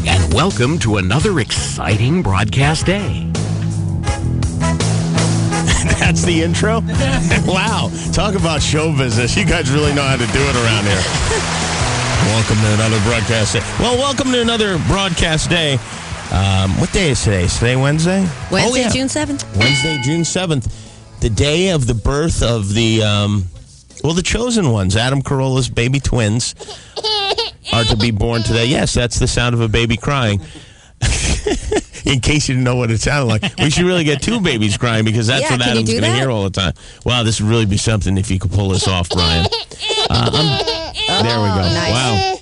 and welcome to another exciting broadcast day. That's the intro? Wow. Talk about show business. You guys really know how to do it around here. Welcome to another broadcast day. Well, welcome to another broadcast day. What day is today? Is today Wednesday? Wednesday, June 7th. Wednesday, June 7th. The day of the birth of the chosen ones. Adam Carolla's baby twins are to be born today. Yes, that's the sound of a baby crying. In case you didn't know what it sounded like. We should really get two babies crying because that's what Adam's going to hear all the time. Wow, this would really be something if you could pull this off, Brian. There we go. Nice. Wow.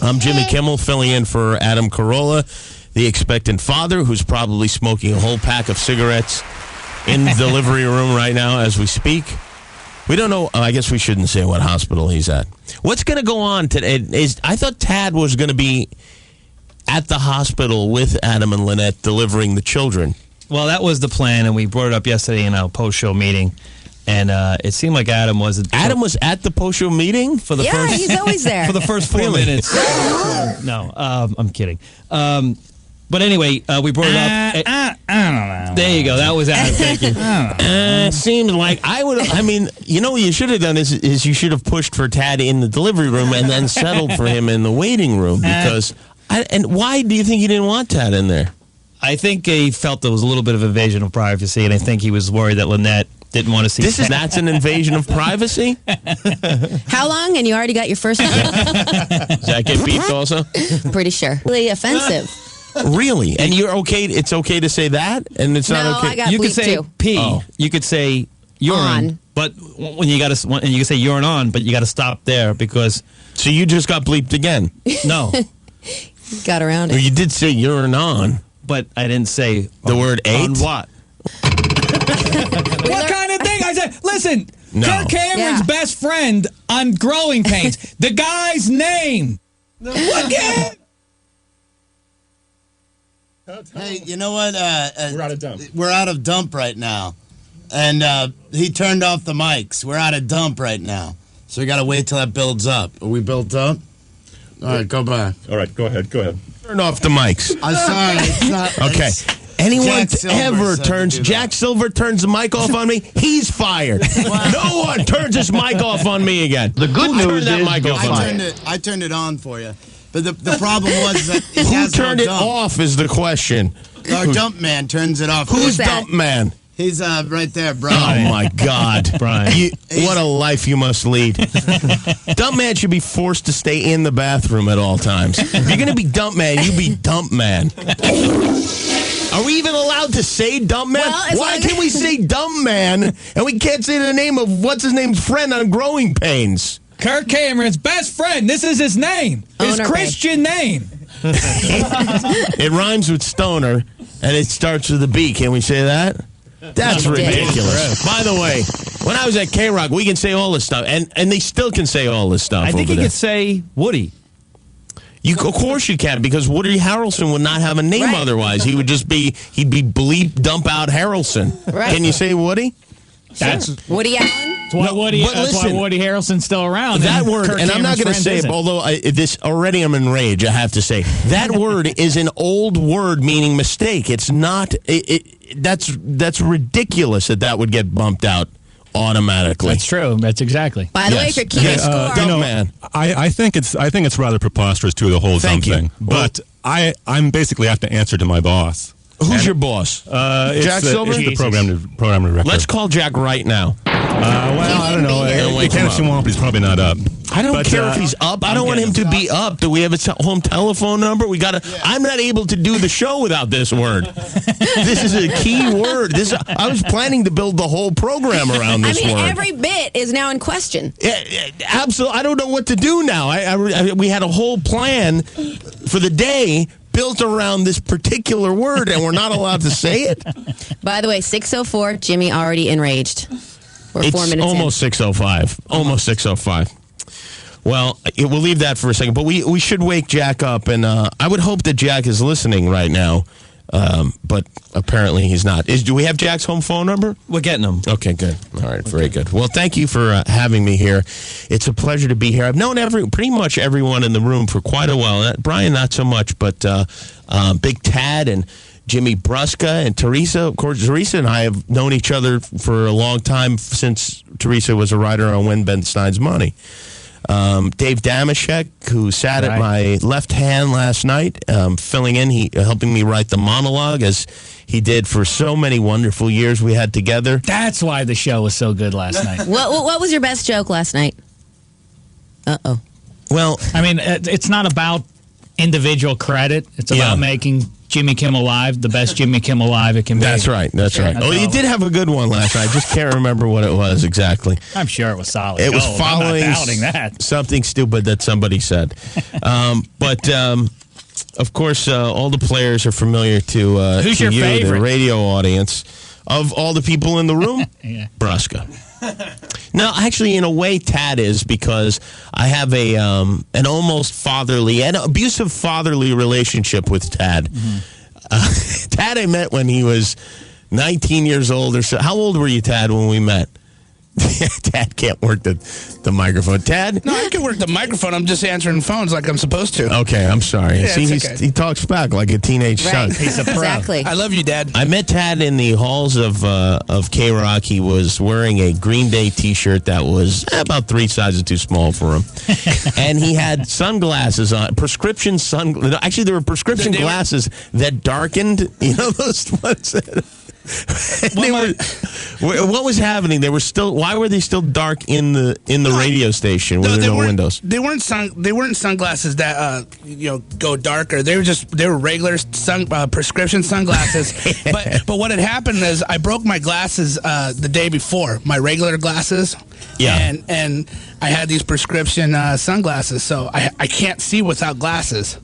I'm Jimmy Kimmel filling in for Adam Carolla, the expectant father who's probably smoking a whole pack of cigarettes in the delivery room right now as we speak. We don't know. I guess we shouldn't say what hospital he's at. What's going to go on today? I thought Tad was going to be at the hospital with Adam and Lynette delivering the children. Well, that was the plan, and we brought it up yesterday in our post-show meeting. And it seemed like Adam was... Adam was at the post-show meeting? For the first, he's always there. For the first 4 minutes. No, I'm kidding. But anyway, we brought it up. I don't know. There you go. That was Adam. Thank you. Seemed like you know what you should have done is you should have pushed for Tad in the delivery room and then settled for him in the waiting room because... And why do you think he didn't want Tad in there? I think he felt there was a little bit of invasion of privacy, and I think he was worried that Lynette didn't want to see... That's an invasion of privacy? How long? And you already got your first one? Does that get beeped also? Pretty sure. Really offensive. Really? And you're okay? It's okay to say that? And it's not okay? I got you could say too. pee. Oh. You could say urine. On. But when you got to... And you can say urine on, but you got to stop there because... So you just got bleeped again? No. Got around Well, it. you did say urine on. But I didn't say... The word eight? On what? What kind of thing? I said, listen, No. Kirk Cameron's best friend on Growing Pains. The guy's name. What? Hey, you know what? We're out of dump. We're out of dump right now. And he turned off the mics. We're out of dump right now. So we got to wait till that builds up. Are we built up? All right, go back. All right, go ahead. Turn off the mics. I'm sorry. It's not. Okay. Anyone Jack Silver ever said to turns... do that. Jack Silver turns the mic off on me, he's fired. No one turns his mic off on me again. The good news that mic off on me. I turned it on for you. But the problem was that it Who has turned no it dump. off is the question. Our dump man turns it off. Who's that? Dump Man? He's right there, bro. Oh, my God. Brian. What a life you must lead. Dump Man should be forced to stay in the bathroom at all times. If you're going to be Dump Man, you be Dump Man. Are we even allowed to say Dump Man? Well, Why can we say Dump Man and we can't say the name of what's-his-name's friend on Growing Pains? Kirk Cameron's best friend. This is his name. His Owner Christian name. It rhymes with stoner, and it starts with a B. Can we say that? That's ridiculous. By the way, when I was at K-Rock, we can say all this stuff, and they still can say all this stuff. I think over he there. could say Woody. Of course you can, because Woody Harrelson would not have a name Right. otherwise. He'd be bleep dump out Harrelson. Right. Can you say Woody? That's Woody Allen? why Woody. but That's listen, why Woody Harrelson's still around. That word, Kirk and I'm not Cameron's going to friend say it, isn't. although this already I'm enraged, I have to say. That word is an old word meaning mistake. It's not, that's ridiculous that would get bumped out automatically. That's true. That's exactly. By the way, if you're keeping score. Dump Man. I think it's rather preposterous too, the whole Thank dump you. thing. But I'm basically have to answer to my boss. Who's your boss? Jack Silver? It's the program director. Let's call Jack right now. Well, I don't know. Wake You can him if you up. want, but he's probably not up. I don't But, care if he's up. I don't want him to be up. Do we have a home telephone number? I'm not able to do the show without this word. This is a key word. I was planning to build the whole program around this word. Every bit is now in question. Absolutely. I don't know what to do now. We had a whole plan for the day built around this particular word, and we're not allowed to say it. By the way, 6:04, Jimmy already enraged. We're 4 minutes almost 6:05. Almost 6:05. Well, we'll leave that for a second, but we should wake Jack up, and I would hope that Jack is listening right now. But apparently he's not. Do we have Jack's home phone number? We're getting him. Okay, good. All right, very good. Well, thank you for having me here. It's a pleasure to be here. I've known pretty much everyone in the room for quite a while. Brian, not so much, but Big Tad and Jimmy Brusca and Teresa. Of course, Teresa and I have known each other for a long time since Teresa was a writer on When Ben Stein's Money. Dave Damashek, who sat at my left hand last night, filling in, helping me write the monologue, as he did for so many wonderful years we had together. That's why the show was so good last night. What was your best joke last night? Uh-oh. Well, I mean, it's not about individual credit. It's about making Jimmy Kimmel Live the best Jimmy Kimmel Live it can be. That's right. That's right. Oh, you did have a good one last night. I just can't remember what it was exactly. I'm sure it was solid. It was gold. following I'm not doubting that. Something stupid that somebody said. Of course, all the players are familiar to Who's to your you, favorite? the radio audience. Of all the people in the room, Yeah. Brusca. No, actually, in a way, Tad is, because I have an almost fatherly, an abusive fatherly relationship with Tad. Mm-hmm. Tad I met when he was 19 years old or so. How old were you, Tad, when we met? Tad can't work the microphone. Tad? No, I can work the microphone. I'm just answering phones like I'm supposed to. Okay, I'm sorry. Yeah, See, it's okay. he talks back like a teenage son. He's a pro. Exactly. I love you, Dad. I met Tad in the halls of K-Rock. He was wearing a Green Day T-shirt that was about 3 sizes too small for him. And he had sunglasses on, prescription sunglasses. Actually, there were prescription glasses that darkened. You know those ones that... what was happening? They were still. Why were they still dark in the radio station where there were no windows? They weren't sunglasses that go darker. They were regular prescription sunglasses. but what had happened is I broke my glasses the day before, my regular glasses. Yeah. And I had these prescription sunglasses, so I can't see without glasses.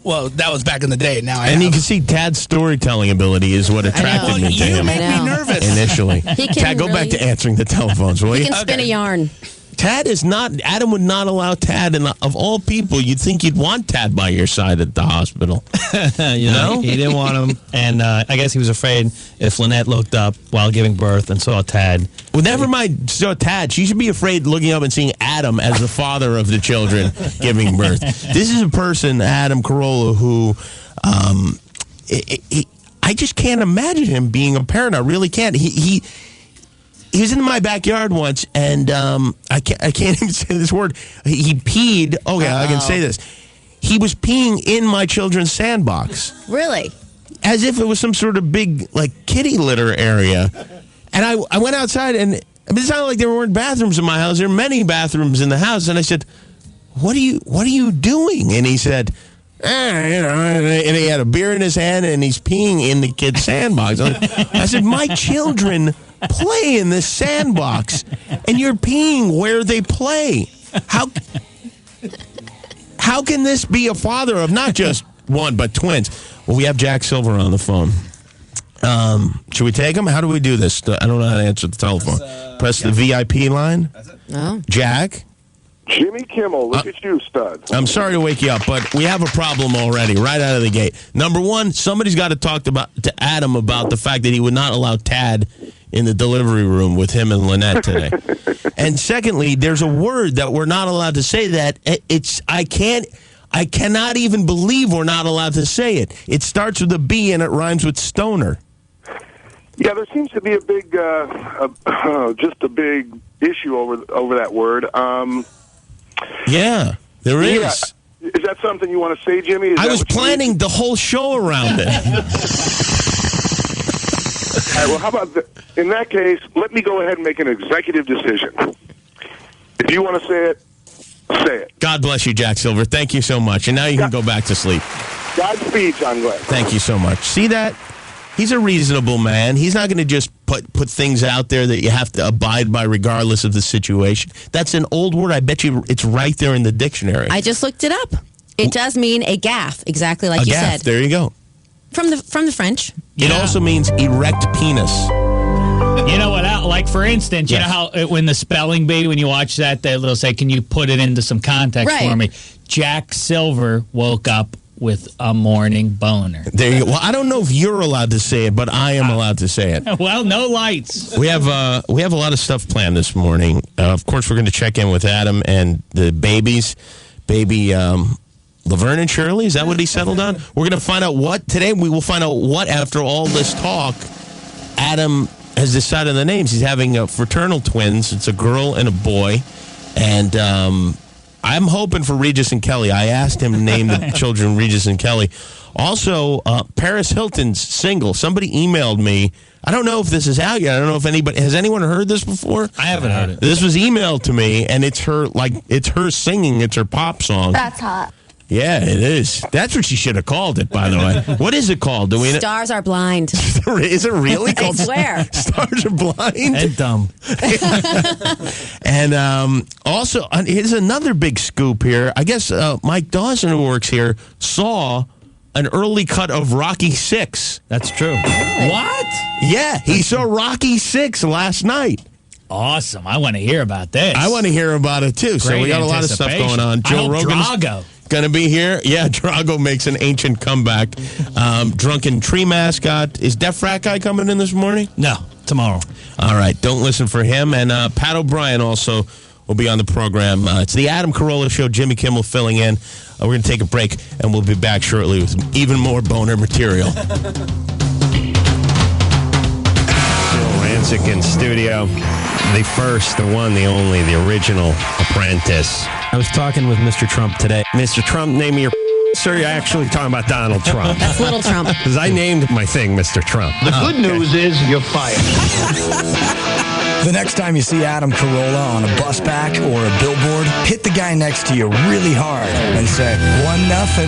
Well, that was back in the day. Now you can see Tad's storytelling ability is what attracted me to you him make me nervous initially. He can Tad, go back to answering the telephones, will He you? can spin a yarn. Tad is not. Adam would not allow Tad, and of all people, you'd think you'd want Tad by your side at the hospital. You know, he didn't want him, and I guess he was afraid if Lynette looked up while giving birth and saw Tad. Well, never mind. So Tad, she should be afraid looking up and seeing Adam as the father of the children giving birth. This is a person, Adam Carolla, who I just can't imagine him being a parent. I really can't. He was in my backyard once, and I can't even say this word. He peed. Okay, I can say this. He was peeing in my children's sandbox. Really? As if it was some sort of big, kitty litter area. And I went outside, and it's not like there weren't bathrooms in my house. There are many bathrooms in the house. And I said, what are you doing? And he said, and he had a beer in his hand, and he's peeing in the kid's sandbox. I said, my children play in this sandbox, and you're peeing where they play. How can this be a father of not just one, but twins? Well, we have Jack Silver on the phone. Should we take him? How do we do this? I don't know how to answer the telephone. Press the VIP line. Oh. Jack? Jimmy Kimmel, look at you, stud. I'm sorry to wake you up, but we have a problem already, right out of the gate. Number one, somebody's got to talk to Adam about the fact that he would not allow Tad in the delivery room with him and Lynette today. And secondly, there's a word that we're not allowed to say that I cannot even believe we're not allowed to say it. It starts with a B and it rhymes with stoner. Yeah, there seems to be a big, just a big issue over that word. Yeah, there is. Yeah. Is that something you want to say, Jimmy? I was planning the whole show around it. All right, well, how about in that case, let me go ahead and make an executive decision. If you want to say it, say it. God bless you, Jack Silver. Thank you so much. And now you can go back to sleep. Godspeed, John Glenn. Thank you so much. See that? He's a reasonable man. He's not going to just put things out there that you have to abide by regardless of the situation. That's an old word. I bet you it's right there in the dictionary. I just looked it up. It does mean a gaffe, exactly like you said. There you go. From the French. It also means erect penis. You know what? Like, for instance, you know how when the spelling bee, when you watch that, they'll say, can you put it into some context for me? Jack Silver woke up with a morning boner. There you go. Well, I don't know if you're allowed to say it, but I am allowed to say it. Well, no lights. We have a lot of stuff planned this morning. Of course, we're going to check in with Adam and the babies. Baby Laverne and Shirley, is that what he settled on? We're going to find out what today. We will find out what, after all this talk, Adam has decided on the names. He's having fraternal twins. It's a girl and a boy. And I'm hoping for Regis and Kelly. I asked him to name the children Regis and Kelly. Also, Paris Hilton's single. Somebody emailed me. I don't know if this is out yet. I don't know if anybody has anyone heard this before. I haven't heard it. This was emailed to me, and it's her singing. It's her pop song. That's hot. Yeah, it is. That's what she should have called it, by the way. What is it called? Do we know? Stars Are Blind. Is it really called? I swear. Stars Are Blind? And dumb. And also, here's another big scoop here. I guess Mike Dawson, who works here, saw an early cut of Rocky 6. That's true. What? Yeah, he saw Rocky 6 last night. Awesome. I want to hear about this. I want to hear about it, too. So we got a lot of stuff going on. Joe Rogan's going to be here. Yeah, Drago makes an ancient comeback. Drunken Tree mascot. Is Def Frat Guy coming in this morning? No, tomorrow. All right, don't listen for him. And Pat O'Brien also will be on the program. It's the Adam Carolla Show. Jimmy Kimmel filling in. We're going to take a break, and we'll be back shortly with even more boner material. Rancic in studio. The first, the one, the only, the original apprentice. I was talking with Mr. Trump today. Mr. Trump, name me your... Sir, you're actually talking about Donald Trump. That's little Trump. Because I named my thing Mr. Trump. The good news is you're fired. The next time you see Adam Carolla on a bus back or a billboard, hit the guy next to you really hard and say, 1-0.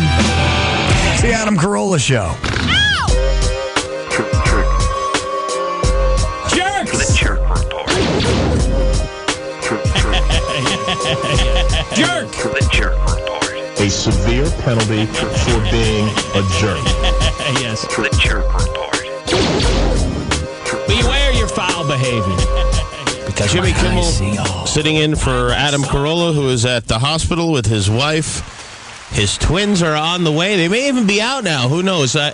It's the Adam Carolla Show. Jerks! The Jerk Report. Jerk! The Jerk Report. A severe penalty for being a jerk. Yes. The Jerk Report. Beware your foul behavior. Because Jimmy Kimmel sitting in for Adam Carolla, who is at the hospital with his wife. His twins are on the way. They may even be out now. Who knows? I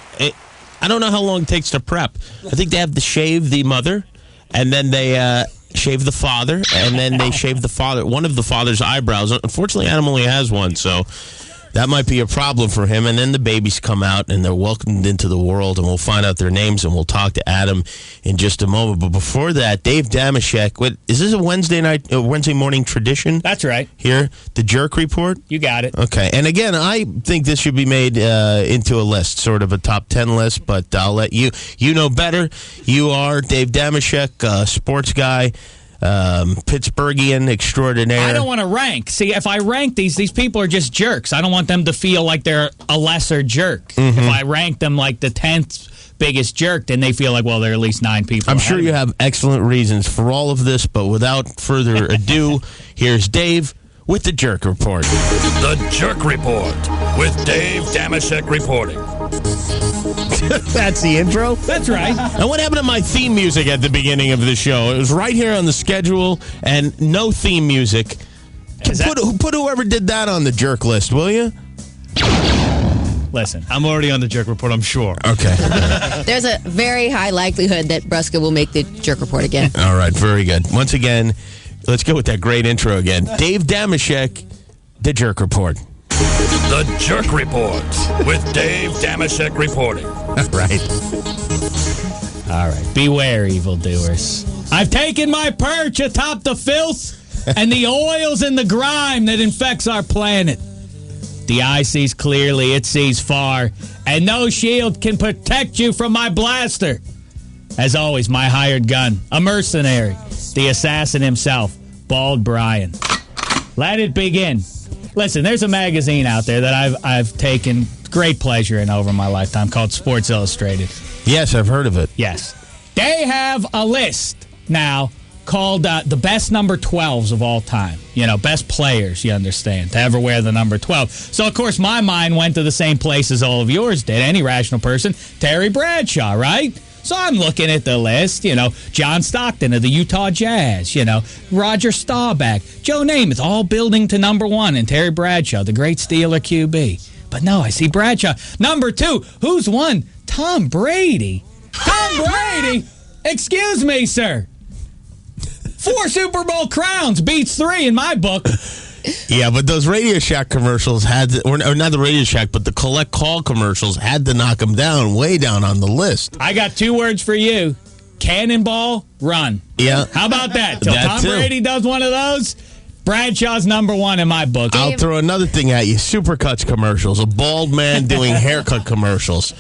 don't know how long it takes to prep. I think they have to shave the mother, and then they shave the father, and then they shave one of the father's eyebrows. Unfortunately, Adam only has one, so that might be a problem for him. And then the babies come out, and they're welcomed into the world, and we'll find out their names, and we'll talk to Adam in just a moment. But before that, Dave Damashek, is this a Wednesday morning tradition? That's right. Here, the Jerk Report? You got it. Okay. And again, I think this should be made into a list, sort of a top 10 list, but I'll let you. You know better. You are Dave Damashek, sports guy. Pittsburghian extraordinaire. I don't want to rank. See, if I rank these people are just jerks. I don't want them to feel like they're a lesser jerk. Mm-hmm. If I rank them like the 10th biggest jerk, then they feel like, well, there are at least 9 people. I'm sure you have excellent reasons for all of this, but without further ado, here's Dave with the Jerk Report. The Jerk Report with Dave Damashek reporting. That's the intro? That's right. And what happened to my theme music at the beginning of the show? It was right here on the schedule and no theme music. Put whoever did that on the jerk list, will you? Listen, I'm already on the Jerk Report, I'm sure. Okay. There's a very high likelihood that Brusca will make the Jerk Report again. All right, very good. Once again, let's go with that great intro again. Dave Damashek, the Jerk Report. The Jerk Report with Dave Damashek reporting. All right. Beware, evildoers. I've taken my perch atop the filth and the oils and the grime that infects our planet. The eye sees clearly, it sees far, and no shield can protect you from my blaster. As always, my hired gun, a mercenary, the assassin himself, Bald Brian. Let it begin. Listen, there's a magazine out there that I've taken great pleasure in over my lifetime called Sports Illustrated. Yes, I've heard of it. Yes. They have a list now called the best number 12s of all time. You know, best players, you understand, to ever wear the number 12. So, of course, my mind went to the same place as all of yours did. Any rational person, Terry Bradshaw, right? So I'm looking at the list, you know, John Stockton of the Utah Jazz, you know, Roger Staubach, Joe Namath, all building to number 1, and Terry Bradshaw, the great Steeler QB. But no, I see Bradshaw. Number 2, who's won? Tom Brady. Tom Brady? Excuse me, sir. 4 Super Bowl crowns beats 3 in my book. Yeah, but those Radio Shack commercials had to, or not the Radio Shack, but the collect call commercials had to knock them down, way down on the list. I got 2 words for you. Cannonball, run. Yeah. How about that? Till That Tom too. Brady does one of those, Bradshaw's number 1 in my book. I'll throw another thing at you. Supercuts commercials. A bald man doing haircut commercials.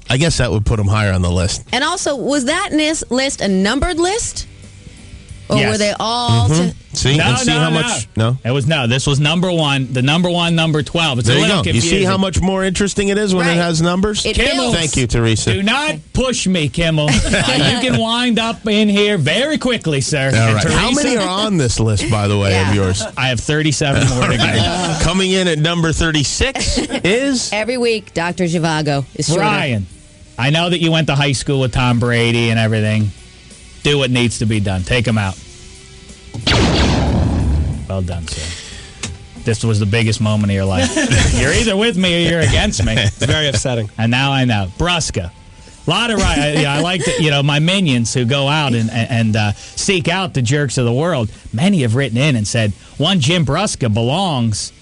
I guess that would put him higher on the list. And also, was that list a numbered list? Or Yes. were they all... See, No, and see no, how no. much. No, It was this was number 1. The number 1, number 12. It's there a you little go. You confusing. see how much more interesting it is when Right. it has numbers. It Kimmel. builds. Thank you, Teresa. Do not push me, Kimmel. You can wind up in here very quickly, sir. All And right. How Teresa, many are on this list, by the way, Yeah. of yours? I have 37 more to go. Coming in at number 36 is Every week, Dr. Zhivago is shorter. Brian, I know that you went to high school with Tom Brady and everything. Do what needs to be done. Take him out. Well done, sir. This was the biggest moment of your life. You're either with me or you're against me. It's very upsetting. And now I know. Brusca. A lot of I like my minions who go out and seek out the jerks of the world. Many have written in and said one Jim Brusca belongs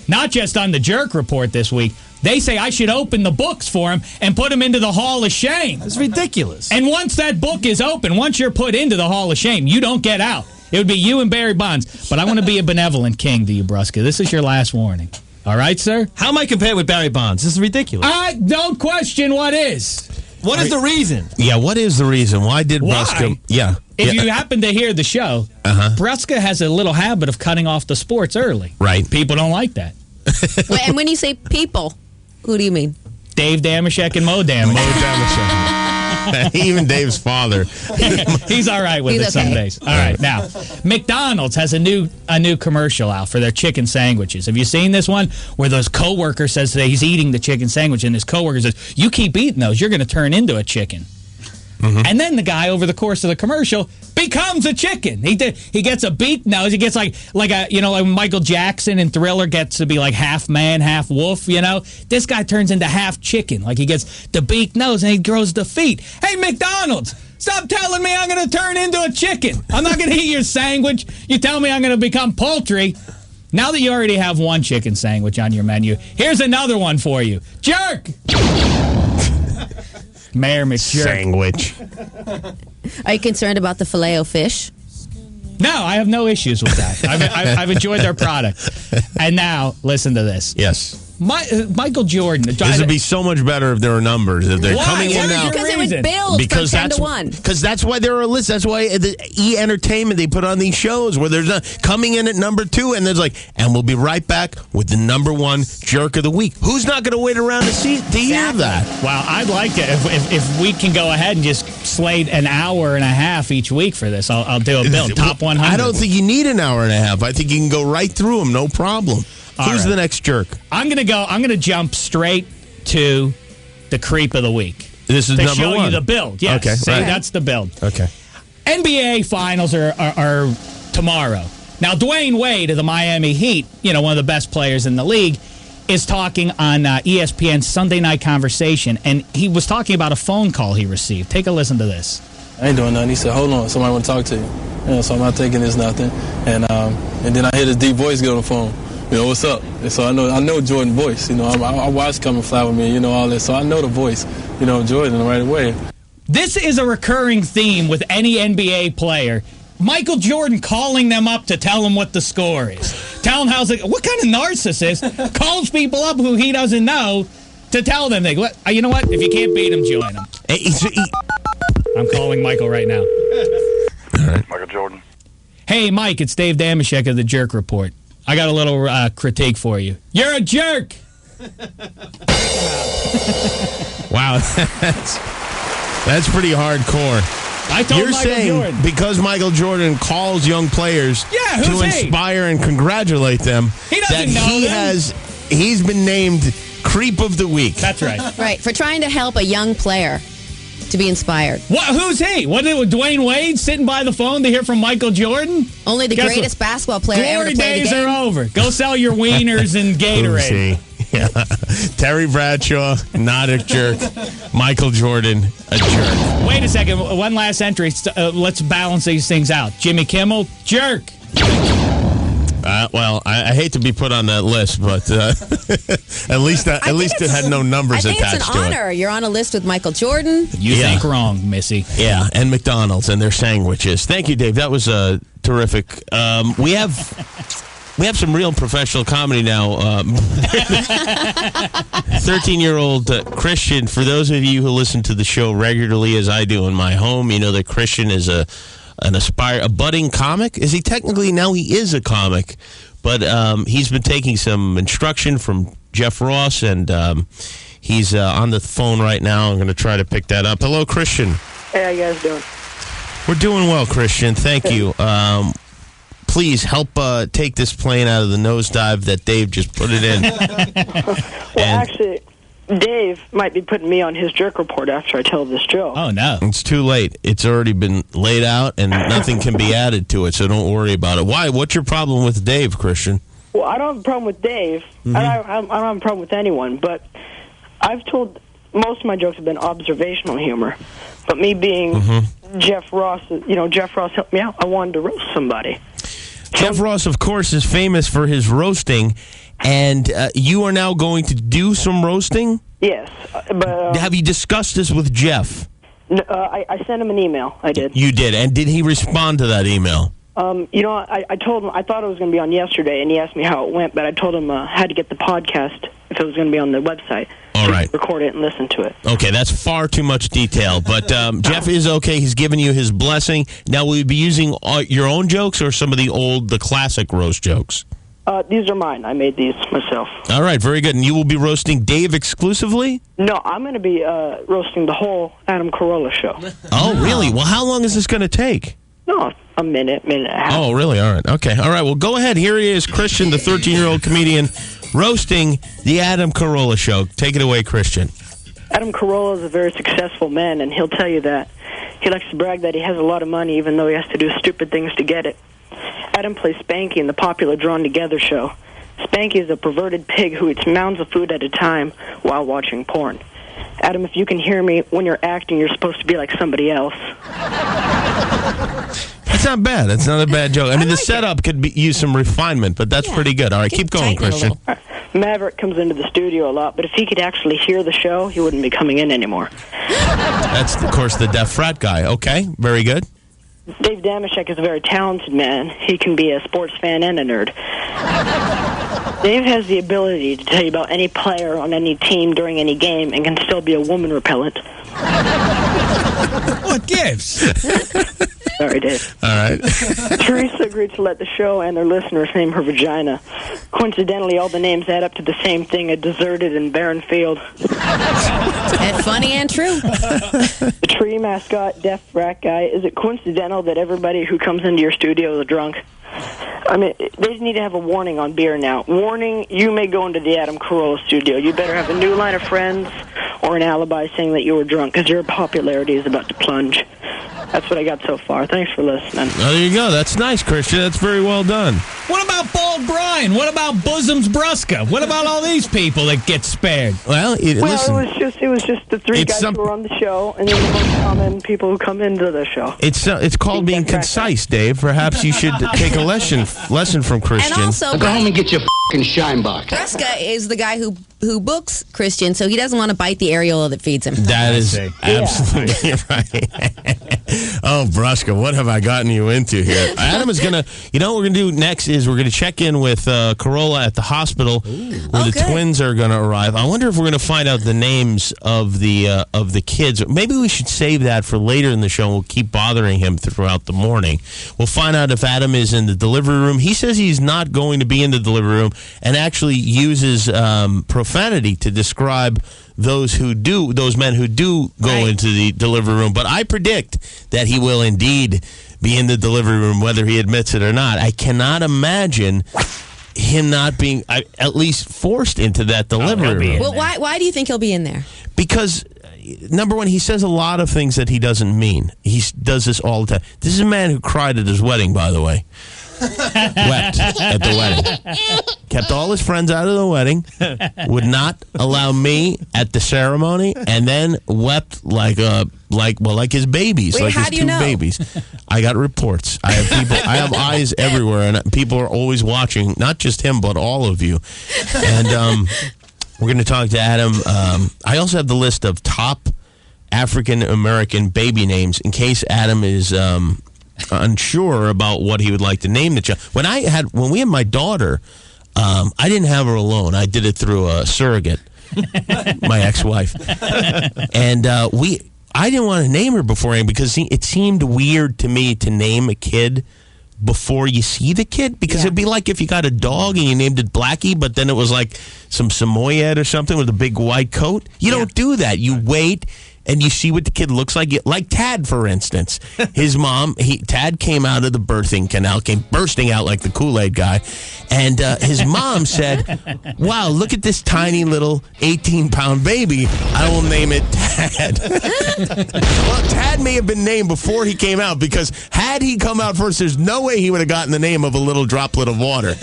not just on the Jerk Report this week. They say I should open the books for him and put him into the Hall of Shame. It's ridiculous. And once that book is open, once you're put into the Hall of Shame, you don't get out. It would be you and Barry Bonds. But I want to be a benevolent king to you, Brusca. This is your last warning. All right, sir? How am I compared with Barry Bonds? This is ridiculous. I don't question what is. What is the reason? Yeah, what is the reason? Why did Why? Brusca? Yeah. If yeah. you happen to hear the show, Brusca has a little habit of cutting off the sports early. Right. People don't like that. And when you say people, who do you mean? Dave Damashek and Mo Damashek. Even Dave's father. He's all right with He's it some okay. days. All right, now McDonald's has a new commercial out for their chicken sandwiches. Have you seen this one where those coworker says that he's eating the chicken sandwich and his coworker says, "You keep eating those, you're going to turn into a chicken." And then the guy over the course of the commercial becomes a chicken. He gets a beak nose. He gets like Michael Jackson in Thriller gets to be like half man, half wolf. This guy turns into half chicken. Like he gets the beak nose and he grows the feet. Hey, McDonald's, stop telling me I'm going to turn into a chicken. I'm not going to eat your sandwich. You tell me I'm going to become poultry. Now that you already have one chicken sandwich on your menu, here's another one for you. Jerk. Mayor McJerk. Sandwich. Are you concerned about the Filet-O-Fish? No, I have no issues with that. I've enjoyed their product. And now, listen to this. Yes. Michael Jordan. This would be so much better if there were numbers. If they're Why? coming in What is now. your Because it would reason? build Because from 10 that's to 1. Because that's why there are a list. That's why the E Entertainment they put on these shows where there's coming in at number 2 and there's and we'll be right back with the number 1 jerk of the week. Who's not going to wait around to hear that? Wow, I'd like it if we can go ahead and just slate an hour and a half each week for this. I'll do a bill. Top 100. I don't think you need an hour and a half. I think you can go right through them, no problem. Who's right. the next jerk? I'm gonna jump straight to the creep of the week. This is to number show 1. you the build. Yes. Okay, See, right. that's the build. Okay. NBA finals are tomorrow. Now, Dwayne Wade of the Miami Heat, one of the best players in the league, is talking on ESPN's Sunday Night Conversation, and he was talking about a phone call he received. Take a listen to this. I ain't doing nothing. He said, "Hold on, somebody want to talk to you." So I'm not taking this nothing. And then I hear this deep voice get on the phone. What's up? And so I know Jordan's voice. I watched Come and Fly With Me, all this. So I know the voice, of Jordan right away. This is a recurring theme with any NBA player. Michael Jordan calling them up to tell them what the score is. Tell them what kind of narcissist calls people up who he doesn't know to tell them, you know what? If you can't beat him, join him. I'm calling Michael right now. All right. Michael Jordan. Hey, Mike, it's Dave Damashek of the Jerk Report. I got a little critique for you. You're a jerk! Wow, that's pretty hardcore. I told You're Michael saying Jordan. Because Michael Jordan calls young players Yeah, to who's he? inspire and congratulate them, He doesn't know them. he's been named Creep of the Week. That's right. Right, for trying to help a young player to be inspired. Who's he? What did Dwayne Wade sitting by the phone to hear from Michael Jordan? Only the Guess greatest basketball player ever Glory to play the days game. are over. Go sell your wieners and Gatorade. Yeah. Terry Bradshaw, not a jerk. Michael Jordan, a jerk. Wait a second. One last entry. Let's balance these things out. Jimmy Kimmel, jerk. Well, I hate to be put on that list, but at least it had no numbers attached to it. I think it's an honor. You're on a list with Michael Jordan. You think wrong, Missy. Yeah, and McDonald's and their sandwiches. Thank you, Dave. That was terrific. We have some real professional comedy now. 13-year-old Christian. For those of you who listen to the show regularly, as I do in my home, you know that Christian is a budding comic. Is he technically now? He is a comic, but he's been taking some instruction from Jeff Ross, and he's on the phone right now. I'm going to try to pick that up. Hello, Christian. Hey, how you guys doing? We're doing well, Christian. Thank you. Please help take this plane out of the nosedive that Dave just put it in. Actually, Dave might be putting me on his jerk report after I tell this joke. Oh, no. It's too late. It's already been laid out, and nothing can be added to it, so don't worry about it. Why? What's your problem with Dave, Christian? Well, I don't have a problem with Dave. Mm-hmm. I don't have a problem with anyone, but I've told most of my jokes have been observational humor. But me being Jeff Ross, Jeff Ross helped me out. I wanted to roast somebody. Jeff Ross, of course, is famous for his roasting, and you are now going to do some roasting? Yes. But have you discussed this with Jeff? I sent him an email. I did. You did, and did he respond to that email? I told him I thought it was going to be on yesterday, and he asked me how it went, but I told him I had to get the podcast if it was going to be on the website. All right. Record it and listen to it. Okay, that's far too much detail, but Jeff is okay. He's given you his blessing. Now, will you be using your own jokes or some of the classic roast jokes? These are mine. I made these myself. All right, very good. And you will be roasting Dave exclusively? No, I'm going to be roasting the whole Adam Carolla show. Oh, really? Well, how long is this going to take? No, a minute and a half. Oh, really? All right. Okay. All right. Well, go ahead. Here he is, Christian, the 13-year-old comedian, roasting the Adam Carolla show. Take it away, Christian. Adam Carolla is a very successful man, and he'll tell you that. He likes to brag that he has a lot of money, even though he has to do stupid things to get it. Adam plays Spanky in the popular Drawn Together show. Spanky is a perverted pig who eats mounds of food at a time while watching porn. Adam, if you can hear me, when you're acting, you're supposed to be like somebody else. That's not bad. That's not a bad joke. I mean, the setup could use some refinement, but that's pretty good. All right, keep going, Christian. Maverick comes into the studio a lot, but if he could actually hear the show, he wouldn't be coming in anymore. That's, of course, the deaf frat guy. Okay, very good. Dave Damashek is a very talented man. He can be a sports fan and a nerd. Dave has the ability to tell you about any player on any team during any game and can still be a woman repellent. What gives? Sorry, Dave. All right. Teresa agreed to let the show and their listeners name her vagina. Coincidentally, all the names add up to the same thing, a deserted and barren field. And funny and true. The tree mascot, deaf frat guy. Is it coincidental that everybody who comes into your studio is drunk? I mean, they just need to have a warning on beer now. Warning, you may go into the Adam Carolla studio. You better have a new line of friends or an alibi saying that you were drunk, because your popularity is about to plunge. That's what I got so far. Thanks for listening. Oh, there you go. That's nice, Christian. That's very well done. What about Bald Brian? What about Bosoms Brusca? What about all these people that get spared? Well, listen. It was just the three guys who were on the show, and then the most common people who come into the show. It's called being concise, Dave. Perhaps you should take a lesson from Christian. And also, go home and get your f***ing shine box. Brusca is the guy who books Christian, so he doesn't want to bite the areola that feeds him. That is absolutely right. Oh, Brusca, what have I gotten you into here? Adam is going to, what we're going to do next is we're going to check in with Carolla at the hospital where the twins are going to arrive. I wonder if we're going to find out the names of the kids. Maybe we should save that for later in the show. We'll keep bothering him throughout the morning. We'll find out if Adam is in the delivery room. He says he's not going to be in the delivery room and actually uses profanity to describe those men who do go into the delivery room. But I predict that he will indeed be in the delivery room, whether he admits it or not. I cannot imagine him not being at least forced into that delivery room. Well, why do you think he'll be in there? Because, number one, he says a lot of things that he doesn't mean. He does this all the time. This is a man who cried at his wedding, by the way. Wept at the wedding. Kept all his friends out of the wedding. Would not allow me at the ceremony, and then wept like his babies, Wait, like how his do you two know? babies. I got reports. I have people. I have eyes everywhere, and people are always watching. Not just him, but all of you. And we're going to talk to Adam. I also have the list of top African American baby names in case Adam is unsure about what he would like to name the child. When we had my daughter, I didn't have her alone. I did it through a surrogate, my ex-wife, and I didn't want to name her beforehand because it seemed weird to me to name a kid before you see the kid, because it'd be like if you got a dog and you named it Blackie, but then it was like some Samoyed or something with a big white coat. You don't do that. You wait and you see what the kid looks like. Like Tad, for instance. His mom, Tad came out of the birthing canal, came bursting out like the Kool-Aid guy, and his mom said, wow, look at this tiny little 18-pound baby. I will name it Tad. Well, Tad may have been named before he came out, because had he come out first, there's no way he would have gotten the name of a little droplet of water.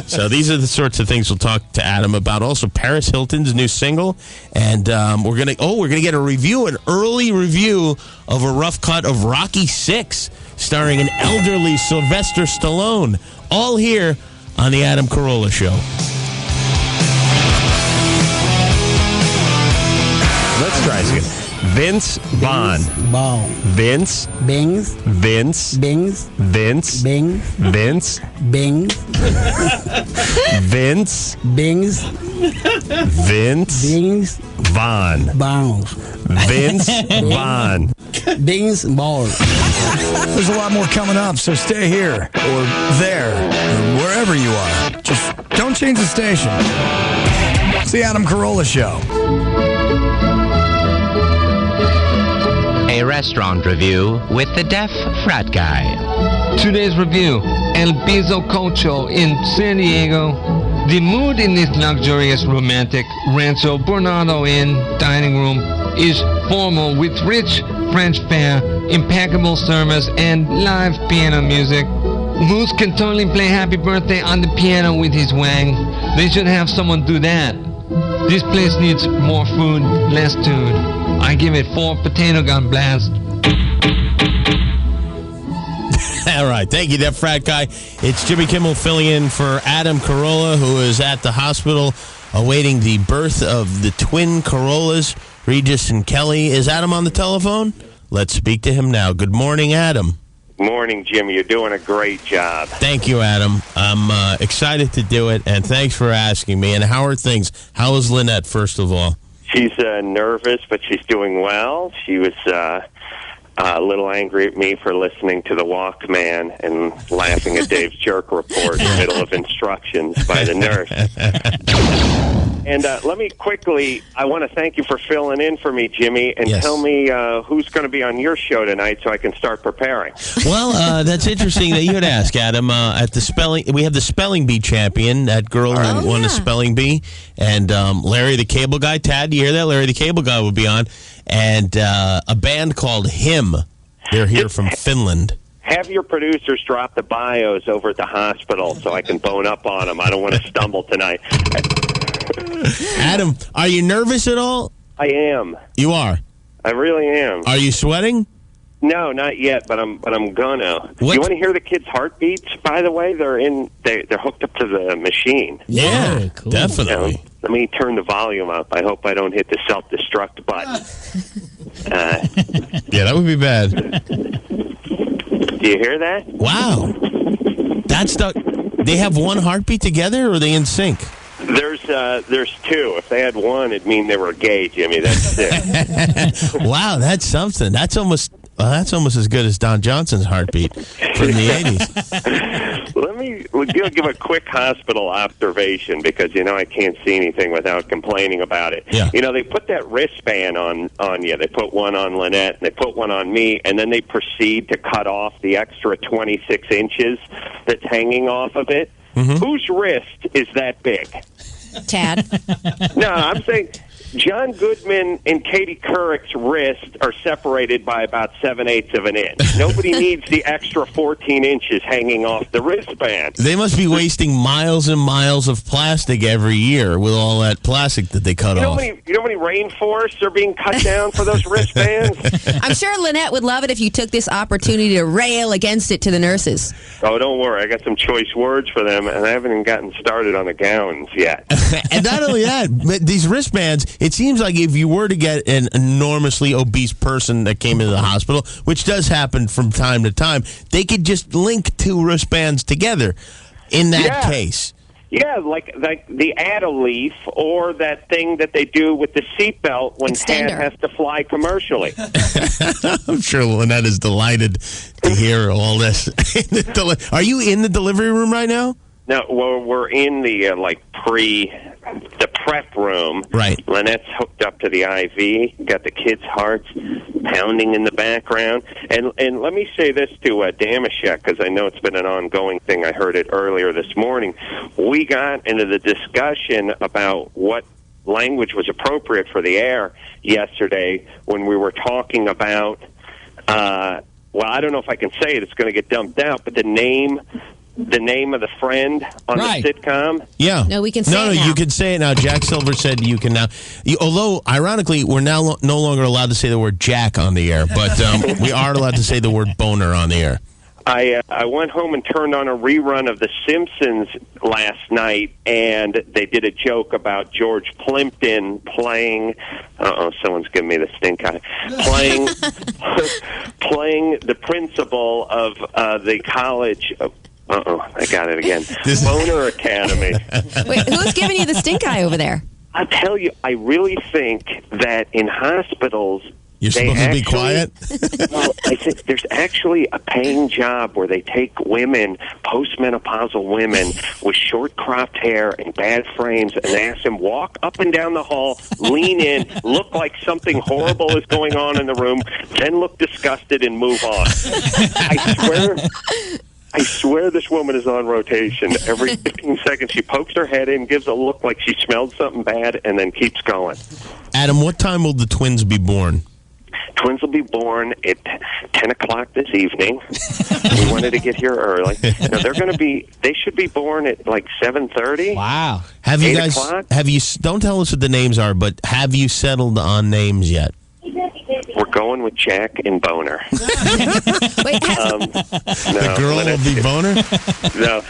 So these are the sorts of things we'll talk to Adam about. Also, Paris Hilton's new single, and we're gonna get an early review of a rough cut of Rocky VI, starring an elderly Sylvester Stallone. All here on the Adam Carolla Show. Let's try this again. Vince Vaughn. Vince. Bings. Vince. Bings. Vince. Bings. Vince. Bings. Vince. Bings. Vince. Bings. Vaughn. Bounds. Vince Vaughn. Bings. Balls. There's a lot more coming up, so stay here or there or wherever you are. Just don't change the station. It's the Adam Carolla Show. A restaurant review with the deaf frat guy. Today's review, El Piso Cocho in San Diego. The mood in this luxurious romantic Rancho Bernardo Inn dining room is formal with rich French fare, impeccable service, and live piano music. Moose can totally play Happy Birthday on the piano with his wang. They should have someone do that. This place needs more food, less tune. I give it 4 potato gun blasts. All right. Thank you, that frat guy. It's Jimmy Kimmel filling in for Adam Carolla, who is at the hospital awaiting the birth of the twin Carollas, Regis and Kelly. Is Adam on the telephone? Let's speak to him now. Good morning, Adam. Morning, Jimmy. You're doing a great job. Thank you, Adam. I'm excited to do it, and thanks for asking me. And how are things? How is Lynette, first of all? She's nervous, but she's doing well. She was a little angry at me for listening to the Walkman and laughing at Dave's jerk report in the middle of instructions by the nurse. And let me quickly, I want to thank you for filling in for me, Jimmy, and tell me who's going to be on your show tonight so I can start preparing. Well, that's interesting that you would ask, Adam. At the spelling, we have the spelling bee champion. That girl who won the spelling bee, and Larry the Cable Guy. Tad, do you hear that? Larry the Cable Guy will be on, and a band called Him. They're here from Finland. Have your producers drop the bios over at the hospital so I can bone up on them. I don't want to stumble tonight. Adam, are you nervous at all? I am. You are? I really am. Are you sweating? No, not yet, but I'm gonna. You want to hear the kids' heartbeats? By the way, they're hooked up to the machine. Yeah, cool. Definitely. Let me turn the volume up. I hope I don't hit the self-destruct button. Yeah, that would be bad. Do you hear that? Wow. They have one heartbeat together, or are they in sync? There's 2. If they had one, it'd mean they were gay, Jimmy. That's 6. Wow, that's something. That's almost as good as Don Johnson's heartbeat from the 80s. Let me give a quick hospital observation because, I can't see anything without complaining about it. Yeah. They put that wristband on you. They put one on Lynette, and they put one on me, and then they proceed to cut off the extra 26 inches that's hanging off of it. Mm-hmm. Whose wrist is that big? Tad. No, I'm saying John Goodman and Katie Couric's wrists are separated by about 7/8 of an inch. Nobody needs the extra 14 inches hanging off the wristband. They must be wasting miles and miles of plastic every year with all that plastic that they cut off. You know how many rainforests are being cut down for those wristbands? I'm sure Lynette would love it if you took this opportunity to rail against it to the nurses. Oh, don't worry. I got some choice words for them, and I haven't even gotten started on the gowns yet. And not only that, but these wristbands, it seems like if you were to get an enormously obese person that came into the hospital, which does happen from time to time, they could just link two wristbands together in that case. Yeah, like the Add-A-Leaf or that thing that they do with the seatbelt when Tad has to fly commercially. I'm sure Lynette is delighted to hear all this. Are you in the delivery room right now? No, well, we're in the the prep room. Right. Lynette's hooked up to the IV. Got the kids' hearts pounding in the background. And let me say this to Damashek, because I know it's been an ongoing thing. I heard it earlier this morning. We got into the discussion about what language was appropriate for the air yesterday when we were talking about, well, I don't know if I can say it. It's going to get dumped out, but the name of the friend on the sitcom. Yeah. No, we can say it now. You can say it now. Jack Silver said you can now. Although, ironically, we're now no longer allowed to say the word Jack on the air, but we are allowed to say the word boner on the air. I went home and turned on a rerun of The Simpsons last night, and they did a joke about George Plimpton playing. Someone's giving me the stink eye. Playing the principal of the college. I got it again. Boner Academy. Wait, who's giving you the stink eye over there? I tell you, I really think that in hospitals, you're supposed to be quiet? Well, I think there's actually a paying job where they take women, postmenopausal women, with short cropped hair and bad frames, and ask them walk up and down the hall, lean in, look like something horrible is going on in the room, then look disgusted and move on. I swear this woman is on rotation. Every 15 seconds, she pokes her head in, gives a look like she smelled something bad, and then keeps going. Adam, what time will the twins be born? Twins will be born at 10 o'clock this evening. We wanted to get here early. Now, they should be born at like 7:30. Wow. Have you guys, 8 o'clock? don't tell us what the names are, but have you settled on names yet? We're going with Jack and Boner. The girl will be Boner? No.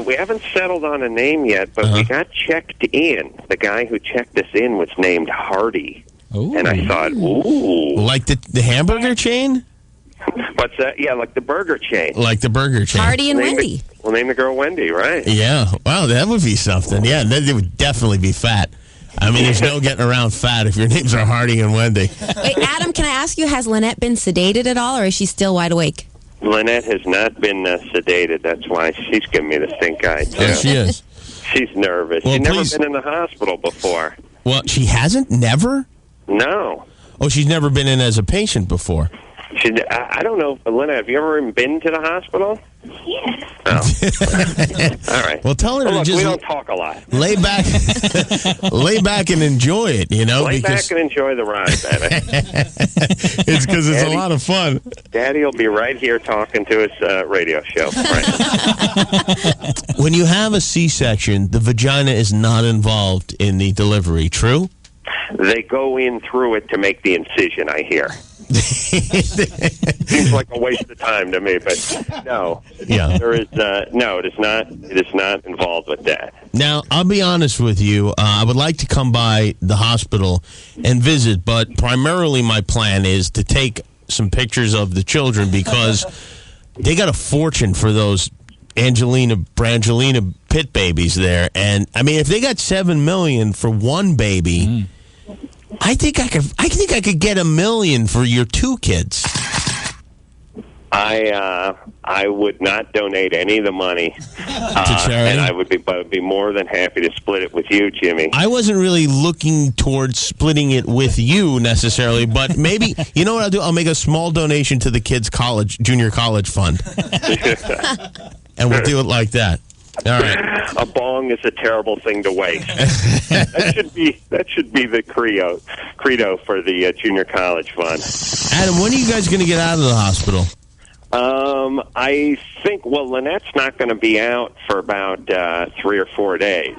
We haven't settled on a name yet, but we got checked in. The guy who checked us in was named Hardy. Ooh. And I thought, ooh. Like the hamburger chain? What's that? Yeah, like the burger chain. Like the burger chain. Hardy and Wendy. We'll name the girl Wendy, right? Yeah. Wow, that would be something. Yeah, they would definitely be fat. I mean, there's no getting around fat if your names are Hardy and Wendy. Wait, Adam, can I ask you, has Lynette been sedated at all, or is she still wide awake? Lynette has not been sedated. That's why she's giving me the stink eye, too. Oh, she is. She's nervous. Well, she's never been in the hospital before. Well, she hasn't? Never? No. Oh, she's never been in as a patient before? I don't know. Lynette, have you ever been to the hospital? Yes. Oh. All right. Well, tell her to look, just we don't talk a lot. Lay back and enjoy it, you know? Lay back and enjoy the ride, baby. It's because it's a lot of fun. Daddy will be right here talking to his radio show. Right. When you have a C-section, the vagina is not involved in the delivery, true? They go in through it to make the incision, I hear. Seems like a waste of time to me, but no. Yeah. There is no, it is not. It is not involved with that. Now, I'll be honest with you. I would like to come by the hospital and visit, but primarily my plan is to take some pictures of the children because they got a fortune for those Brangelina Pitt babies there. And I mean, if they got $7 million for one baby, I think I could get $1 million for your two kids. I would not donate any of the money to charity, and I would be more than happy to split it with you, Jimmy. I wasn't really looking towards splitting it with you necessarily, but maybe you know what I'll do? I'll make a small donation to the kids' junior college fund, and we'll do it like that. All right. A bong is a terrible thing to waste. that should be the credo for the junior college fund. Adam, when are you guys going to get out of the hospital? I think, Lynette's not going to be out for about 3 or 4 days.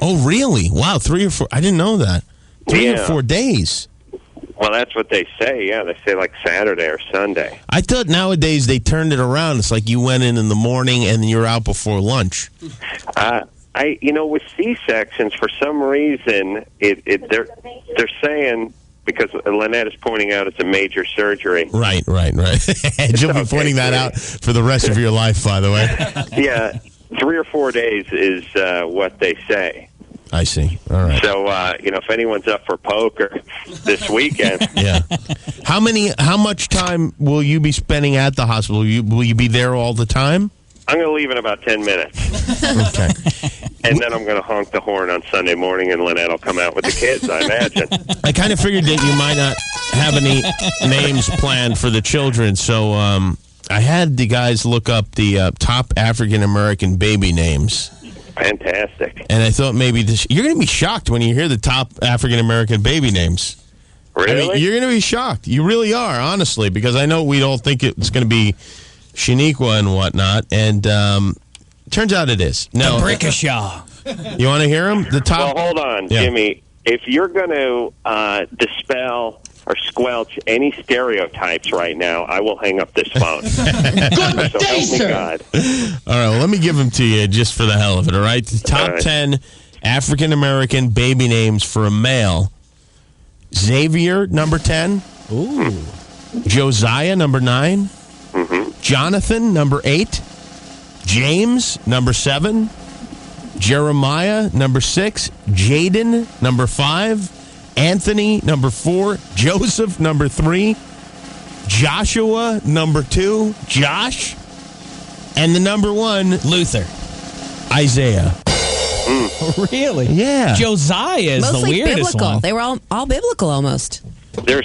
Oh, really? Wow, 3 or 4. I didn't know that. 3 or 4 days. Well, that's what they say. Yeah, they say like Saturday or Sunday. I thought nowadays they turned it around. It's like you went in the morning and you're out before lunch. With C-sections, for some reason, they're saying, because Lynette is pointing out it's a major surgery. Right. And she'll be pointing that out for the rest of your life, by the way. Yeah, 3 or 4 days is what they say. I see. All right. So, if anyone's up for poker this weekend. Yeah. How much time will you be spending at the hospital? Will you be there all the time? I'm going to leave in about 10 minutes. Okay. And then I'm going to honk the horn on Sunday morning, and Lynette will come out with the kids, I imagine. I kind of figured that you might not have any names planned for the children, so I had the guys look up the top African-American baby names. Fantastic. And I thought maybe you're going to be shocked when you hear the top African-American baby names. Really? I mean, you're going to be shocked. You really are, honestly, because I know we all think it's going to be Shaniqua and whatnot, and turns out it is. No, the Brickashaw. You want to hear them? The top. Well, hold on, Jimmy. If you're going to dispel or squelch any stereotypes right now, I will hang up this phone. So help me God. All right, well, let me give them to you just for the hell of it, all right? The top 10 African-American baby names for a male. Xavier, number 10. Ooh. Josiah, number 9. Mm-hmm. Jonathan, number 8. James, number 7. Jeremiah, number 6. Jaden, number 5. Anthony, number 4. Joseph, number 3. Joshua, number 2. Josh. And the number 1, Luther. Isaiah. Really? Yeah. Josiah is Mostly the weirdest biblical. one. They were all biblical almost. They're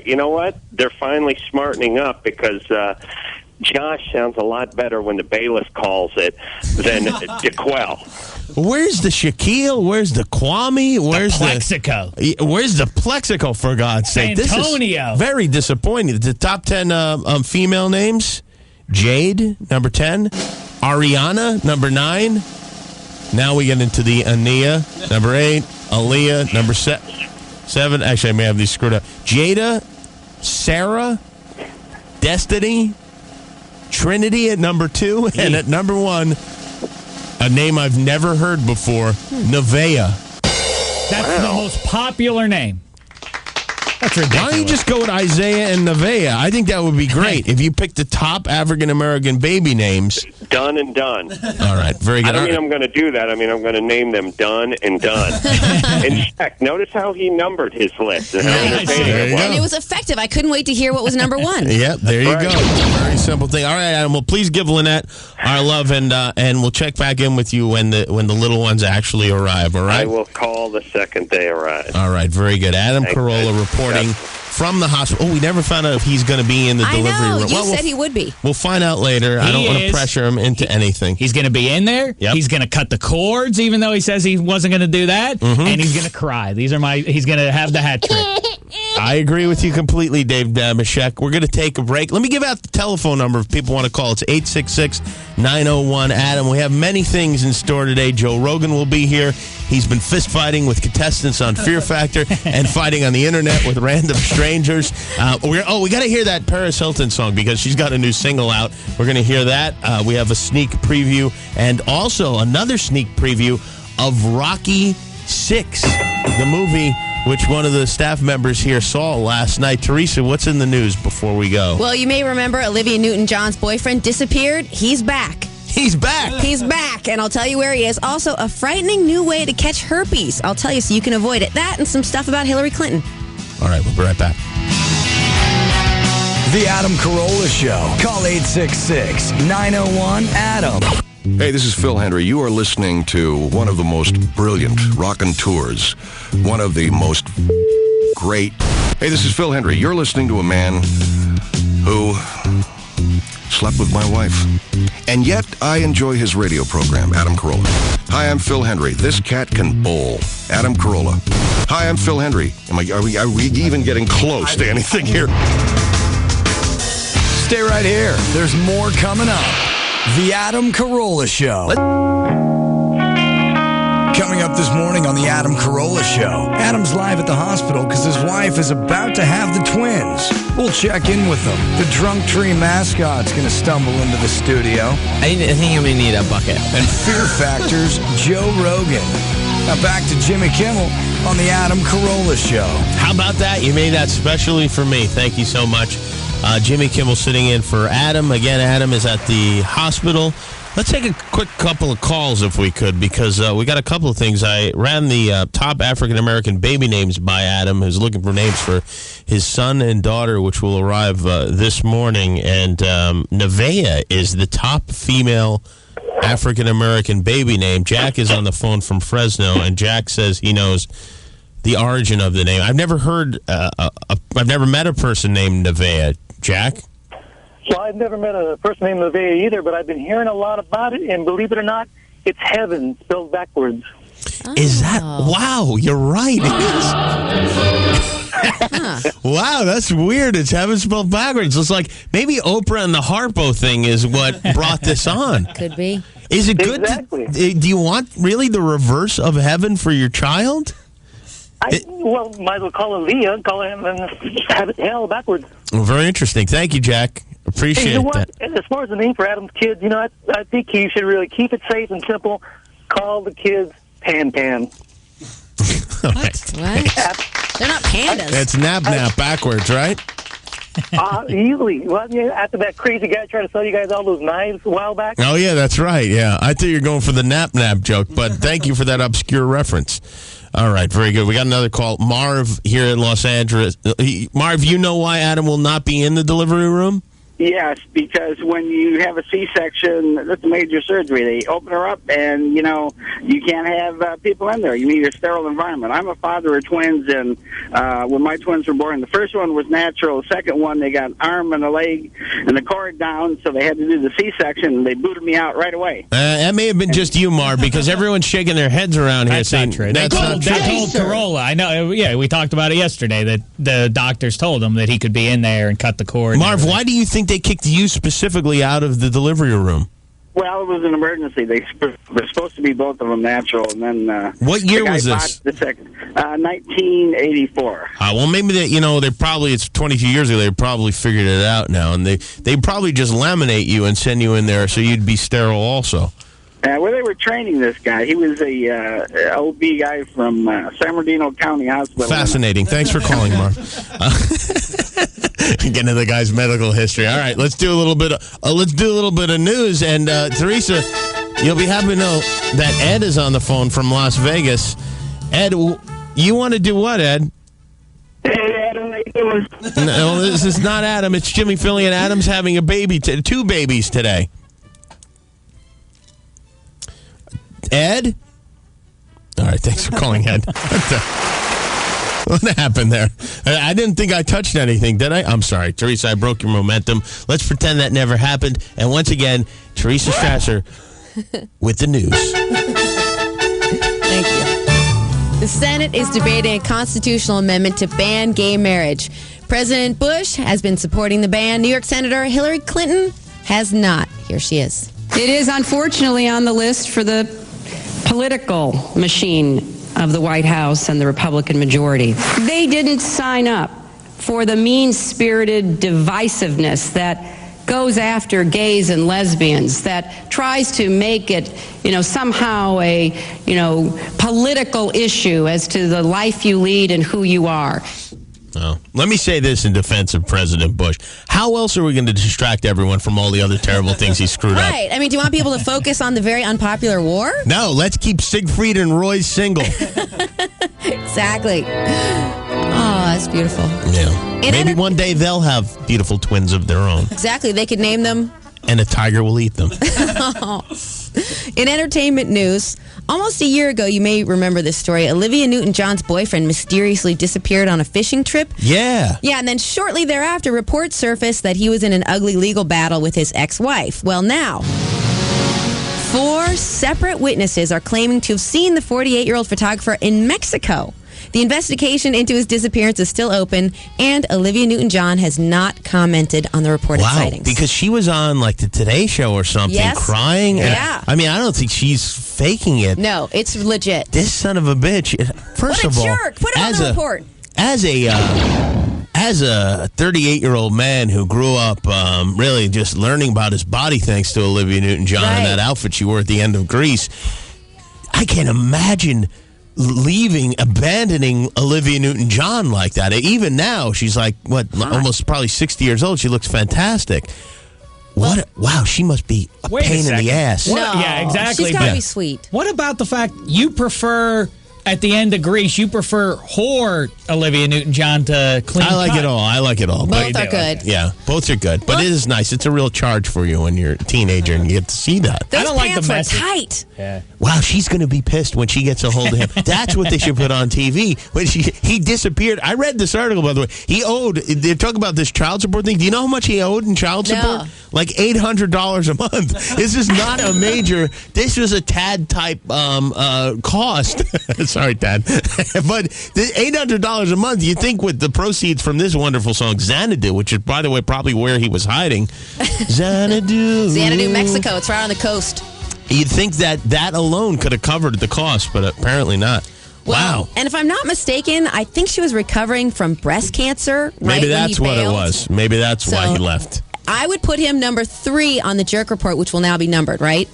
you know what? They're finally smartening up, because Josh sounds a lot better when the bailiff calls it than DeQuell. Where's the Shaquille? Where's the Kwame? Where's the Plexico? Where's the Plexico, for God's sake? Antonio. This is very disappointing. The top 10 female names: Jade, number 10. Ariana, number 9. Now we get into the Ania, number 8. Aaliyah, number 7. Actually, I may have these screwed up. Jada, Sarah, Destiny, Trinity at number 2, and at number 1, a name I've never heard before, Nevaeh. That's the most popular name. That's ridiculous. Why don't you just go with Isaiah and Nevaeh? I think that would be great if you picked the top African-American baby names. Done and done. All right, very good. I don't mean I'm going to do that. I mean I'm going to name them Done and Done. And check. Notice how he numbered his list and how entertaining it was. And it was effective. I couldn't wait to hear what was number 1. Yep, there you go. Very simple thing. All right, Adam. Well, please give Lynette our love, and we'll check back in with you when the little ones actually arrive. All right. I will call the second they arrive. All right, very good. Adam Carolla reporting from the hospital. Oh, we never found out if he's going to be in the delivery room. You said he would be. We'll find out later. I don't want to pressure him into anything. He's going to be in there. Yep. He's going to cut the cords, even though he says he wasn't going to do that. Mm-hmm. And he's going to cry. He's going to have the hat trick. I agree with you completely, Dave Damashek. We're going to take a break. Let me give out the telephone number if people want to call. It's 866-901-ADAM. We have many things in store today. Joe Rogan will be here. He's been fist fighting with contestants on Fear Factor and fighting on the internet with random strangers. We got to hear that Paris Hilton song because she's got a new single out. We're going to hear that. We have a sneak preview and also another sneak preview of Rocky 6, the movie which one of the staff members here saw last night. Teresa, what's in the news before we go? Well, you may remember Olivia Newton-John's boyfriend disappeared. He's back. He's back. He's back, and I'll tell you where he is. Also, a frightening new way to catch herpes. I'll tell you so you can avoid it. That and some stuff about Hillary Clinton. All right, we'll be right back. The Adam Carolla Show. Call 866-901-ADAM. Hey, this is Phil Hendry. You are listening to one of the most brilliant raconteurs, one of the most great... Hey, this is Phil Hendry. You're listening to a man who slept with my wife. And yet, I enjoy his radio program, Adam Carolla. Hi, I'm Phil Hendry. This cat can bowl. Adam Carolla. Hi, I'm Phil Hendry. Are we even getting close to anything here? Stay right here. There's more coming up. The Adam Carolla Show. Coming up this morning on the Adam Carolla Show. Adam's live at the hospital because his wife is about to have the twins. We'll check in with them. The Drunk Tree mascot's going to stumble into the studio. I think I'm going to need a bucket. And Fear Factor's Joe Rogan. Now back to Jimmy Kimmel on the Adam Carolla Show. How about that? You made that specially for me. Thank you so much. Jimmy Kimmel sitting in for Adam. Again, Adam is at the hospital. Let's take a quick couple of calls if we could, because we got a couple of things. I ran the top African-American baby names by Adam, who's looking for names for his son and daughter, which will arrive this morning. And Nevaeh is the top female African-American baby name. Jack is on the phone from Fresno, and Jack says he knows the origin of the name. I've never heard, I've never met a person named Nevaeh. Jack? Well, I've never met a person named Nevaeh either, but I've been hearing a lot about it, and believe it or not, it's heaven spelled backwards. Is that? Wow, you're right. It is. Wow, that's weird. It's heaven spelled backwards. It's like maybe Oprah and the Harpo thing is what brought this on. Could be. Is it good? Exactly. Do you want really the reverse of heaven for your child? Well, might as well call it Leah, call him and have it hell backwards. Well, very interesting. Thank you, Jack. Appreciate Hey, you know what? that. And as far as the name for Adam's kids, I think he should really keep it safe and simple. Call the kids Pan Pan. What? They're not pandas. It's nap backwards, right? Easily. Well, after that crazy guy tried to sell you guys all those knives a while back. Oh, yeah, that's right. Yeah, I thought you were going for the nap joke, but thank you for that obscure reference. All right, very good. We got another call. Marv here in Los Angeles. Marv, you know why Adam will not be in the delivery room? Yes, because when you have a C-section, that's a major surgery. They open her up, and, you can't have people in there. You need a sterile environment. I'm a father of twins, and when my twins were born, the first one was natural. The second one, they got an arm and a leg and the cord down, so they had to do the C-section, and they booted me out right away. That may have been just you, Marv, because everyone's shaking their heads around here saying that's not true. They told Carolla. I know. Yeah, we talked about it yesterday that the doctors told him that he could be in there and cut the cord. Marv, why do you think they kicked you specifically out of the delivery room? Well, it was an emergency. They were supposed to be both of them natural, and then what year was this? 1984. Well, maybe they probably, it's 22 years ago. They probably figured it out now, and they probably just laminate you and send you in there so you'd be sterile also. Well, they were training this guy. He was a OB guy from San Bernardino County Hospital. Fascinating. Thanks for calling, Marv. Getting into the guy's medical history. All right, let's do a little bit of news. And Teresa, you'll be happy to know that Ed is on the phone from Las Vegas. Ed, you want to do what, Ed? Hey, Adam, how you doing? No, this is not Adam. It's Jimmy, Philly, and Adam's having a baby. Two babies today. Ed? All right, thanks for calling, Ed. What happened there? I didn't think I touched anything, did I? I'm sorry, Teresa, I broke your momentum. Let's pretend that never happened. And once again, Teresa Strasser with the news. Thank you. The Senate is debating a constitutional amendment to ban gay marriage. President Bush has been supporting the ban. New York Senator Hillary Clinton has not. Here she is. It is unfortunately on the list for the political machine of the White House and the Republican majority. They didn't sign up for the mean-spirited divisiveness that goes after gays and lesbians, that tries to make it, somehow a, political issue as to the life you lead and who you are. Oh. Let me say this in defense of President Bush. How else are we going to distract everyone from all the other terrible things he screwed up? Right. I mean, do you want people to focus on the very unpopular war? No, let's keep Siegfried and Roy single. Exactly. Oh, that's beautiful. Yeah. Maybe one day they'll have beautiful twins of their own. Exactly. They could name them and a tiger will eat them. In entertainment news, almost a year ago, you may remember this story. Olivia Newton-John's boyfriend mysteriously disappeared on a fishing trip. Yeah. Yeah, and then shortly thereafter, reports surfaced that he was in an ugly legal battle with his ex-wife. Well, now, 4 separate witnesses are claiming to have seen the 48-year-old photographer in Mexico. The investigation into his disappearance is still open, and Olivia Newton-John has not commented on the reported sightings. Because she was on like the Today Show or something, Yes. crying. Yeah. I mean, I don't think she's faking it. No, it's legit. This son of a bitch. First What of a all, jerk. Put him on the report. As a 38-year-old man who grew up really just learning about his body thanks to Olivia Newton-John and that outfit she wore at the end of Grease, I can't imagine abandoning Olivia Newton-John like that. Even now, she's like, almost probably 60 years old. She looks fantastic. Wow, she must be a pain in the ass. Yeah, exactly. She's got to be sweet. What about the fact you prefer, at the end of Grease, you prefer whore Olivia Newton-John to clean I like cut? it all. I like it all. Both are good. Yeah, both are good. But it is nice. It's a real charge for you when you're a teenager and you get to see that. Those pants were tight. Yeah. Wow, she's going to be pissed when she gets a hold of him. That's what they should put on TV. When he disappeared. I read this article, by the way. They're talking about this child support thing. Do you know how much he owed in child support? No. Like $800 a month. This is not a major, this was a Tad type cost. Sorry, Tad. But the $800 a month, you think with the proceeds from this wonderful song, Xanadu, which is, by the way, probably where he was hiding. Xanadu. Xanadu, Mexico. It's right on the coast. You'd think that alone could have covered the cost, but apparently not. Well, Wow. And if I'm not mistaken, I think she was recovering from breast cancer. Maybe right that's when what he it bailed. was. Maybe that's why he left. I would put him number 3 on the Jerk Report, which will now be numbered, right?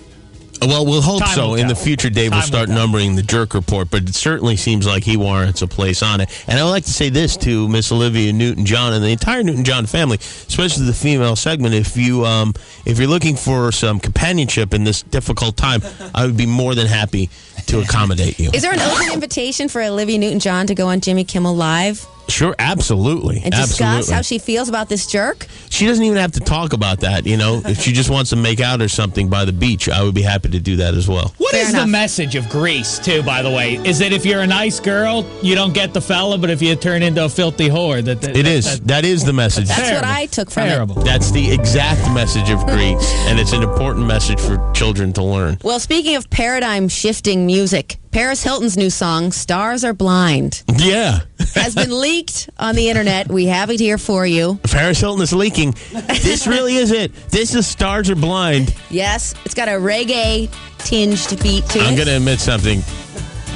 Well, we'll hope Time so. will In the tell. future, Dave will Time start will tell. numbering the Jerk Report, but it certainly seems like he warrants a place on it. And I would like to say this to Miss Olivia Newton-John and the entire Newton-John family, especially the female segment. If you're looking for some companionship in this difficult time, I would be more than happy to accommodate you. Is there an open invitation for Olivia Newton-John to go on Jimmy Kimmel Live Sure, absolutely. and discuss Absolutely. how she feels about this jerk? She doesn't even have to talk about that, you know. If she just wants to make out or something by the beach, I would be happy to do that as well. What is the message of Grease, too, by the way? Is that if you're a nice girl, you don't get the fella, but if you turn into a filthy whore, That is the message. That's what I took from it. That's the exact message of Grease, and it's an important message for children to learn. Well, speaking of paradigm-shifting music, Paris Hilton's new song, Stars Are Blind, Yeah. has been leaked on the internet. We have it here for you. Paris Hilton is leaking. This really is it. This is Stars Are Blind. Yes, it's got a reggae-tinged beat to I'm it. going to admit something.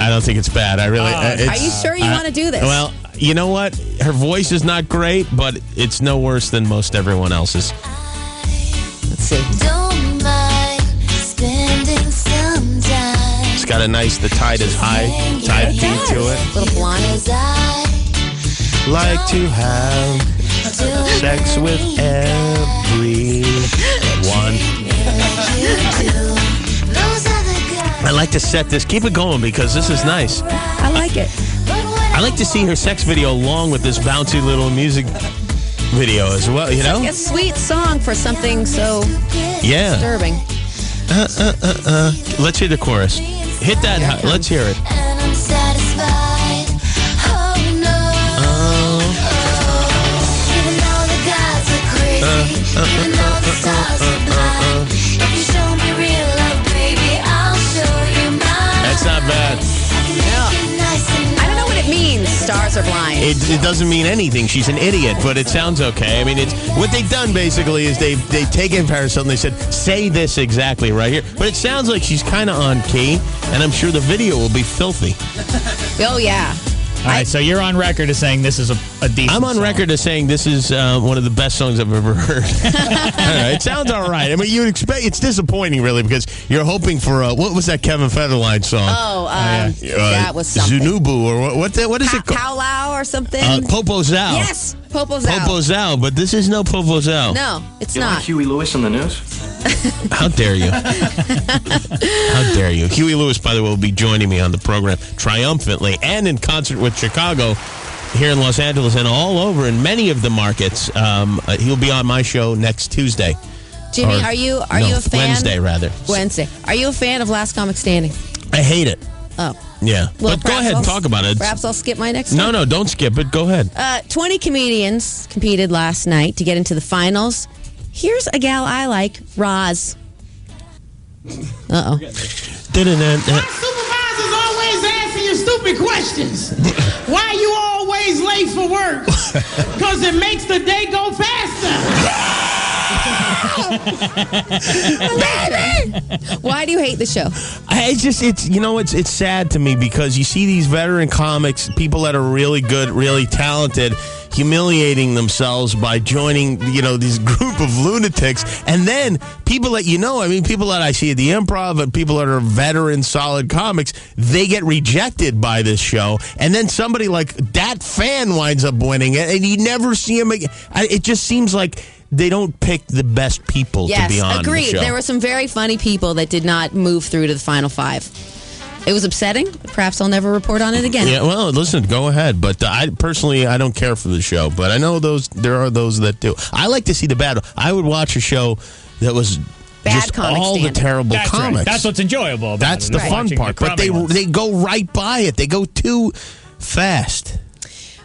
I don't think it's bad. I really. Are you sure you want to do this? Well, you know what? Her voice is not great, but it's no worse than most everyone else's. Let's see. Don't mind spending some time. It's got a nice, the tide is high type beat to it. Little blonde. Like to have sex with everyone. I like to set this. Keep it going because this is nice. I like it. I like to see her sex video along with this bouncy little music video as well, you know? A sweet song for something so Yeah. disturbing. Let's hear the chorus. Hit that. Let's hear it. And I'm satisfied. Oh no. Even though the gods are crazy, even though the stars are blind. If you show me real love, baby, I'll show you mine. That's not bad. I don't know what it means, Stars Are Blind. It doesn't mean anything. She's an idiot, but it sounds okay. I mean, it's what they've done basically is they've taken Paris Hilton. They said, say this exactly right here. But it sounds like she's kind of on key, and I'm sure the video will be filthy. Oh, yeah. All right, so you're on record as saying this is a decent I'm on song. record as saying this is one of the best songs I've ever heard. It sounds all right. I mean, you would expect it's disappointing, really, because you're hoping for what was that Kevin Federline song? That was something. Zunubu or what is it called? Powwow or something? Popo Zao. Yes, Popo Zao. Popo Zao, but this is no Popo Zao. No, it's You not. like Huey Lewis on the news? How dare you? How dare you? Huey Lewis, by the way, will be joining me on the program triumphantly and in concert with Chicago here in Los Angeles and all over in many of the markets. He'll be on my show next Tuesday. Jimmy, Or- are you no, a fan? Wednesday, rather. Wednesday. Are you a fan of Last Comic Standing? I hate it. Oh. Yeah. Well, but go perhaps ahead, I'll- talk about it. Perhaps I'll skip my next No, one. no, don't skip it. Go ahead. 20 comedians competed last night to get into the finals. Here's a gal I like, Roz. Uh-oh. Supervisor's always asking you stupid questions. Why you always late for work? Because it makes the day go faster. Why do you hate the show? It's sad to me because you see these veteran comics, people that are really good, really talented, humiliating themselves by joining, this group of lunatics. And then people that people that I see at the Improv and people that are veteran, solid comics, they get rejected by this show. And then somebody like that fan winds up winning it, and you never see him again. It just seems like they don't pick the best people to be on Yes, agreed. the show. There were some very funny people that did not move through to the final 5. It was upsetting. Perhaps I'll never report on it again. Yeah, well, listen, go ahead. But I don't care for the show. But I know there are those that do. I like to see the bad. I would watch a show that was Bad just comic all standard. the terrible That's right. comics. That's what's enjoyable about That's it. the is fun watching part. the But crummy ones. they go right by it. They go too fast.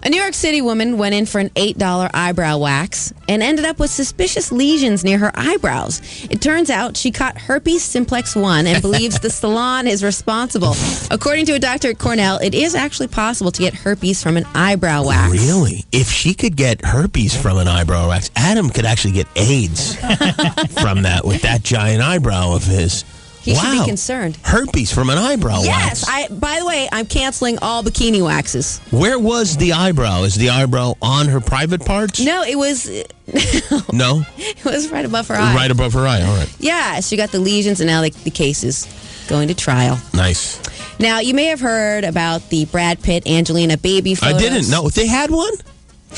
A New York City woman went in for an $8 eyebrow wax and ended up with suspicious lesions near her eyebrows. It turns out she caught herpes simplex 1 and believes the salon is responsible. According to a doctor at Cornell, it is actually possible to get herpes from an eyebrow wax. Really? If she could get herpes from an eyebrow wax, Adam could actually get AIDS from that with that giant eyebrow of his. He should be concerned. Herpes from an eyebrow wax. Yes. By the way, I'm canceling all bikini waxes. Where was the eyebrow? Is the eyebrow on her private parts? No, it was... No? It was right above her eye. Right above her eye. All right. Yeah, she got the lesions, and now the case is going to trial. Nice. Now, you may have heard about the Brad Pitt, Angelina baby photos. I didn't know. They had one?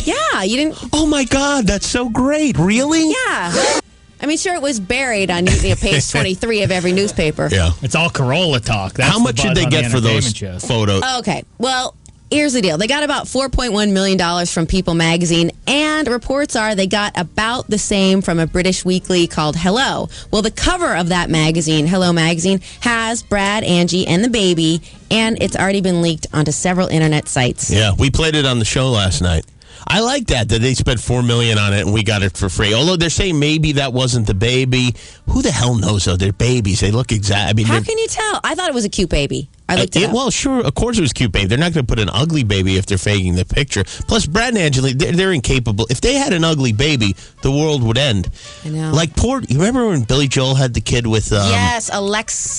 Yeah, you didn't... Oh, my God. That's so great. Really? Yeah. I mean, sure, it was buried on page 23 of every newspaper. Yeah. It's all Carolla talk. That's How much the did buzz they on get the for those entertainment shows. photos? Okay, well, here's the deal. They got about $4.1 million from People magazine, and reports are they got about the same from a British weekly called Hello. Well, the cover of that magazine, Hello magazine, has Brad, Angie, and the baby, and it's already been leaked onto several internet sites. Yeah, we played it on the show last night. I like that they spent $4 million on it and we got it for free. Although they're saying maybe that wasn't the baby. Who the hell knows though? They're babies. They look exact. I mean, How can you tell? I thought it was a cute baby. I looked it up. Well, sure, of course it was cute, baby. They're not going to put an ugly baby if they're faking the picture. Plus, Brad and Angelina, they're incapable. If they had an ugly baby, the world would end. I know. Like you remember when Billy Joel had the kid with yes, Alexis.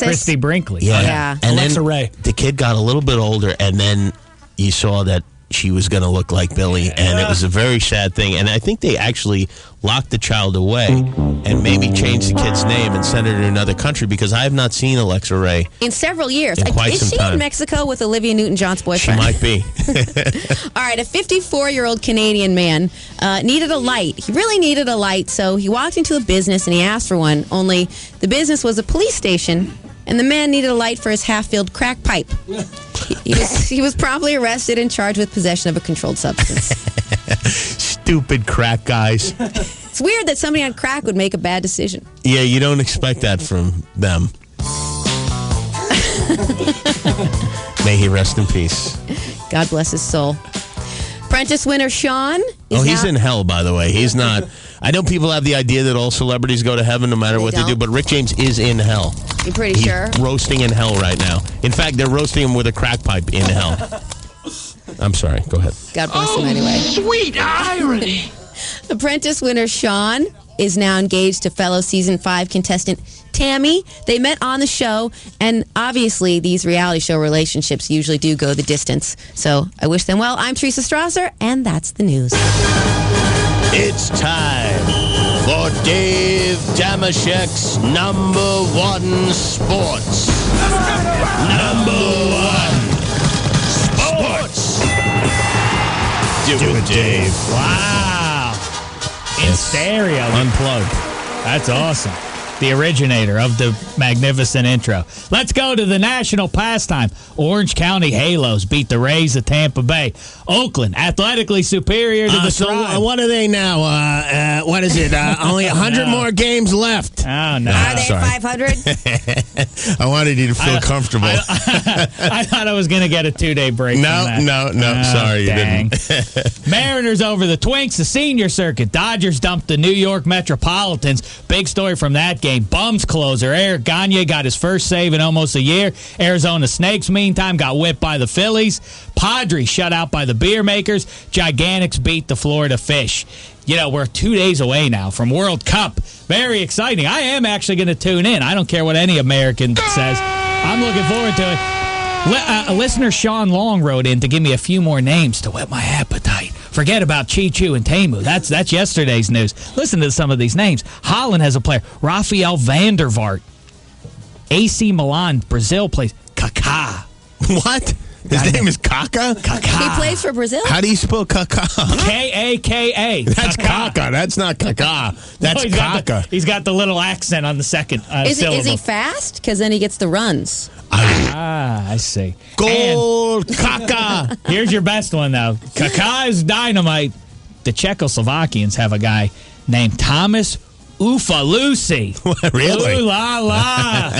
Christy Brinkley. Yeah. And Alexa then Ray. The kid got a little bit older, and then you saw that she was going to look like Billy, and it was a very sad thing. And I think they actually locked the child away and maybe changed the kid's name and sent her to another country because I have not seen Alexa Ray In several years. in quite Is some she time. in Mexico with Olivia Newton-John's She boyfriend? might be. All right, a 54-year-old Canadian man needed a light. He really needed a light, so he walked into a business and he asked for one, only the business was a police station, and the man needed a light for his half-filled crack pipe. He was promptly arrested and charged with possession of a controlled substance. Stupid crack guys. It's weird that somebody on crack would make a bad decision. Yeah, you don't expect that from them. May he rest in peace. God bless his soul. Apprentice winner Sean is He's now- in hell, by the way. He's not. I know people have the idea that all celebrities go to heaven no matter what they do, don't. but Rick James is in hell. You pretty He's sure? roasting in hell right now. In fact, they're roasting him with a crack pipe in hell. I'm sorry. Go ahead. God bless him anyway. Sweet irony. Apprentice winner Sean is now engaged to fellow season 5 contestant Tammy. They met on the show, and obviously these reality show relationships usually do go the distance. So I wish them well. I'm Teresa Strasser, and that's the news. It's time for Dave Damashek's number 1 sports. Number 1 sports. Do it, Dave. Wow. In stereo. Unplugged. That's awesome. the originator of the magnificent intro. Let's go to the national pastime. Orange County Halos beat the Rays of Tampa Bay. Oakland, athletically superior to the Tribe. What are they now? What is it? Only 100 more games left. Oh, no. Are they sorry. 500? I wanted you to feel comfortable. I thought I was going to get a 2-day break. No. Sorry, dang. you didn't. Mariners over the Twinks, the senior circuit. Dodgers dumped the New York Metropolitans. Big story from that game. Bums closer Eric Gagne got his first save in almost a year. Arizona Snakes, meantime, got whipped by the Phillies. Padres shut out by the Beer Makers. Gigantics beat the Florida Fish. You know, we're 2 days away now from World Cup. Very exciting. I am actually going to tune in. I don't care what any American says. I'm looking forward to it. Listener Sean Long wrote in to give me a few more names to whet my appetite. Forget about Chi-Chu and Temu. That's yesterday's news. Listen to some of these names. Holland has a player. Rafael van der Vaart. AC Milan, Brazil plays. Kaká. What? His name is Kaka? Kaká. He plays for Brazil? How do you spell Kaka? K-A-K-A. That's Kaka. That's not Kaka. That's Kaka. He's got the little accent on the second syllable. Is he fast? Because then he gets the runs. I see. Goal, Kaka. Here's your best one, though. Kaká is dynamite. The Czechoslovakians have a guy named Thomas Ufalusi. Really? Ooh la la.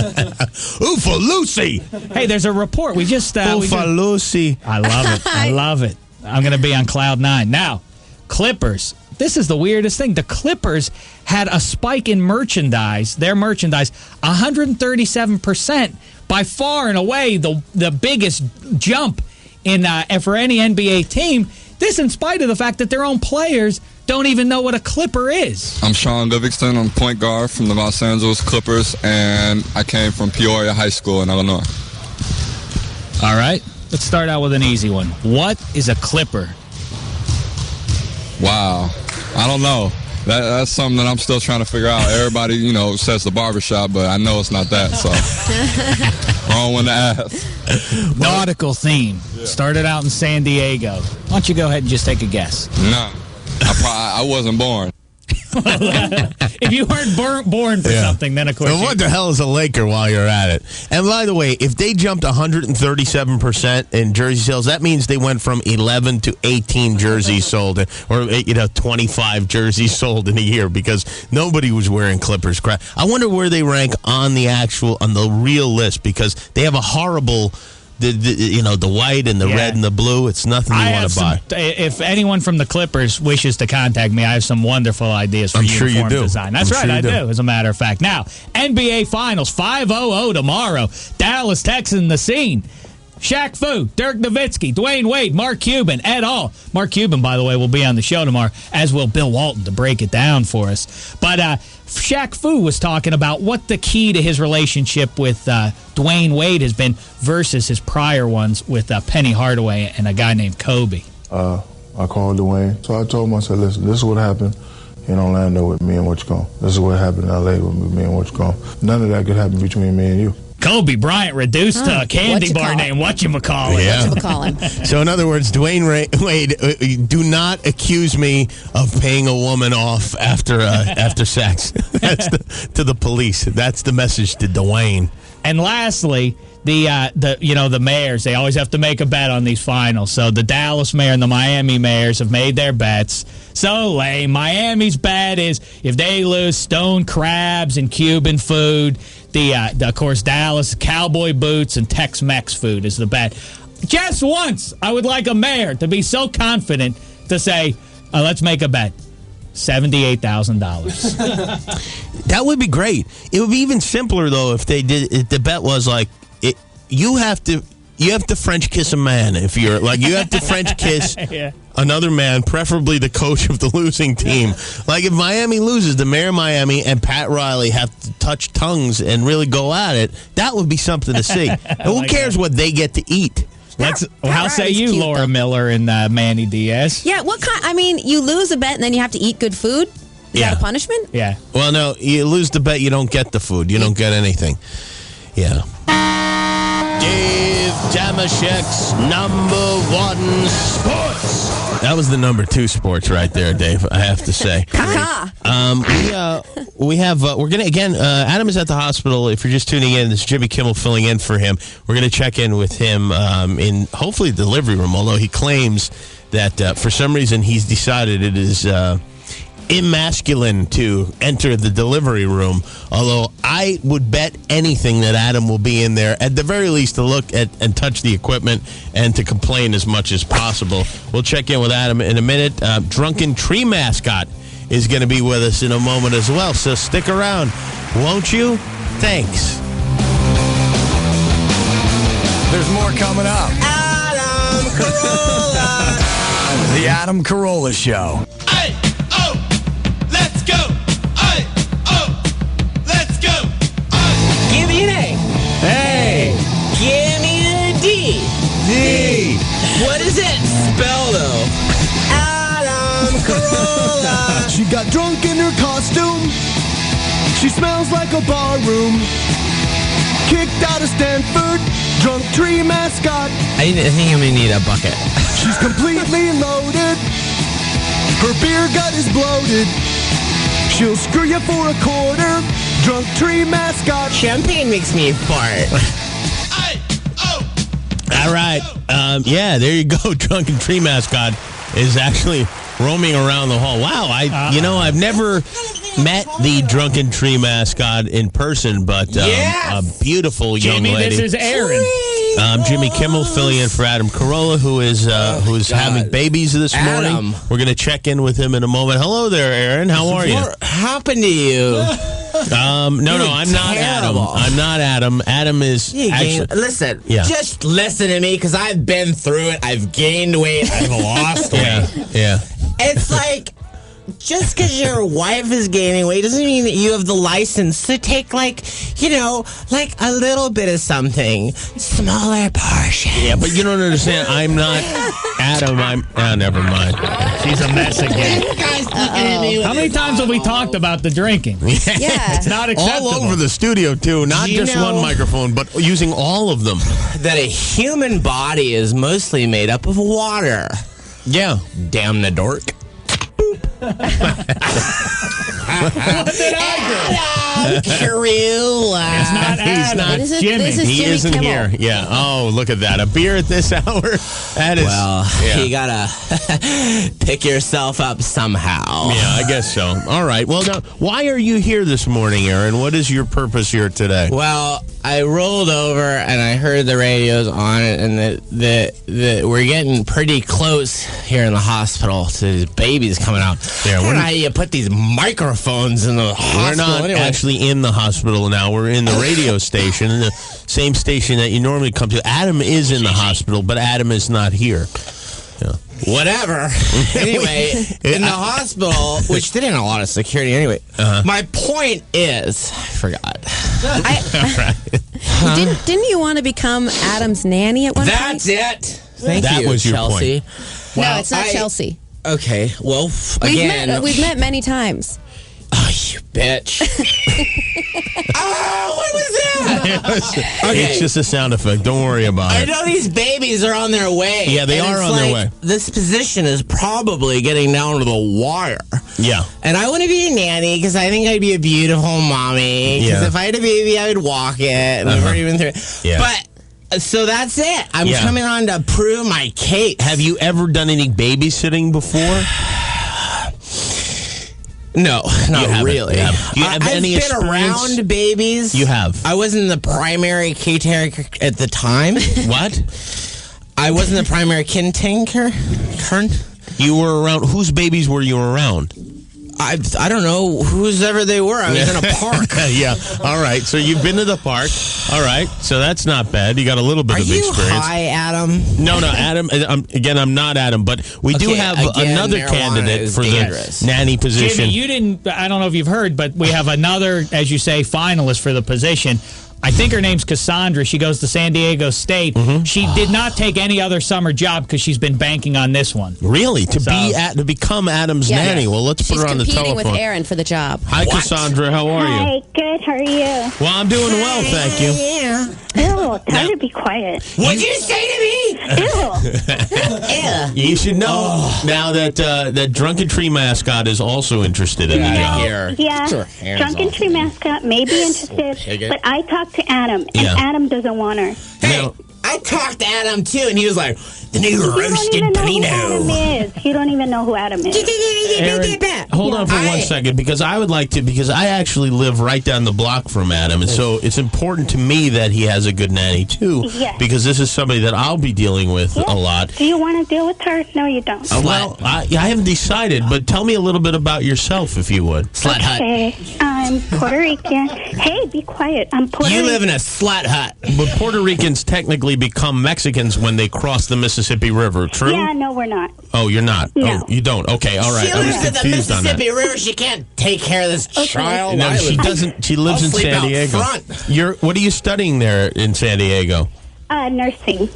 Ufalusi. Hey, there's a report. We just Ufalusi. I love it. I love it. I'm going to be on cloud 9. Now, Clippers. This is the weirdest thing. The Clippers had a spike in merchandise, their merchandise, 137%. By far and away the biggest jump in for any NBA team. This in spite of the fact that their own players don't even know what a Clipper is. I'm Sean Livingston. I'm point guard from the Los Angeles Clippers, and I came from Peoria High School in Illinois. All right. Let's start out with an easy one. What is a Clipper? Wow. I don't know. That's something that I'm still trying to figure out. Everybody, says the barbershop, but I know it's not that, so wrong one to ask. Nautical theme. Yeah. Started out in San Diego. Why don't you go ahead and just take a guess? No. I wasn't born. If you weren't born for something, then of course. So what the hell is a Laker while you're at it? And by the way, if they jumped 137% in jersey sales, that means they went from 11 to 18 jerseys sold, or 25 jerseys sold in a year because nobody was wearing Clippers crap. I wonder where they rank on the real list because they have a horrible. The white and the red and the blue, it's nothing you want to buy. If anyone from the Clippers wishes to contact me, I have some wonderful ideas for uniform design. That's right, I do, as a matter of fact. Now, NBA Finals, 5-0-0 tomorrow. Dallas, Texas in the scene. Shaq Fu, Dirk Nowitzki, Dwayne Wade, Mark Cuban, et al. Mark Cuban, by the way, will be on the show tomorrow, as will Bill Walton to break it down for us. But Shaq Fu was talking about what the key to his relationship with Dwayne Wade has been versus his prior ones with Penny Hardaway and a guy named Kobe. I called Dwayne. So I told him, I said, listen, this is what happened in Orlando with me and What's Gone. This is what happened in L.A. with me and What's Gone. None of that could happen between me and you. Kobe Bryant reduced to a candy bar named Whatchamacallit. Yeah. So in other words, Dwayne Wade, do not accuse me of paying a woman off after sex. That's to the police. That's the message to Dwayne. And lastly, the mayors, they always have to make a bet on these finals. So the Dallas mayor and the Miami mayors have made their bets. So lame. Miami's bet is if they lose, stone crabs and Cuban food. Of course, Dallas, cowboy boots and Tex-Mex food is the bet. Just once, I would like a mayor to be so confident to say, let's make a bet. $78,000. That would be great. It would be even simpler, though, if they did. If the bet was like, you have to French kiss a man. If you're like, you have to French kiss another man, preferably the coach of the losing team. Like if Miami loses, the mayor of Miami and Pat Riley have to touch tongues and really go at it. That would be something to see. Who cares what they get to eat? How say you, cute, Laura Miller and Manny Diaz? Yeah, what kind? I mean, you lose a bet and then you have to eat good food? Is that a punishment? Yeah. Well, no, you lose the bet, you don't get the food. You don't get anything. Yeah. Dave Damashek's #1 sports That was the number 2 sports right there, Dave, I have to say. We're going to, again, Adam is at the hospital. If you're just tuning in, this is Jimmy Kimmel filling in for him. We're going to check in with him in hopefully the delivery room, although he claims that for some reason he's decided it is immasculine to enter the delivery room, although I would bet anything that Adam will be in there, at the very least, to look at and touch the equipment and to complain as much as possible. We'll check in with Adam in a minute. Drunken Tree Mascot is going to be with us in a moment as well, so stick around, won't you? Thanks. There's more coming up. Adam Carolla. The Adam Carolla Show. Give me an A. Hey. Give me a D. D. What is it spell though? Adam Carolla. She got drunk in her costume. She smells like a bar room. Kicked out of Stanford. Drunk tree mascot. I think I'm gonna need a bucket. She's completely loaded. Her beer gut is bloated. She'll screw you for a quarter. Drunk tree mascot. Champagne makes me fart. All right. Yeah, there you go. Drunken Tree Mascot is actually roaming around the hall. Wow. I've never met the Drunken Tree Mascot in person, but a beautiful young Jimmy, lady. this is Aaron. Jimmy Kimmel filling in for Adam Carolla, who is having babies this morning. We're going to check in with him in a moment. Hello there, Aaron. How are you? What happened to you? No, I'm not Adam. I'm not Adam. Adam is listen, just listen to me, because I've been through it. I've gained weight. I've lost weight. Yeah. It's like, just because your wife is gaining weight doesn't mean that you have the license to take, like a little bit of something. Smaller portion. Yeah, but you don't understand. I'm not Adam. Never mind. She's a mess again. You guys looking at me. How many times have we talked about the drinking? Yeah. It's not acceptable. All over the studio, too. Not just one microphone, but using all of them. That a human body is mostly made up of water. Yeah. Damn the dork. What did I do? Carolla. It's not Adam. It's Jimmy. This is He Jimmy isn't Kimmel. here. Yeah. Oh, look at that. A beer at this hour? That is. Well, you gotta pick yourself up somehow. Yeah, I guess so. All right. Well, now, why are you here this morning, Aaron? What is your purpose here today? Well, I rolled over and I heard the radio's on, and that we're getting pretty close here in the hospital to these babies coming out. Yeah, I don't know how you put these microphones in the hospital. We're not actually in the hospital now. We're in the radio station, the same station that you normally come to. Adam is in the hospital, but Adam is not here. Yeah. Whatever. Anyway, in the hospital, which didn't have a lot of security anyway. My point is, I forgot. Didn't you want to become Adam's nanny at one point? That's it. Thank That you, was your Chelsea. point. No, it's not Chelsea. Okay, well, We've met many times. Oh, you bitch. Oh, what was that? Okay. It's just a sound effect. Don't worry about I it. know these babies are on their way. Yeah, they and are it's on their like, way. This position is probably getting down to the wire. Yeah. And I want to be a nanny because I think I'd be a beautiful mommy. Because Yeah. if I had a baby, I would walk it. And we've already been through it. Yeah. But, so that's it. I'm coming on to prove my case. Have you ever done any babysitting before? No, not really. Do you have I've any been experience? around babies. You have. I wasn't the primary caretaker at the time. What? I wasn't the primary caretaker. You were around. Whose babies were you around? I don't know whose ever they were. I was in a park. Yeah. All right. So you've been to the park. All right. So that's not bad. You got a little bit Are of you experience. high, Adam? No, Adam. I'm not Adam, but we do have another candidate for the nanny position. Jimmy, you didn't. I don't know if you've heard, but we have another, as you say, finalist for the position. I think her name's Cassandra. She goes to San Diego State. Mm-hmm. She did not take any other summer job because she's been banking on this one. Really? To become Adam's nanny? Well, let's put her on the telephone. She's competing with Aaron for the job. Hi, Cassandra. How are you? Hi, good. How are you? Well, I'm doing well, thank you. Yeah. Ew, tell her to be quiet. What'd you say to me? Ew. You should know now that that Drunken Tree mascot is also interested in the job. Yeah, Drunken Tree mascot may be interested, but I talked to Adam, and Adam doesn't want her. Hey, I talked to Adam too, and he was like, the new roasted Panino. You don't even know who Adam is. Aaron, hold on for 1 second, because I would like to, because I actually live right down the block from Adam, and so it's important to me that he has a good nanny too, because this is somebody that I'll be dealing with a lot. Do you want to deal with her? No, you don't. Well, I haven't decided, but tell me a little bit about yourself, if you would. Okay, I'm Puerto Rican. Hey, be quiet. I'm Puerto Rican. You live in a slut hut. But Puerto Ricans technically become Mexicans when they cross the Mississippi River, true? Yeah, no, we're not. Oh, you're not? No. Oh, you don't? Okay, all right. She I was lives in the confused on that. Mississippi River. She can't take care of this child. No, she doesn't. She lives in San Diego. What are you studying there in San Diego? Nursing.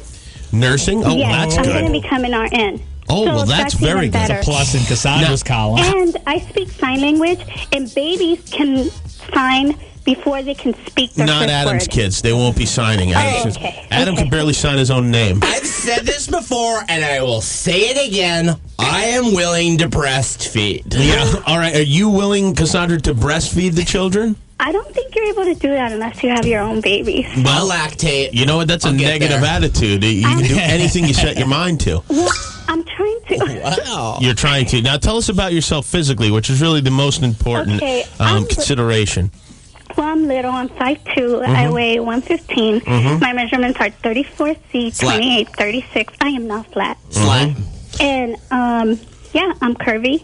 Nursing? Oh, yeah, that's I'm good. going to become an RN. Oh, well, that's very good. Better. Plus in Cassandra's column. And I speak sign language, and babies can sign before they can speak their Not first Adam's word. kids. They won't be signing. Adam can barely sign his own name. I've said this before, and I will say it again. I am willing to breastfeed. Yeah. All right. Are you willing, Cassandra, to breastfeed the children? I don't think you're able to do that unless you have your own babies. Well, lactate. You know what? That's a negative attitude. You can do anything you set your mind to. Well, I'm trying to. Wow. You're trying to. Now, tell us about yourself physically, which is really the most important consideration. Well, I'm little. I'm 5'2". I weigh 115. My measurements are 34C, 28, 36. I am not flat. And, yeah, I'm curvy.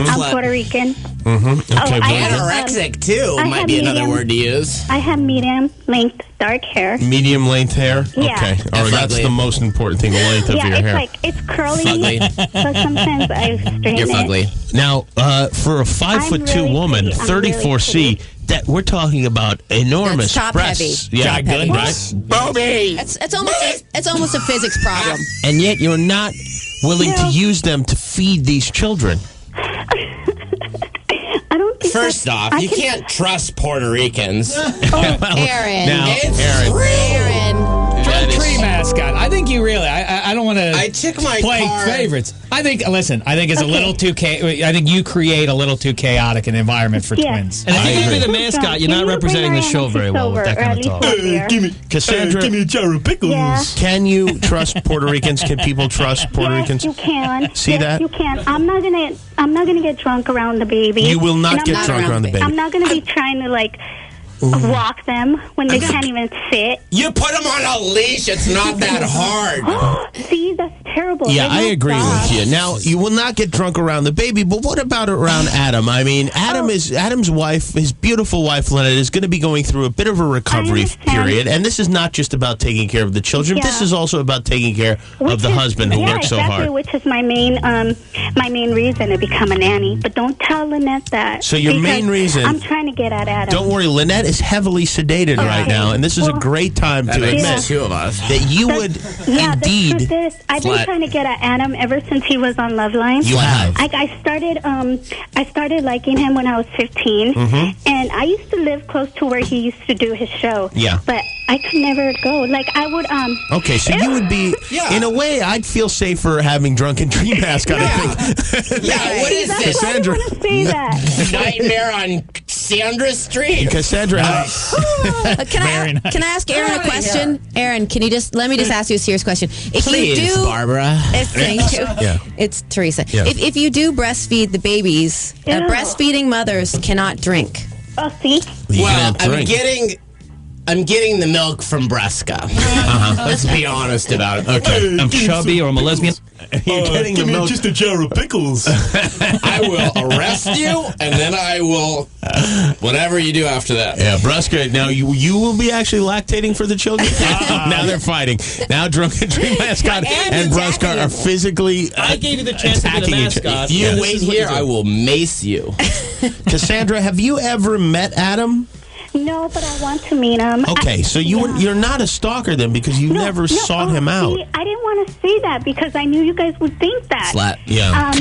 I'm Puerto Rican. Anorexic, too, might be another word to use. I have medium length dark hair. Medium length hair? Yeah. Okay. All right, that's the most important thing, the length of your hair. It's curly, but sometimes I straighten it. Now, for a 5'2" woman, 34C, that we're talking about enormous That's top breasts. heavy. Yeah, Top heavy. right? Bobby! It's almost a physics problem. And yet you're not willing to use them to feed these children. First off, you can't trust Puerto Ricans. Aaron. Now, Aaron. Tree mascot. I think you really. I don't want to. I took my play car. favorites. I think. Listen. I think it's a little too. I think you create a little too chaotic an environment for twins. And if you give me the mascot, you're not representing the show very well with that kind of talk. Cassandra, give me a jar of pickles. Yeah. Can you trust Puerto Ricans? Can people trust Puerto Ricans? You can. See yes, that? You can. I'm not gonna get drunk around the baby. You will not And I'm get drunk around the baby. I'm not gonna be trying to walk them when they can't even sit. You put them on a leash. It's not that hard. See, that's terrible. Yeah, They I don't agree stop. with you. Now, you will not get drunk around the baby, but what about around Adam? I mean, Adam's wife, his beautiful wife, Lynette, is going to be going through a bit of a recovery period, and this is not just about taking care of the children. Yeah. This is also about taking care of the husband who works so hard. Which is my main reason to become a nanny. But don't tell Lynette that. So your main because reason- I'm trying to get at Adam. Don't worry, Lynette is heavily sedated right now, and this is a great time to admit two of us. that you would indeed. The truth is, I've been trying to get at Adam ever since he was on Love Line. You have. I started liking him when I was 15, and I used to live close to where he used to do his show. Yeah. But I could never go. I would Okay, so you would be, in a way, I'd feel safer having Drunken Tree mascot, I think. Yeah, what is this? Cassandra. say that. Nightmare on Sandra Street. Cassandra, Can I ask Aaron a question? Aaron, can you let me ask you a serious question? If Please, you do, Barbara. Thank you. Yeah. It's Teresa. Yeah. If you do breastfeed the babies, breastfeeding mothers cannot drink. Oh, see? Well, I'm getting the milk from Bresca. Let's be honest about it. Okay. I'm chubby or I'm a lesbian. You're getting the milk. Just a jar of pickles. I will arrest you, and then I will whatever you do after that. Yeah, Bresca, now you will be actually lactating for the children? Now they're fighting. Now Drunken Tree mascot and Bresca are physically I gave you the chance to be the attacking each mascot. other. You Yes. wait here, I will mace you. Cassandra, have you ever met Adam? No, but I want to meet him. Okay, so you're not a stalker then because you never sought him out. See, I didn't want to say that because I knew you guys would think that. Slut. Yeah.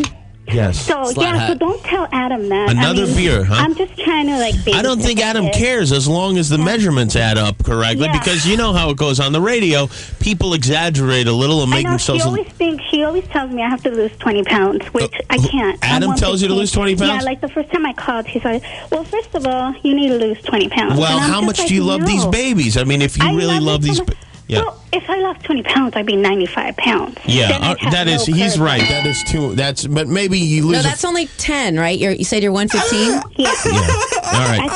Yes. So, Slut yeah, hat. so don't tell Adam that. Another beer, huh? I'm just trying to, like, I don't think Adam cares as long as the measurements add up correctly, Yeah. because you know how it goes on the radio. People exaggerate a little and I make know, themselves. she always tells me I have to lose 20 pounds, which I can't. I'm Adam tells you to 115. lose 20 pounds? Yeah, like the first time I called, he said, well, first of all, you need to lose 20 pounds. Well, And I'm how just much like, do you love these no. babies? I mean, if you I really love love them these. so Yeah. Well, if I lost 20 pounds, I'd be 95 pounds. Yeah, Then I'd have that is. no He's curves. right. That is too. That's. But maybe you lose. No, that's only 10, right? You said you're 115? Yeah. All right.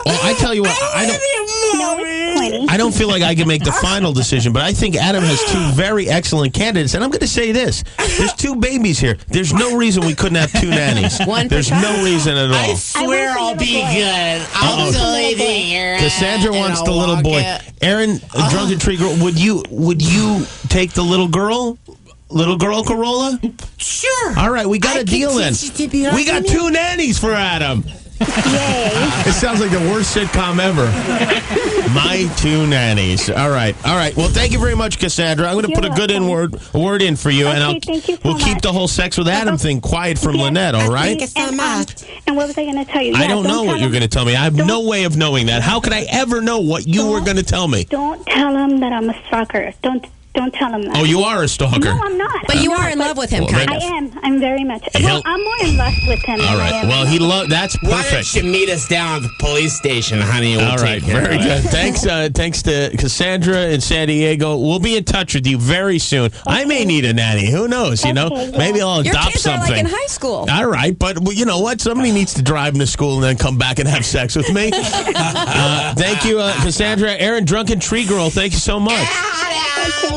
Well, I tell you what. I don't. No, it's 20. I don't feel like I can make the final decision, but I think Adam has two very excellent candidates. And I'm going to say this: there's two babies here. There's no reason we couldn't have two nannies. There's no reason at all. I swear I'll be good. I'll totally be here. Cassandra wants the little walk boy. it. Aaron, a drunken tree girl. Would you take the little girl? Little girl Carolla? Sure. All right, we got a deal then. We got two nannies for Adam. It sounds like the worst sitcom ever. My two nannies. All right. Well, thank you very much, Cassandra. I'm going to put a good word in for you, and thank you so we'll keep much. the whole sex with Adam thing quiet from Lynette. All right? And what was I going to tell you? I don't know what you're going to tell me. I have no way of knowing that. How could I ever know what you were going to tell me? Don't tell him that I'm a stalker. Don't tell him that. Oh, you are a stalker. No, I'm not. But you are in love with him, kind of. I am. I'm very much. He'll- Well, I'm more in lust with him. All than I right. am Well, that's Why perfect. don't you meet us down at the police station, honey? We'll All right, take care very of it. good. Thanks to Cassandra in San Diego. We'll be in touch with you very soon. I may need a nanny. Who knows? You know, maybe I'll Your adopt kids something. are like in high school. All right, but well, you know what? Somebody needs to drive them to school and then come back and have sex with me. Thank you, Cassandra. Aaron, drunken tree girl. Thank you so much.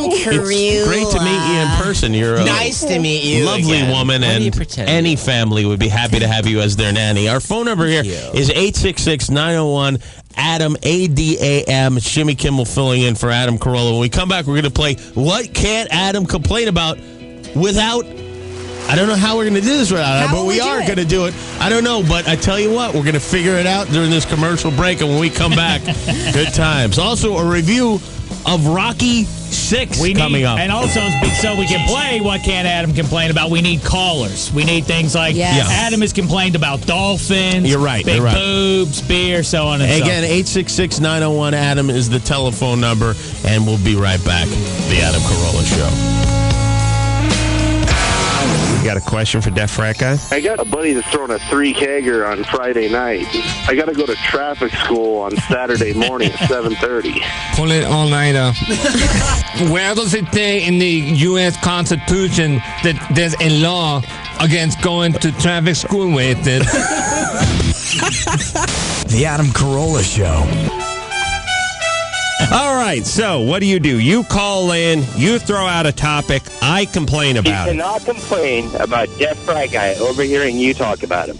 It's great to meet you in person. You're a Nice to meet you lovely again. woman, Why do you and pretend? any family would be happy to have you as their nanny. Our phone number here is 866-901-ADAM, ADAM. It's Jimmy Kimmel filling in for Adam Carolla. When we come back, we're going to play What Can't Adam Complain About without... I don't know how we're going to do this without Adam, but we are going to do it. I don't know, but I tell you what, we're going to figure it out during this commercial break, and when we come back, good times. Also, a review of Rocky 6 coming up. And also, so we can play What Can't Adam Complain About, we need callers. We need things like Adam has complained about dolphins. You're right. Big You're right. boobs, beer, so on and so Again, 866-901-ADAM is the telephone number, and we'll be right back. The Adam Carolla Show. You got a question for Deaf Frat Guy? I got a buddy that's throwing a 3-kegger on Friday night. I got to go to traffic school on Saturday morning at 7:30. Pull it all-nighter. Where does it say in the U.S. Constitution that there's a law against going to traffic school wasted? The Adam Carolla Show. All right, so what do? You call in, you throw out a topic, I complain about You it. cannot complain about Deaf Frat Guy overhearing you talk about him.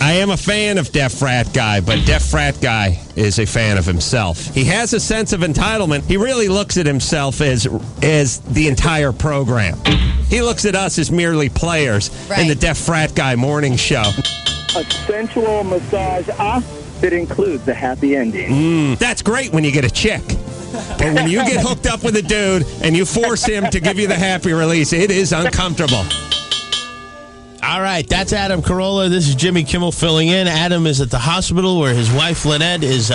I am a fan of Deaf Frat Guy, but Deaf Frat Guy is a fan of himself. He has a sense of entitlement. He really looks at himself as the entire program. He looks at us as merely players in the Deaf Frat Guy morning show. A sensual massage that includes a happy ending. That's great when you get a chick. But when you get hooked up with a dude and you force him to give you the happy release, it is uncomfortable. All right, that's Adam Carolla. This is Jimmy Kimmel filling in. Adam is at the hospital where his wife, Lynette, has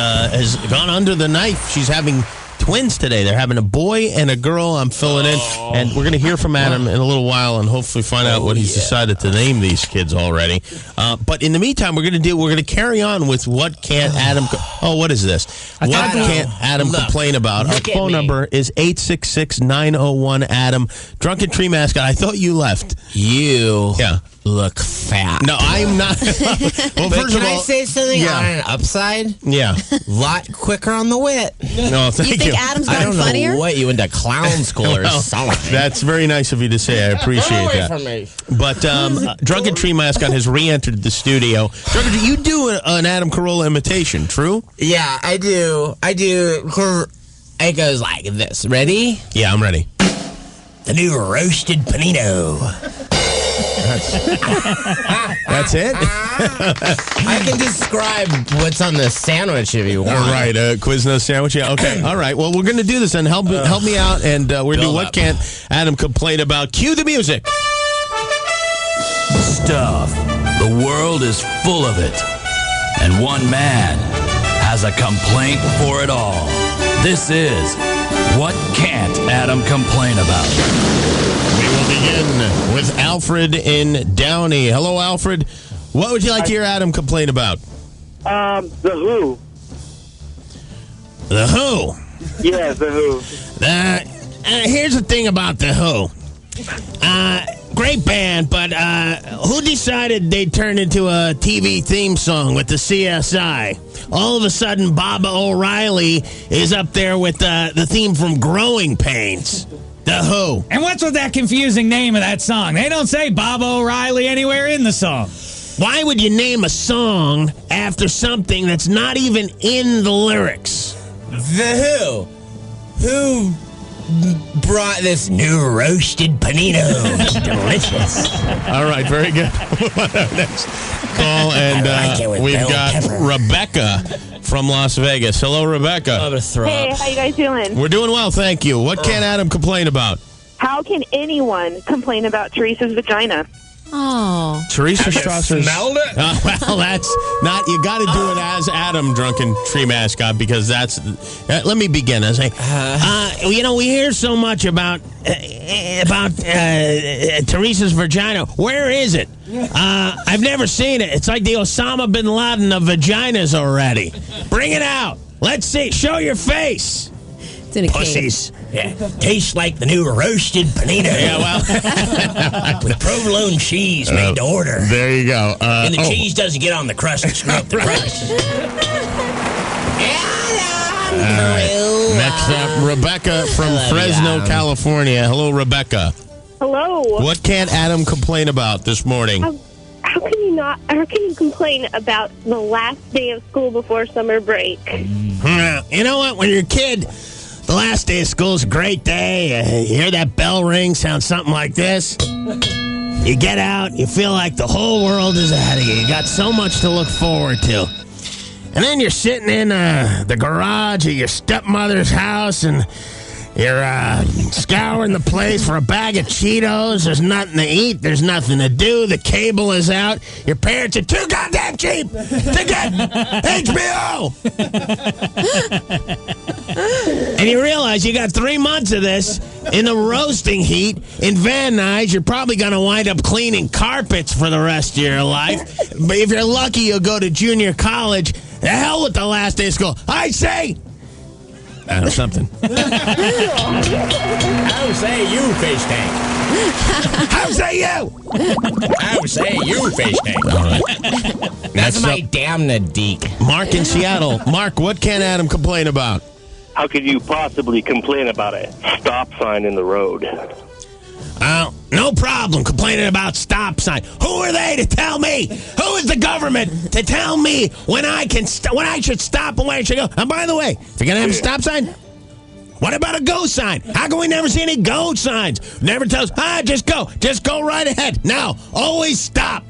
gone under the knife. She's having twins today. They're having a boy and a girl. I'm filling in. And we're going to hear from Adam in a little while and hopefully find out what he's decided to name these kids already. But in the meantime, we're going to carry on with What Can't Adam... what is this? What Can't Adam Complain About? Our phone number is 866-901-ADAM. Drunken Tree Mascot, I thought you left. You look fat. No, I'm not. Well, but first can of all, I say something on an upside? Yeah. Lot quicker on the wit. No, thank you. You think Adam's I gotten don't funnier? know what you went to clown school or Well, something. That's very nice of you to say. I appreciate Get away that. from me. But Drunken Tree Mascot has re-entered the studio. Drunken Tree, you do an Adam Carolla imitation, true? Yeah, I do. It goes like this. Ready? Yeah, I'm ready. The new roasted panino. That's it? I can describe what's on the sandwich if you want. All right, Quiznos sandwich. Yeah, okay. All right. Well, we're going to do this and help me out, and we're going to do What Can't Adam Complain About. Cue the music. stuff. The world is full of it. And one man has a complaint for it all. This is What Can't Adam Complain About? We will begin with Alfred in Downey. Hello, Alfred. What would you like to hear Adam complain about? The Who. The Who? Yeah, The Who. Here's the thing about The Who. Great band, but who decided they'd turn into a TV theme song with the CSI? All of a sudden, Baba O'Reilly is up there with the theme from Growing Pains. The Who. And what's with that confusing name of that song? They don't say Baba O'Reilly anywhere in the song. Why would you name a song after something that's not even in the lyrics? The Who brought this new roasted panino. It's delicious. All right, very good. Next call, and we've got Rebecca from Las Vegas. Hello, Rebecca. Hey, how you guys doing? We're doing well, thank you. What can Adam complain about? How can anyone complain about Teresa's vagina? Oh. Teresa Strasser's... smelled it? Well, that's not... You got to do it as Adam, drunken tree mascot, because that's... let me begin. I say, we hear so much about Teresa's vagina. Where is it? I've never seen it. It's like the Osama bin Laden of vaginas already. Bring it out. Let's see. Show your face. It's in a Pussies. Yeah. Tastes like the new roasted panino. Yeah, well. With provolone cheese made to order. There you go. And the cheese doesn't get on the crust and screw up the crust. Next up, Rebecca from Fresno, California. Hello, Rebecca. Hello. What can't Adam complain about this morning? How can you complain about the last day of school before summer break? You know what? When you're a kid, the last day of school is a great day. You hear that bell ring, sounds something like this. You get out, you feel like the whole world is ahead of you. You got so much to look forward to. And then you're sitting in the garage of your stepmother's house, and you're scouring the place for a bag of Cheetos. There's nothing to eat. There's nothing to do. The cable is out. Your parents are too goddamn cheap to get HBO. And you realize you got 3 months of this in the roasting heat in Van Nuys. You're probably going to wind up cleaning carpets for the rest of your life. But if you're lucky, you'll go to junior college. The hell with the last day of school. I say... I know something. How say you, fish tank? How say you? How say you, fish tank? All right. That's my damn deek. Mark in Seattle. Mark, what can Adam complain about? How could you possibly complain about a stop sign in the road? No problem complaining about stop sign. Who are they to tell me? Who is the government to tell me when I should stop and when I should go? And by the way, if you're going to have a stop sign, what about a go sign? How can we never see any go signs? Never tells, just go. Just go right ahead. Now, always stop.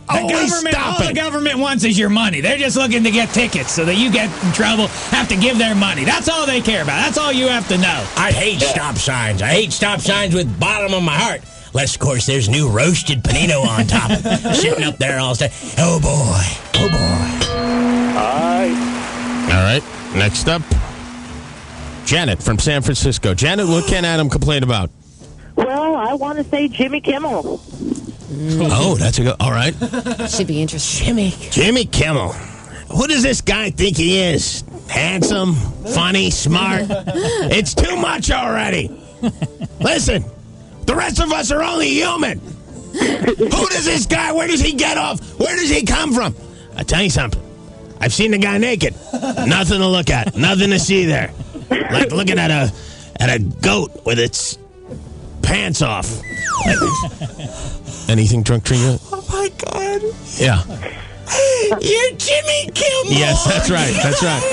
All the government wants is your money. They're just looking to get tickets so that you get in trouble, have to give their money. That's all they care about. That's all you have to know. I hate stop signs. I hate stop signs with the bottom of my heart. Unless, of course, there's new roasted panino on top. Sitting up there all day. Oh, boy. Oh, boy. All right. Next up, Janet from San Francisco. Janet, what can Adam complain about? Well, I want to say Jimmy Kimmel. Oh, that's a good... All right. Should be interesting. Jimmy Kimmel. Who does this guy think he is? Handsome, funny, smart? It's too much already. Listen, the rest of us are only human. Who does this guy... Where does he get off? Where does he come from? I'll tell you something. I've seen the guy naked. Nothing to look at. Nothing to see there. Like looking at a goat with its pants off. Anything drunk, Trina? Oh, my God. Yeah. You're Jimmy Kimmel. Yes, that's right. That's right.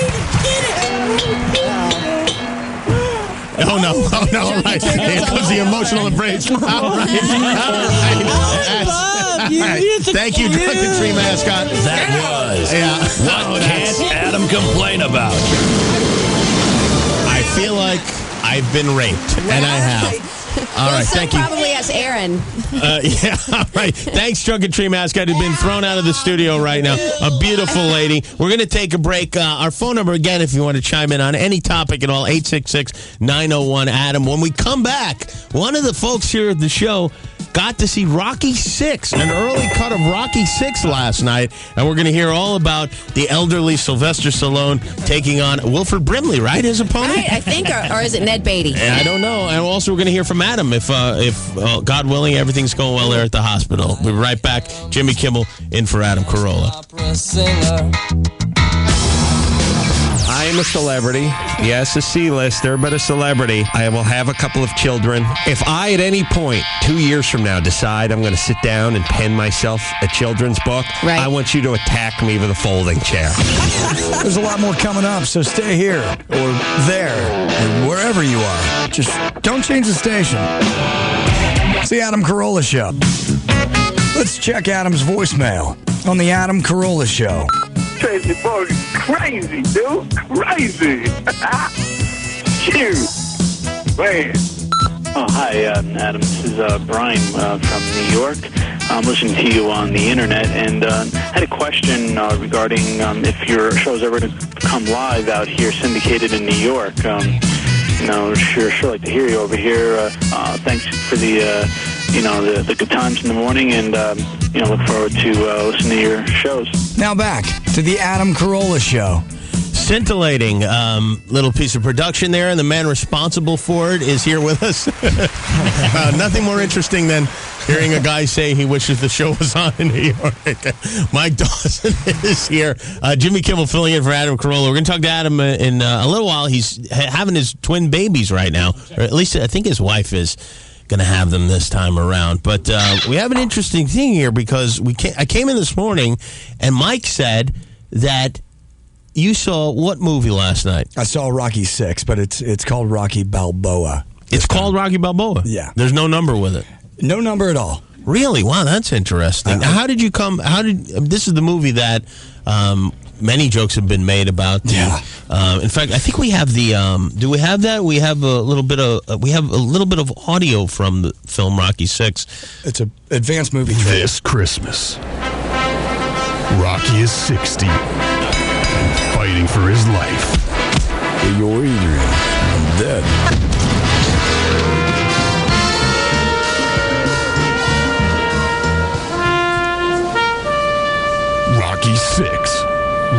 Oh, no. Oh, no. All right. Here comes the emotional embrace. All right. Thank you, Drunken Tree Mascot. That was What Can't Adam Complain About? I feel like I've been raped, and I have. All right, thank you. Probably ask Aaron. Yeah, all right. Thanks, Drunken Tree Mascot, who's been thrown out of the studio right now. A beautiful lady. We're going to take a break. Our phone number, again, if you want to chime in on any topic at all, 866-901-ADAM. When we come back, one of the folks here at the show got to see Rocky 6, an early cut of Rocky 6 last night, and we're going to hear all about the elderly Sylvester Stallone taking on Wilford Brimley, right, his opponent? Right, I think, or is it Ned Beatty? I don't know. And also we're going to hear from Adam if God willing, everything's going well there at the hospital. We'll be right back. Jimmy Kimmel in for Adam Carolla. I am a celebrity. Yes, a C-lister, but a celebrity. I will have a couple of children. If I, at any point, 2 years from now, decide I'm going to sit down and pen myself a children's book, I want you to attack me with a folding chair. There's a lot more coming up, so stay here or there or wherever you are. Just don't change the station. It's the Adam Carolla Show. Let's check Adam's voicemail on the Adam Carolla Show. Tracy boy, crazy, dude. Crazy. Shoot. Man. Oh, hi, Adam. This is Brian from New York. I'm listening to you on the internet, and had a question regarding if your show's ever to come live out here, syndicated in New York. Sure like to hear you over here. Thanks for the good times in the morning, and look forward to listening to your shows. Now back to the Adam Carolla Show. Scintillating little piece of production there, and the man responsible for it is here with us. Nothing more interesting than hearing a guy say he wishes the show was on in New York. Mike Dawson is here. Jimmy Kimmel filling in for Adam Carolla. We're going to talk to Adam in a little while. He's having his twin babies right now, or at least I think his wife is going to have them this time around. But we have an interesting thing here because I came in this morning, and Mike said that you saw what movie last night? I saw Rocky 6, but it's called Rocky Balboa. It's called Rocky Balboa? Yeah. There's no number with it? No number at all. Really? Wow, that's interesting. How did you come? This is the movie that many jokes have been made about. In fact, I think we have the. Do we have that? We have a little bit of. We have a little bit of audio from the film Rocky 6. It's an advanced movie. This Christmas, Rocky is 60 and fighting for his life. You're Adrian. I'm dead. Rocky 6.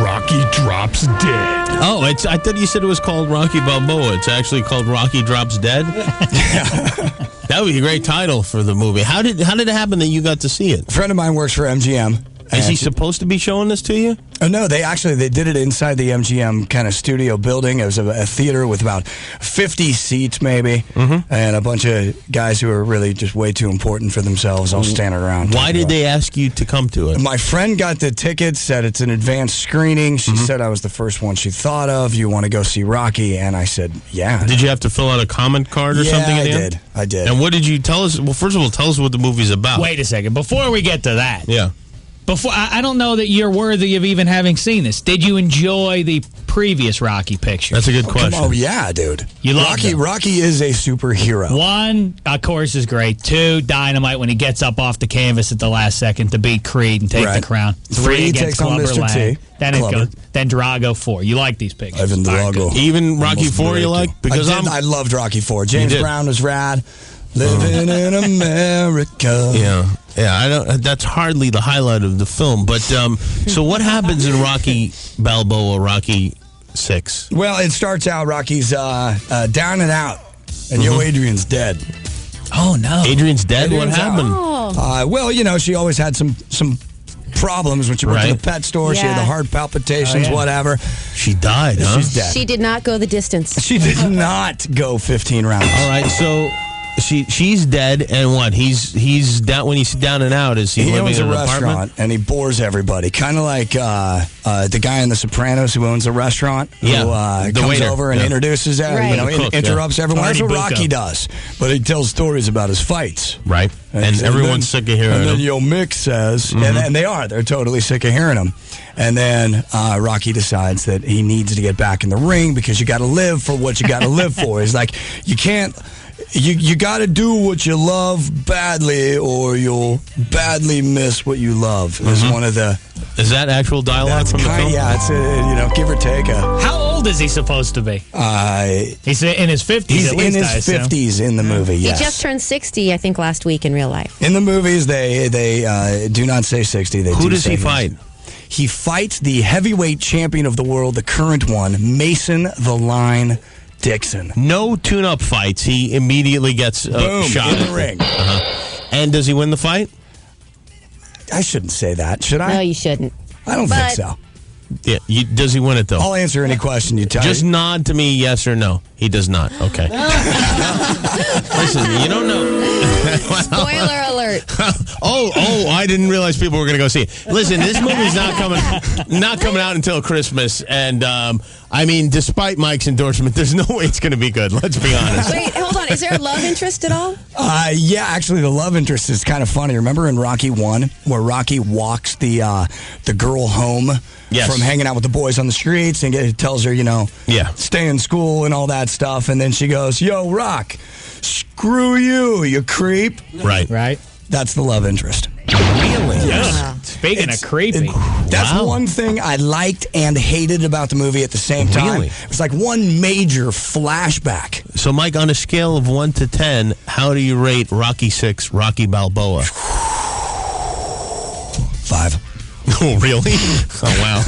Rocky drops dead. Oh, I thought you said it was called Rocky Balboa. It's actually called Rocky Drops Dead? That would be a great title for the movie. How did it happen that you got to see it? A friend of mine works for MGM. Is he supposed to be showing this to you? Oh, no, they did it inside the MGM kind of studio building. It was a theater with about 50 seats maybe, and a bunch of guys who are really just way too important for themselves all standing around. Why did they ask you to come to it? My friend got the tickets, said it's an advanced screening. She said I was the first one she thought of. You want to go see Rocky? And I said, yeah. Did you have to fill out a comment card or something at the end? I did. And what did you tell us? Well, first of all, tell us what the movie's about. Wait a second. Before we get to that. Yeah. I don't know that you're worthy of even having seen this. Did you enjoy the previous Rocky picture? That's a good question. Oh, yeah, dude. You love Rocky is a superhero. 1, of course, is great. 2, dynamite when he gets up off the canvas at the last second to beat Creed and take the crown. 3 against takes on Clubber Mr. Lang. T. Then Drago 4. You like these pictures? Ivan Drago. Even Rocky 4 you like? Because I loved Rocky 4. James Brown was rad. Living in America. Yeah. I don't. That's hardly the highlight of the film. But so what happens in Rocky Balboa, Rocky 6? Well, it starts out Rocky's down and out, and Adrian's dead. Oh no, Adrian's dead. What happened? Well, she always had some problems when she went to the pet store. She had the heart palpitations, whatever. She died. Huh? She's dead. She did not go the distance. She did not go 15 rounds. All right, so. She's dead, and what? He's down when he's down and out. Is he living in an apartment? And he bores everybody, kind of like the guy in The Sopranos who owns a restaurant. Who comes waiter. over and introduces interrupts everyone. That's what Rocky does. But he tells stories about his fights. Right, and everyone's sick of hearing him. And then Mick says, and they're totally sick of hearing him. And then Rocky decides that he needs to get back in the ring because you got to live for what you got to live for. He's like, you can't. You got to do what you love badly, or you'll badly miss what you love. Is one of the. Is that actual dialogue from the film? Yeah, it's give or take How old is he supposed to be? He's in his 50s. He's at least, in I his assume. 50s in the movie. Yes. He just turned 60, I think, last week in real life. In the movies, they do not say 60. Who does he fight? He fights the heavyweight champion of the world, the current one, Mason the Line Dixon. No tune-up fights. He immediately gets Boom, shot in the ring. And does he win the fight? I shouldn't say that, should I? No, you shouldn't. I don't think so. Yeah. Does he win it, though? I'll answer any question you tell Just me. nod to me, yes or no. He does not. Okay. Listen, you don't know. Spoiler alert. Oh, I didn't realize people were going to go see it. Listen, this movie's not coming out until Christmas, and I mean, despite Mike's endorsement, there's no way it's going to be good. Let's be honest. Wait, hold on. Is there a love interest at all? Yeah, actually, the love interest is kind of funny. Remember in Rocky 1, where Rocky walks the girl home from hanging out with the boys on the streets, and tells her, stay in school and all that stuff, and then she goes, "Yo, Rock, screw you creep." Right. That's the love interest. Really? Yes. Wow. Speaking of creepy. That's one thing I liked and hated about the movie at the same time. Really? It was like one major flashback. So, Mike, on a scale of 1 to 10, how do you rate Rocky 6, Rocky Balboa? 5. Oh, really? Oh, wow.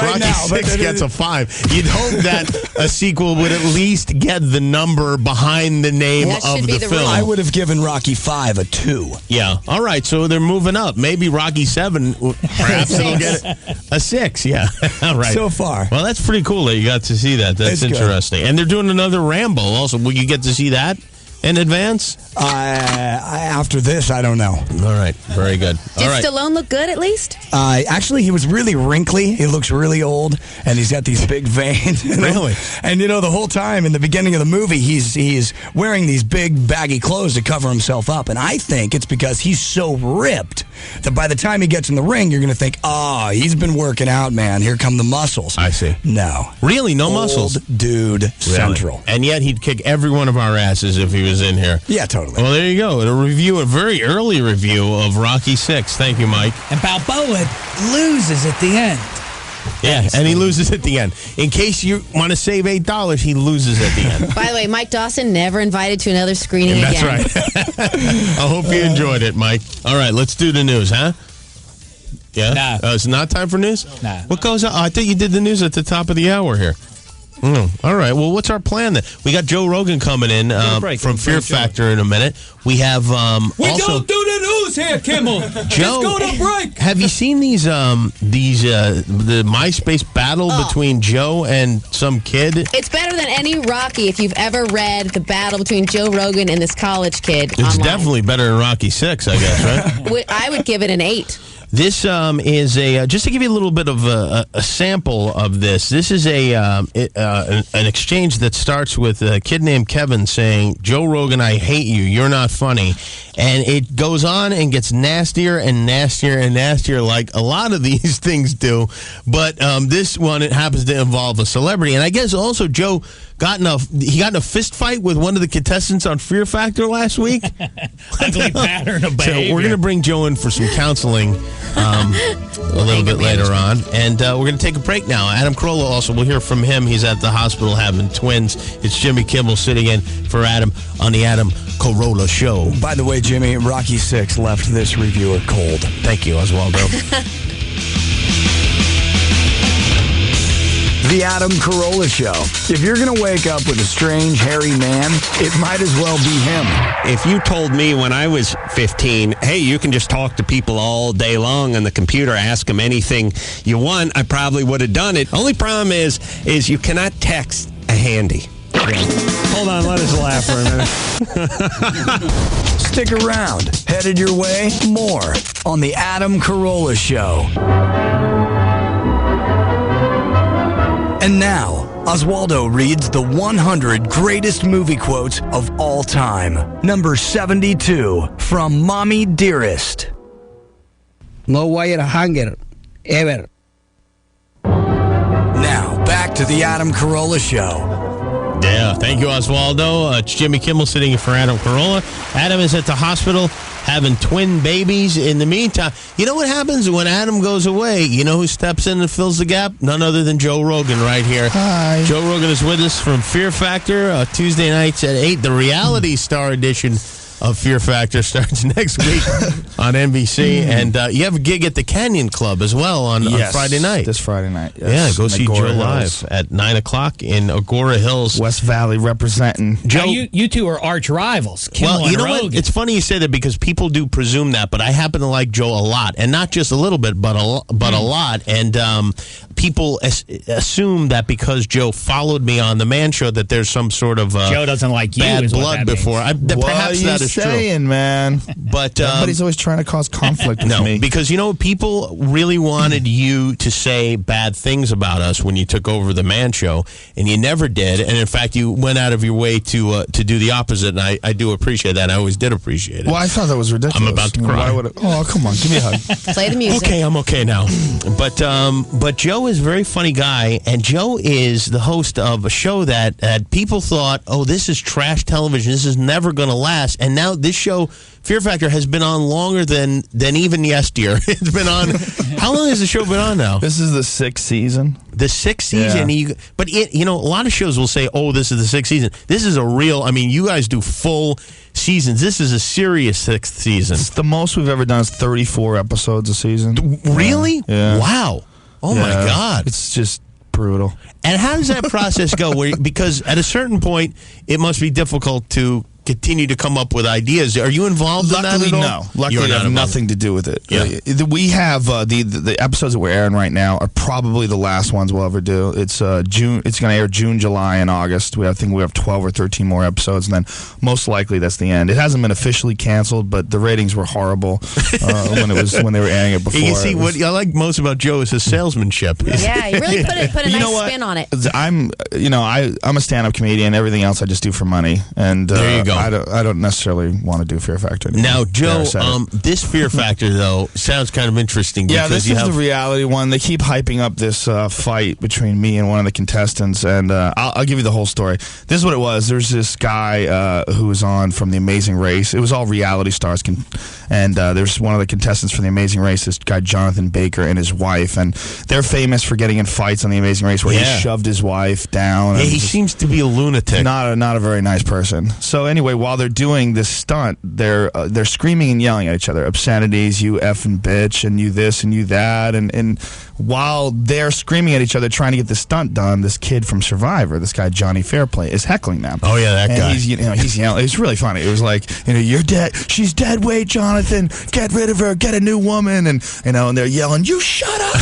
Rocky now, 6 gets a 5. You'd hope that a sequel would at least get the number behind the name of the film. I would have given Rocky 5 a 2. Yeah. All right, so they're moving up. Maybe Rocky 7, perhaps it'll get a 6. Yeah. All right. So far. Well, that's pretty cool that you got to see that. That's It's good. interesting. And they're doing another Rambo also. Will you get to see that in advance? After this, I don't know. All right. Very good. Did All right. Stallone look good at least? Actually, he was really wrinkly. He looks really old, and he's got these big veins. Really? And the whole time in the beginning of the movie, he's wearing these big baggy clothes to cover himself up. And I think it's because he's so ripped that by the time he gets in the ring, you're going to think, "Oh, he's been working out, man. Here come the muscles." I see. No. Really? No Old muscles? Dude central. And yet he'd kick every one of our asses if he was in here. Yeah, totally. Well, there you go. A very early review of Rocky 6. Thank you, Mike. And Balboa loses at the end. Yeah, and he loses at the end. In case you want to save $8, he loses at the end. By the way, Mike Dawson never invited to another screening That's again. right. I hope you enjoyed it, Mike. All right, let's do the news, huh? Yeah? Nah. It's not time for news? Nah. What goes on? I thought you did the news at the top of the hour here. All right. Well, what's our plan then? We got Joe Rogan coming in from Fear Factor in a minute. We have We also don't do the news here, Kimmel. Just go to break. Have you seen these the MySpace battle between Joe and some kid? It's better than any Rocky if you've ever read the battle between Joe Rogan and this college kid. It's online. definitely better than Rocky 6, I guess, right? I would give it an 8. This is just to give you a little bit of a sample of this. This is an exchange that starts with a kid named Kevin saying, "Joe Rogan, I hate you. You're not funny," and it goes on and gets nastier and nastier and nastier, like a lot of these things do. But this one, it happens to involve a celebrity, and I guess also Joe got in a fist fight with one of the contestants on Fear Factor last week. Ugly pattern of behavior. So we're going to bring Joe in for some counseling a little bit later on. And we're going to take a break now. Adam Carolla also, we'll hear from him. He's at the hospital having twins. It's Jimmy Kimmel sitting in for Adam on the Adam Carolla Show. By the way, Jimmy, Rocky 6 left this reviewer cold. Thank you, Oswaldo. The Adam Carolla Show. If you're going to wake up with a strange, hairy man, it might as well be him. If you told me when I was 15, hey, you can just talk to people all day long on the computer, ask them anything you want, I probably would have done it. Only problem is you cannot text a handy. Hold on, let us laugh for a minute. Stick around. Headed your way, more on The Adam Carolla Show. And now, Oswaldo reads the 100 greatest movie quotes of all time. Number 72, from Mommy Dearest. No wire hunger, ever. Now, back to the Adam Carolla Show. Yeah, thank you, Oswaldo. It's Jimmy Kimmel sitting in for Adam Carolla. Adam is at the hospital having twin babies. In the meantime, you know what happens when Adam goes away? You know who steps in and fills the gap? None other than Joe Rogan right here. Hi. Joe Rogan is with us from Fear Factor, Tuesday nights at 8. The reality star edition of Fear Factor starts next week on NBC. And you have a gig at the Canyon Club as well on Friday night. This Friday night. Yes. Yeah, go In see Agora Joe Hills. live at 9 o'clock in Agora Hills. West Valley representing. Joe, you two are arch rivals. Kimmel Well, you and know Rogan. what? It's funny you say that because people do presume that, but I happen to like Joe a lot, and not just a little bit, but a lot. And people assume that because Joe followed me on the Man Show, that there's some sort of Joe doesn't like you. bad is what blood that before. What Perhaps are you that is saying, true, man? But everybody's always trying to cause conflict with no, me. because you know people really wanted you to say bad things about us when you took over the Man Show, and you never did. And in fact, you went out of your way to do the opposite, and I do appreciate that. I always did appreciate it. Well, I thought that was ridiculous. I'm about to cry. Why would oh, come on, give me a hug. Play the music. Okay, I'm okay now. But Joe is a very funny guy, and Joe is the host of a show that people thought, oh, this is trash television. This is never going to last. And now this show, Fear Factor, has been on longer than even yesteryear. It's been on. How long has the show been on now? This is the 6th season. The 6th season. Yeah. But a lot of shows will say, oh, this is the 6th season. This is a real. I mean, you guys do full seasons. This is a serious 6th season. It's the most we've ever done is 34 episodes a season. Really? Yeah. Wow. Oh my God. It's just brutal. And how does that process go? Because at a certain point, it must be difficult to continue to come up with ideas. Are you involved in that at all? No. Luckily, I have nothing to do with it. Yeah. We have the episodes that we're airing right now are probably the last ones we'll ever do. It's June. It's going to air June, July, and August. I think we have 12 or 13 more episodes, and then most likely that's the end. It hasn't been officially canceled, but the ratings were horrible when they were airing it before. You can see what I like most about Joe is his salesmanship. Yeah, you really put a nice spin on it. I'm a stand-up comedian. Everything else I just do for money, and there you go. I don't necessarily want to do Fear Factor anymore. Now, Joe, this Fear Factor, though, sounds kind of interesting. Yeah, this is the reality one. They keep hyping up this fight between me and one of the contestants, and I'll give you the whole story. This is what it was. There's this guy who was on from The Amazing Race. It was all reality stars, and there's one of the contestants from The Amazing Race, this guy Jonathan Baker and his wife, and they're famous for getting in fights on The Amazing Race where he shoved his wife down. Yeah, he seems to be a lunatic. Not a very nice person. So anyway, while they're doing this stunt, they're screaming and yelling at each other, obscenities, you effing bitch, and you this and you that, and while they're screaming at each other trying to get the stunt done, this kid from Survivor, this guy Johnny Fairplay, is heckling them. Oh yeah, that guy. He's yelling. It's really funny. It was like, you're dead. She's dead weight, Jonathan. Get rid of her. Get a new woman. And and they're yelling, you shut up.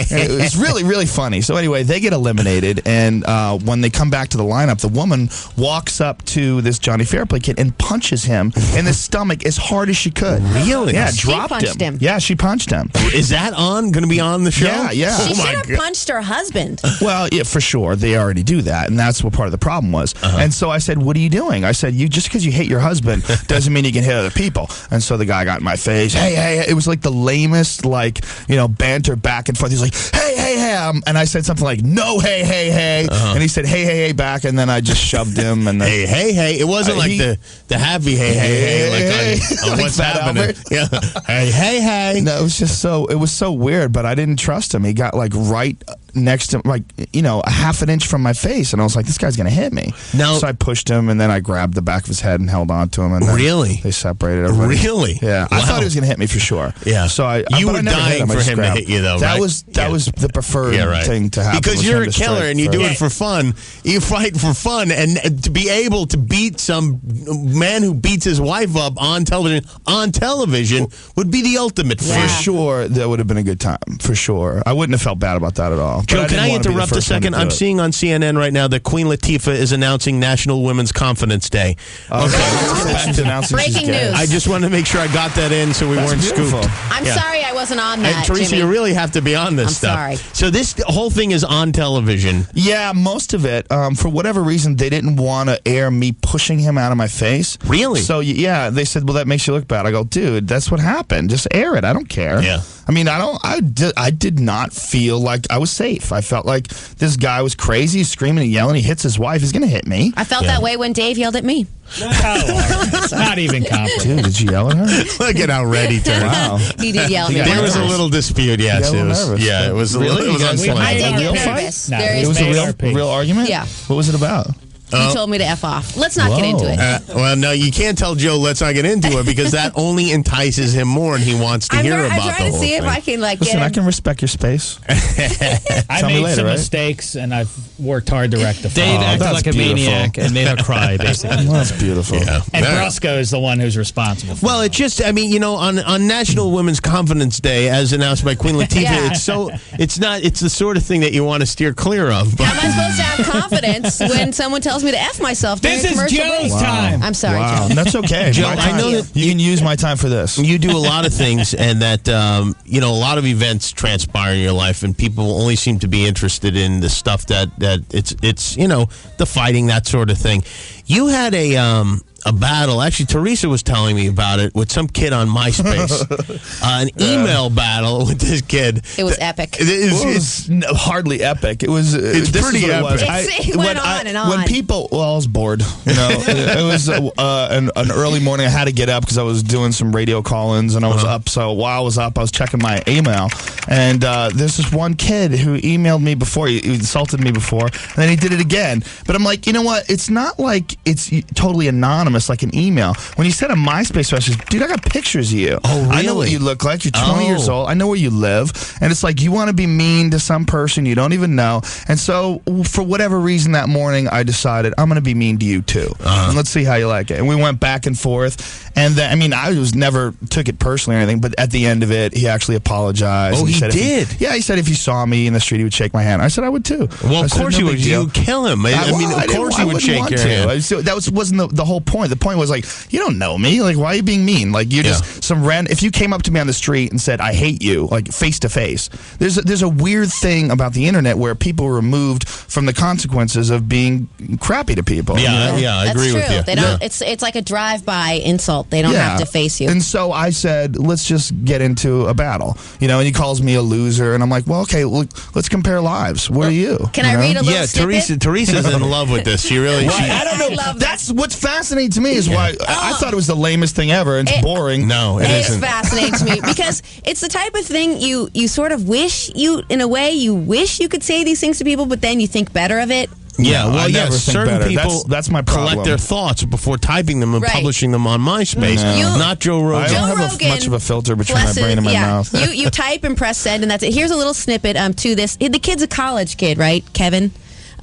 And it was really, really funny. So anyway, they get eliminated, and when they come back to the lineup, the woman walks up to this Johnny Fairplay kid and punches him in the stomach as hard as she could. Really? Yeah, She dropped punched him. Yeah, she punched him. Is that going to be on the show? Yeah. She should have punched her husband. Well, yeah, for sure. They already do that, and that's what part of the problem was. And so I said, what are you doing? I said, just because you hate your husband doesn't mean you can hit other people. And so the guy got in my face. Hey. It was like the lamest, banter back and forth. He's like, hey. And I said something like, no, hey. And he said, hey back, and then I just shoved him. And then, hey. It wasn't like the happy hey, like on What's Happening. Yeah. Hey. No, it was just it was so weird, but I didn't trust him. He got right next to a half an inch from my face, and I was like, this guy's gonna hit me. So I pushed him, and then I grabbed the back of his head and held on to him, and then they separated everybody. Really? Yeah. Wow. I thought he was gonna hit me for sure. Yeah. So you but were I never dying for him to hit you, though, that right? was the preferred thing to happen, because was you're him a to killer strike and you do first. it for fun. You fight for fun, and to be able to beat some man who beats his wife up on television would be the ultimate fun. For sure, that would have been a good time. For sure, I wouldn't have felt bad about that at all. Joe, But can I didn't wanna be the interrupt a first one to second? do I'm it. seeing on CNN right now that Queen Latifah is announcing National Women's Confidence Day. Breaking news. I just wanted to make sure I got that in so we weren't beautiful. scooped. I'm sorry I wasn't on that, And Teresa, Jimmy. you really have to be on this I'm stuff. sorry. So this whole thing is on television. Yeah, most of it. For whatever reason, they didn't want to air me pushing him out of my face. Really? So, yeah, they said, well, that makes you look bad. I go, dude, that's what happened. Just air it. I don't care. Yeah. I mean, I did not feel like I was safe. I felt like this guy was crazy, screaming and yelling. He hits his wife. He's going to hit me. I felt that way when Dave yelled at me. It's not even complicated. Dude, did you yell at her? Look at how ready turned. Wow. He did yell at me. There was a little dispute, yes. You got a it little was. nervous. Yeah, it was a Really? little. It was You guys unplanned. I did a real get fight? nervous. No, Very It was a specific. real argument? Yeah. What was it about? He told me to F off. Let's not get into it. Well, no, you can't tell Joe, let's not get into it, because that only entices him more, and he wants to hear about I'm the trying whole to see thing. if I can Listen, get I him. can respect your space. I Tell me made later, some right? mistakes, and I've worked hard to rectify. Dave acted that's like a beautiful. maniac and made her cry, basically. Well, that's beautiful. Yeah. And Yeah. Brusco is the one who's responsible for Well, it just, I mean, on National Women's Confidence Day, as announced by Queen Latifah, Yeah. it's the sort of thing that you want to steer clear of. But How am I supposed to have confidence when someone tells me to F myself during This a is commercial Joe's break? time. I'm sorry, Wow, Joe. that's okay. Joe, My I time. know that you can use my time for this. you do a lot of things, and that a lot of events transpire in your life, and people only seem to be interested in the stuff that it's the fighting, that sort of thing. You had a battle. Actually, Teresa was telling me about it with some kid on MySpace. An email battle with this kid. It was epic. It's hardly epic. It was. It's this pretty is what it was. epic. It went on and on. When people, I was bored. It was an early morning. I had to get up because I was doing some radio call-ins, and I was up. So while I was up, I was checking my email, and there's this one kid who emailed me before. He insulted me before, and then he did it again. But I'm like, you know what? It's not like it's totally anonymous like an email. When you send a MySpace message, dude, I got pictures of you. Oh, really? I know what you look like. You're 20 years old. I know where you live. And it's like you want to be mean to some person you don't even know. And so for whatever reason that morning, I decided I'm going to be mean to you too. And let's see how you like it. And we went back and forth. And then, I mean, I never took it personally or anything, but at the end of it, he actually apologized. Oh, And he said did? he said if he saw me in the street, he would shake my hand. I said I would too. Well, I of said, course "No you big would. deal." You kill him. I mean, of course you would shake your hand. So that wasn't the whole point. The point was like, you don't know me. Like, why are you being mean? Like, you're just some random. If you came up to me on the street and said, "I hate you," like face to face, there's a weird thing about the internet where people are removed from the consequences of being crappy to people. Yeah, I That's agree true. with you. They don't. It's like a drive-by insult. They don't have to face you. And so I said, let's just get into a battle. And he calls me a loser, and I'm like, well, okay, let's compare lives. What are you? Can I read a little Yeah, snippet? Teresa's in love with this. She really. I don't know. love That's what's fascinating to me is why I thought it was the lamest thing ever. And it's boring. No, it It's isn't. fascinating to me because it's the type of thing you sort of wish in a way you wish you could say these things to people, but then you think better of it. Yeah, No, well, I never think certain better. people That's my problem. collect their thoughts before typing them and Right. publishing them on MySpace. No. Not Joe Rogan. I don't Joe have Rogan much of a filter between my brain and my mouth. You type and press send, and that's it. Here's a little snippet to this. The kid's a college kid, right, Kevin?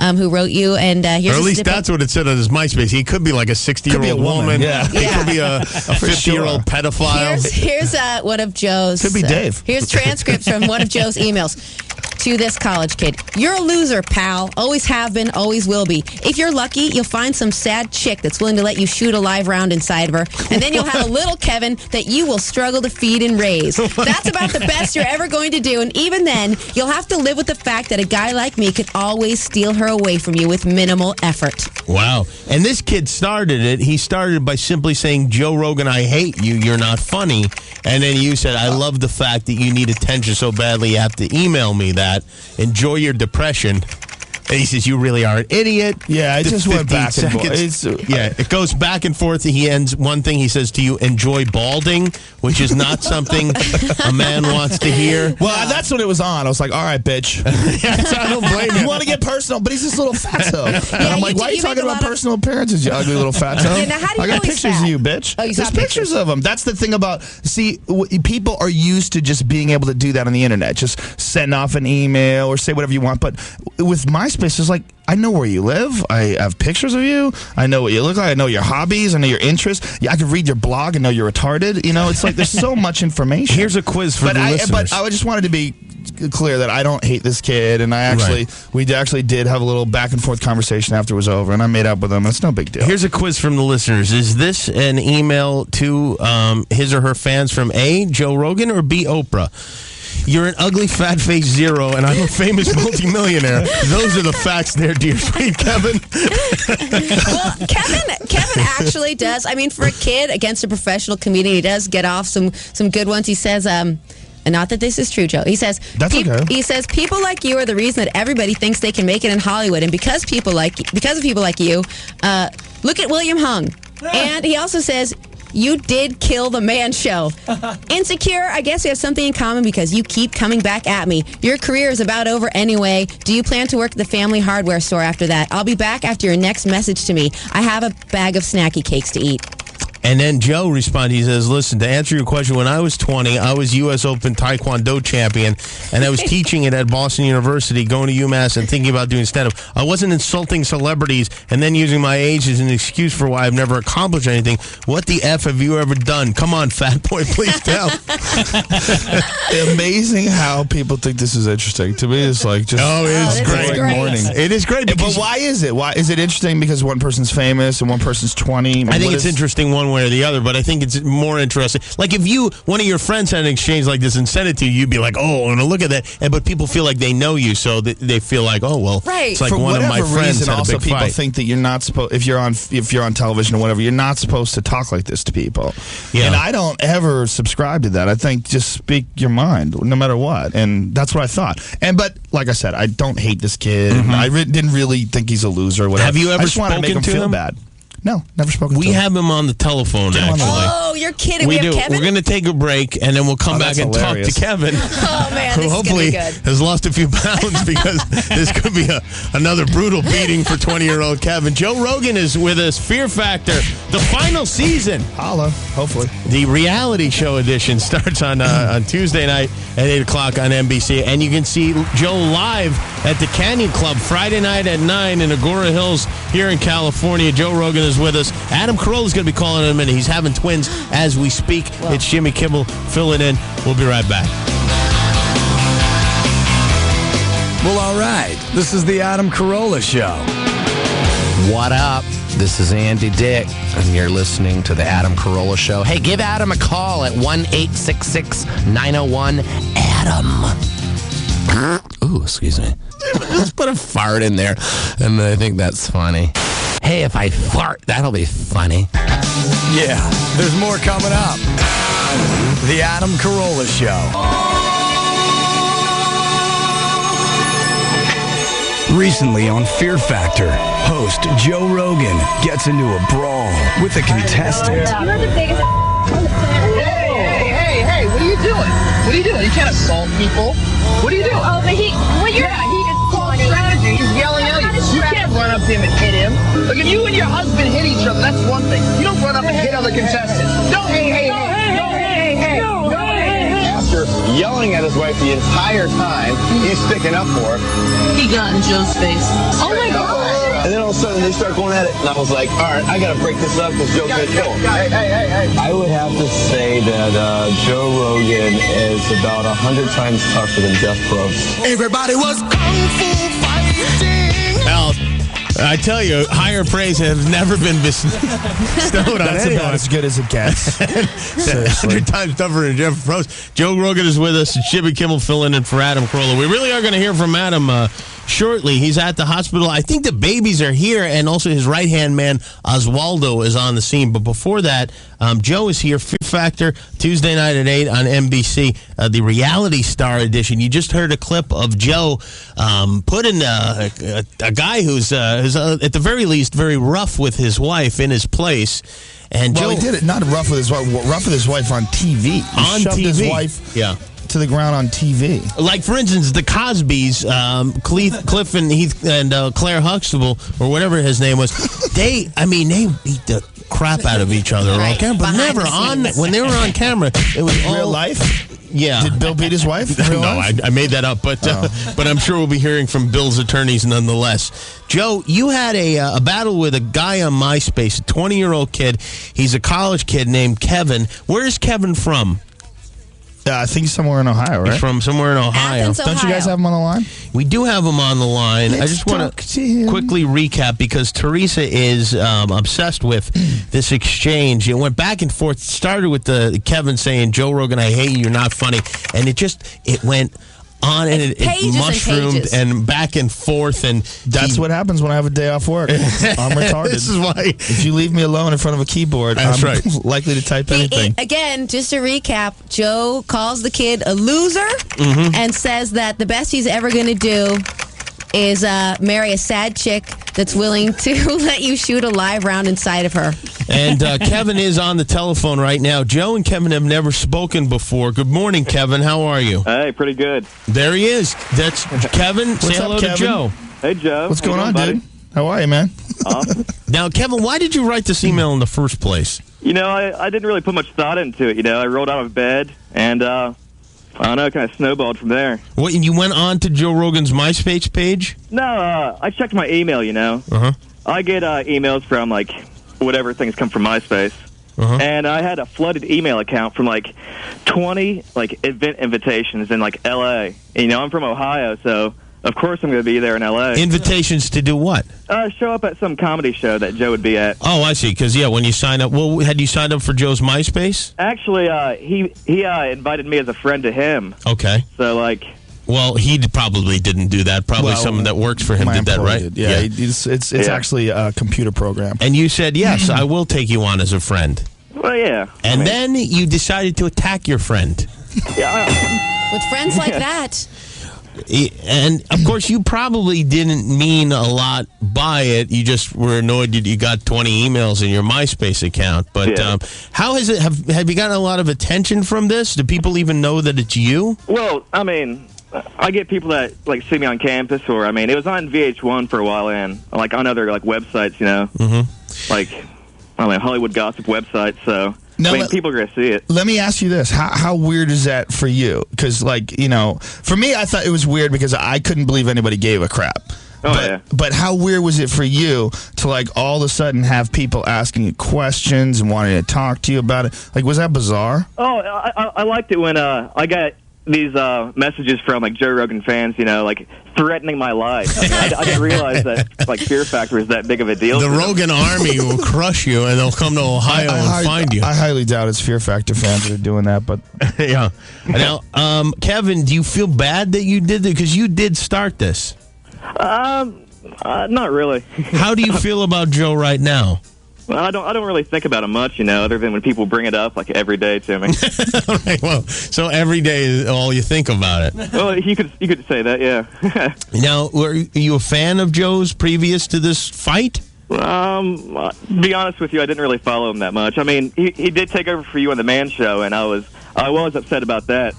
Who wrote you? And here's Or at a least snippet. that's what it said on his MySpace. He could be like a 60-year-old Could be a woman, yeah. He could be a 50-year-old pedophile. Here's one of Joe's. Could be Dave. Here's transcripts from one of Joe's emails to this college kid. You're a loser, pal. Always have been, always will be. If you're lucky, you'll find some sad chick that's willing to let you shoot a live round inside of her, and then you'll have a little Kevin that you will struggle to feed and raise. That's about the best you're ever going to do, and even then, you'll have to live with the fact that a guy like me could always steal her away from you with minimal effort. Wow. And this kid started it. He started by simply saying, Joe Rogan, I hate you. You're not funny. And then you said, I love the fact that you need attention so badly you have to email me that. Enjoy your depression. And he says, you really are an idiot. Yeah, it just went back and forth. Yeah, it goes back and forth. He ends one thing. He says to you, enjoy balding, which is not something a man wants to hear. Well, that's when it was on. I was like, all right, bitch. I don't blame you. You want to get personal, but he's this little fatso. And I'm like, why are you you talking make a about lot of- personal appearances, you ugly little fatso? Yeah, now how do you I know got he's pictures fat? of you, bitch. Oh, you There's saw pictures of him. That's the thing about, people are used to just being able to do that on the internet. Just send off an email or say whatever you want. But with MySpace, it's like, I know where you live. I have pictures of you. I know what you look like. I know your hobbies. I know your interests. Yeah, I could read your blog and know you're retarded. It's like there's so much information. Here's a quiz for the listeners. But I just wanted to be clear that I don't hate this kid, and we actually did have a little back and forth conversation after it was over, and I made up with him. It's no big deal. Here's a quiz from the listeners. Is this an email to his or her fans from A, Joe Rogan, or B, Oprah? You're an ugly fat face zero, and I'm a famous multimillionaire. Those are the facts there, dear sweet Kevin. Well, Kevin actually does. I mean, for a kid against a professional comedian, he does get off some good ones. He says, and not that this is true, Joe. He says, he says, people like you are the reason that everybody thinks they can make it in Hollywood. And because of people like you, look at William Hung. And he also says, you did kill the man show. Insecure, I guess we have something in common because you keep coming back at me. Your career is about over anyway. Do you plan to work at the family hardware store after that? I'll be back after your next message to me. I have a bag of snacky cakes to eat. And then Joe responded, he says, listen, to answer your question, when I was 20, I was U.S. Open Taekwondo champion, and I was teaching it at Boston University, going to UMass, and thinking about doing stand-up. I wasn't insulting celebrities and then using my age as an excuse for why I've never accomplished anything. What the F have you ever done? Come on, fat boy, please tell. Amazing how people think this is interesting. To me, it's like just it's great. Morning. It is great. But why is it? Why is it interesting? Because one person's famous and one person's 20? I think it's interesting one way or the other, but I think it's more interesting. Like if one of your friends had an exchange like this and sent it to you, you'd be like, oh, I'm going to look at that. But people feel like they know you, so they feel like, oh, well, it's like for one of my friends reason, had a also big people fight. think that you're not supposed, if you're on television or whatever, you're not supposed to talk like this to people. Yeah. And I don't ever subscribe to that. I think just speak your mind, no matter what. And that's what I thought. But like I said, I don't hate this kid. I didn't really think he's a loser or whatever. Have you ever I just wanted to make spoken him to feel him? bad. No, never spoken to We him. have him on the telephone, actually. Oh, you're kidding. We have do. Kevin? We're going to take a break, and then we'll come back that's and hilarious. talk to Kevin. Oh, man, who this hopefully is going to be good. has lost a few pounds because this could be another brutal beating for 20-year-old Kevin. Joe Rogan is with us. Fear Factor, the final season. Holla, hopefully. The reality show edition starts on Tuesday night at 8 o'clock on NBC, and you can see Joe live at the Canyon Club Friday night at 9 in Agora Hills here in California. Joe Rogan is with us. Adam Carolla is going to be calling in a minute. He's having twins as we speak. It's Jimmy Kimmel filling in. We'll be right back. Well, all right. This is the Adam Carolla Show. What up? This is Andy Dick, and you're listening to the Adam Carolla Show. Hey, give Adam a call at 1-866-901-ADAM. Ooh, excuse me. Just put a fart in there, and I think that's funny. Hey, if I fart, that'll be funny. Yeah, there's more coming up. The Adam Carolla Show. Recently on Fear Factor, host Joe Rogan gets into a brawl with a contestant. You're the biggest Hey, what are you doing? What are you doing? You can't assault people. What are you doing? Oh, but he it's called strategy. He's yelling at you. You can't run up to him and hit him. Look, if you and your husband hit each other, that's one thing. You don't run up and hit other contestants. Don't, hey. After yelling at his wife the entire time, he's sticking up for her. He got in Joe's face. Oh my God. And then all of a sudden they start going at it, and I was like, all right, I gotta break this up because Joe's gonna kill him. Hey. I would have to say that Joe Rogan is about 100 times tougher than Jeff Probst. Everybody was kung fu fighting. Well, I tell you, higher praise has never been bestowed on That's anyone. about as good as it gets. 100 times tougher than Jeff Probst. Joe Rogan is with us. Jimmy Kimmel filling in for Adam Carolla. We really are going to hear from Adam shortly. He's at the hospital. I think the babies are here, and also his right-hand man, Oswaldo, is on the scene. But before that, Joe is here. Fear Factor, Tuesday night at 8 on NBC, the Reality Star edition. You just heard a clip of Joe putting a guy who's at the very least very rough with his wife in his place. And Well, Joe, he did it not rough with his wife, rough with his wife on TV. He shoved his wife to the ground on TV. Like, for instance, the Cosbys, Cliff and Heath and Claire Huxtable, or whatever his name was, they beat the crap out of each other on camera, but never when they were on camera. It was all real life. Yeah. Did Bill beat his wife? No, I made that up, but I'm sure we'll be hearing from Bill's attorneys nonetheless. Joe, you had a battle with a guy on MySpace, a 20-year-old kid. He's a college kid named Kevin. Where is Kevin from? I think he's somewhere in Ohio, right? He's from somewhere in Ohio. Athens, Don't you guys Ohio. have him on the line? We do have him on the line. I just want talk to to him. quickly recap because Teresa is obsessed with this exchange. It went back and forth. It started with Kevin saying, Joe Rogan, I hate you, you're not funny. And it went on and it pages and mushroomed pages. and back and forth. And That's what happens when I have a day off work. I'm retarded. This is why. If you leave me alone in front of a keyboard, That's I'm right. likely to type anything. Again, just to recap, Joe calls the kid a loser and says that the best he's ever going to do is marry a sad chick that's willing to let you shoot a live round inside of her. And Kevin is on the telephone right now. Joe and Kevin have never spoken before. Good morning, Kevin. How are you? Hey, pretty good. There he is. That's Kevin. Say hello to Joe. Hey, Joe. What's going on, buddy? dude? How are you, man? Awesome. Now, Kevin, why did you write this email in the first place? You know, I didn't really put much thought into it. You know, I rolled out of bed and, I don't know, kind of snowballed from there. What, and you went on to Joe Rogan's MySpace page? No, I checked my email, you know. Uh-huh. I get emails from, like, whatever things come from MySpace. Uh-huh. And I had a flooded email account from, like, 20, like, event invitations in, like, L.A. And, you know, I'm from Ohio, so of course I'm going to be there in L.A. Invitations to do what? Show up at some comedy show that Joe would be at. Oh, I see. Because, yeah, when you sign up, well, had you signed up for Joe's MySpace? Actually, he invited me as a friend to him. Okay. So, like... Well, he probably didn't do that. Probably someone that works for him my did that, employee right? did. Yeah, it's actually a computer program. And you said, yes, I will take you on as a friend. Well, yeah. And then you decided to attack your friend. Yeah. With friends like that. And, of course, you probably didn't mean a lot by it. You just were annoyed that you got 20 emails in your MySpace account. But how has it? Have you gotten a lot of attention from this? Do people even know that it's you? Well, I mean, I get people that, like, see me on campus, or, I mean, it was on VH1 for a while, and, like, on other, like, websites, you know? Mm-hmm. Like, I mean, Hollywood gossip websites, so... Now, I mean, people are going to see it. Let me ask you this. How weird is that for you? Because, like, you know, for me, I thought it was weird because I couldn't believe anybody gave a crap. But how weird was it for you to, like, all of a sudden have people asking you questions and wanting to talk to you about it? Like, was that bizarre? Oh, I liked it when I got these messages from, like, Joe Rogan fans, you know, like, threatening my life. I didn't realize that, like, Fear Factor is that big of a deal. The Rogan army will crush you, and they'll come to Ohio and find you. I highly doubt it's Fear Factor fans that are doing that, but... Yeah. Now, Kevin, do you feel bad that you did this? Because you did start this. Not really. How do you feel about Joe right now? Well, I don't really think about it much, you know, other than when people bring it up, like, every day to me. All right, well, so every day is all you think about it. Well, you could say that, yeah. Now, were you a fan of Joe's previous to this fight? To be honest with you, I didn't really follow him that much. I mean, he did take over for you on the Man Show, and I was upset about that.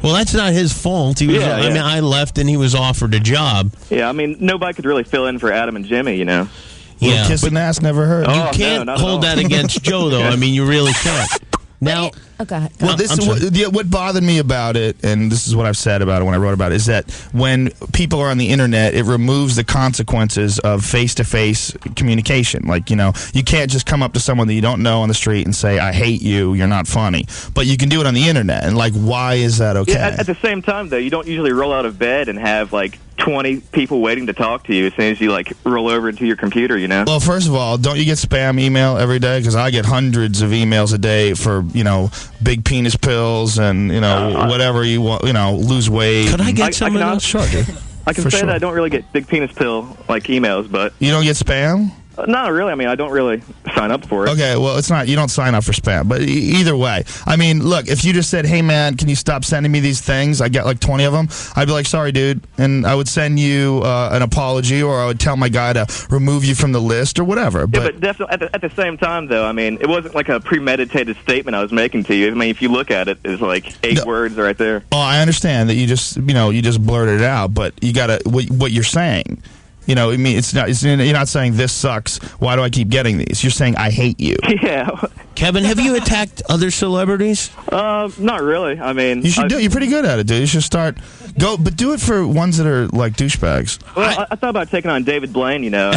Well, that's not his fault. He was, I mean, I left and he was offered a job. Yeah, I mean, nobody could really fill in for Adam and Jimmy, you know. Yeah, kissing ass never hurt. You can't hold that against Joe, though. I mean, you really can't. Now, well, this is what bothered me about it, and this is what I've said about it when I wrote about it, is that when people are on the internet, it removes the consequences of face-to-face communication. Like, you know, you can't just come up to someone that you don't know on the street and say, I hate you, you're not funny. But you can do it on the internet, and, like, why is that okay? Yeah, at the same time, though, you don't usually roll out of bed and have, like, 20 people waiting to talk to you as soon as you, like, roll over into your computer, you know? Well, first of all, don't you get spam email every day? Because I get hundreds of emails a day for, you know, big penis pills and, you know, whatever you want, you know, lose weight. Could I get some of those? Sure, dude. I can say that I don't really get big penis pill, like, emails, but... You don't get spam? Not really. I mean, I don't really sign up for it. Okay, well, it's not. You don't sign up for spam. But either way, I mean, look, if you just said, hey, man, can you stop sending me these things? I get like 20 of them. I'd be like, sorry, dude. And I would send you an apology, or I would tell my guy to remove you from the list or whatever. But definitely, at the same time, though, I mean, it wasn't like a premeditated statement I was making to you. I mean, if you look at it, it's like 8 words right there. Oh, I understand that you just blurted it out, but you got to, what you're saying. You know, I mean, you're not saying this sucks. Why do I keep getting these? You're saying I hate you. Yeah. Kevin, have you attacked other celebrities? Not really. I mean, you should do. You're pretty good at it, dude. You should but do it for ones that are like douchebags. Well, I thought about taking on David Blaine. You know.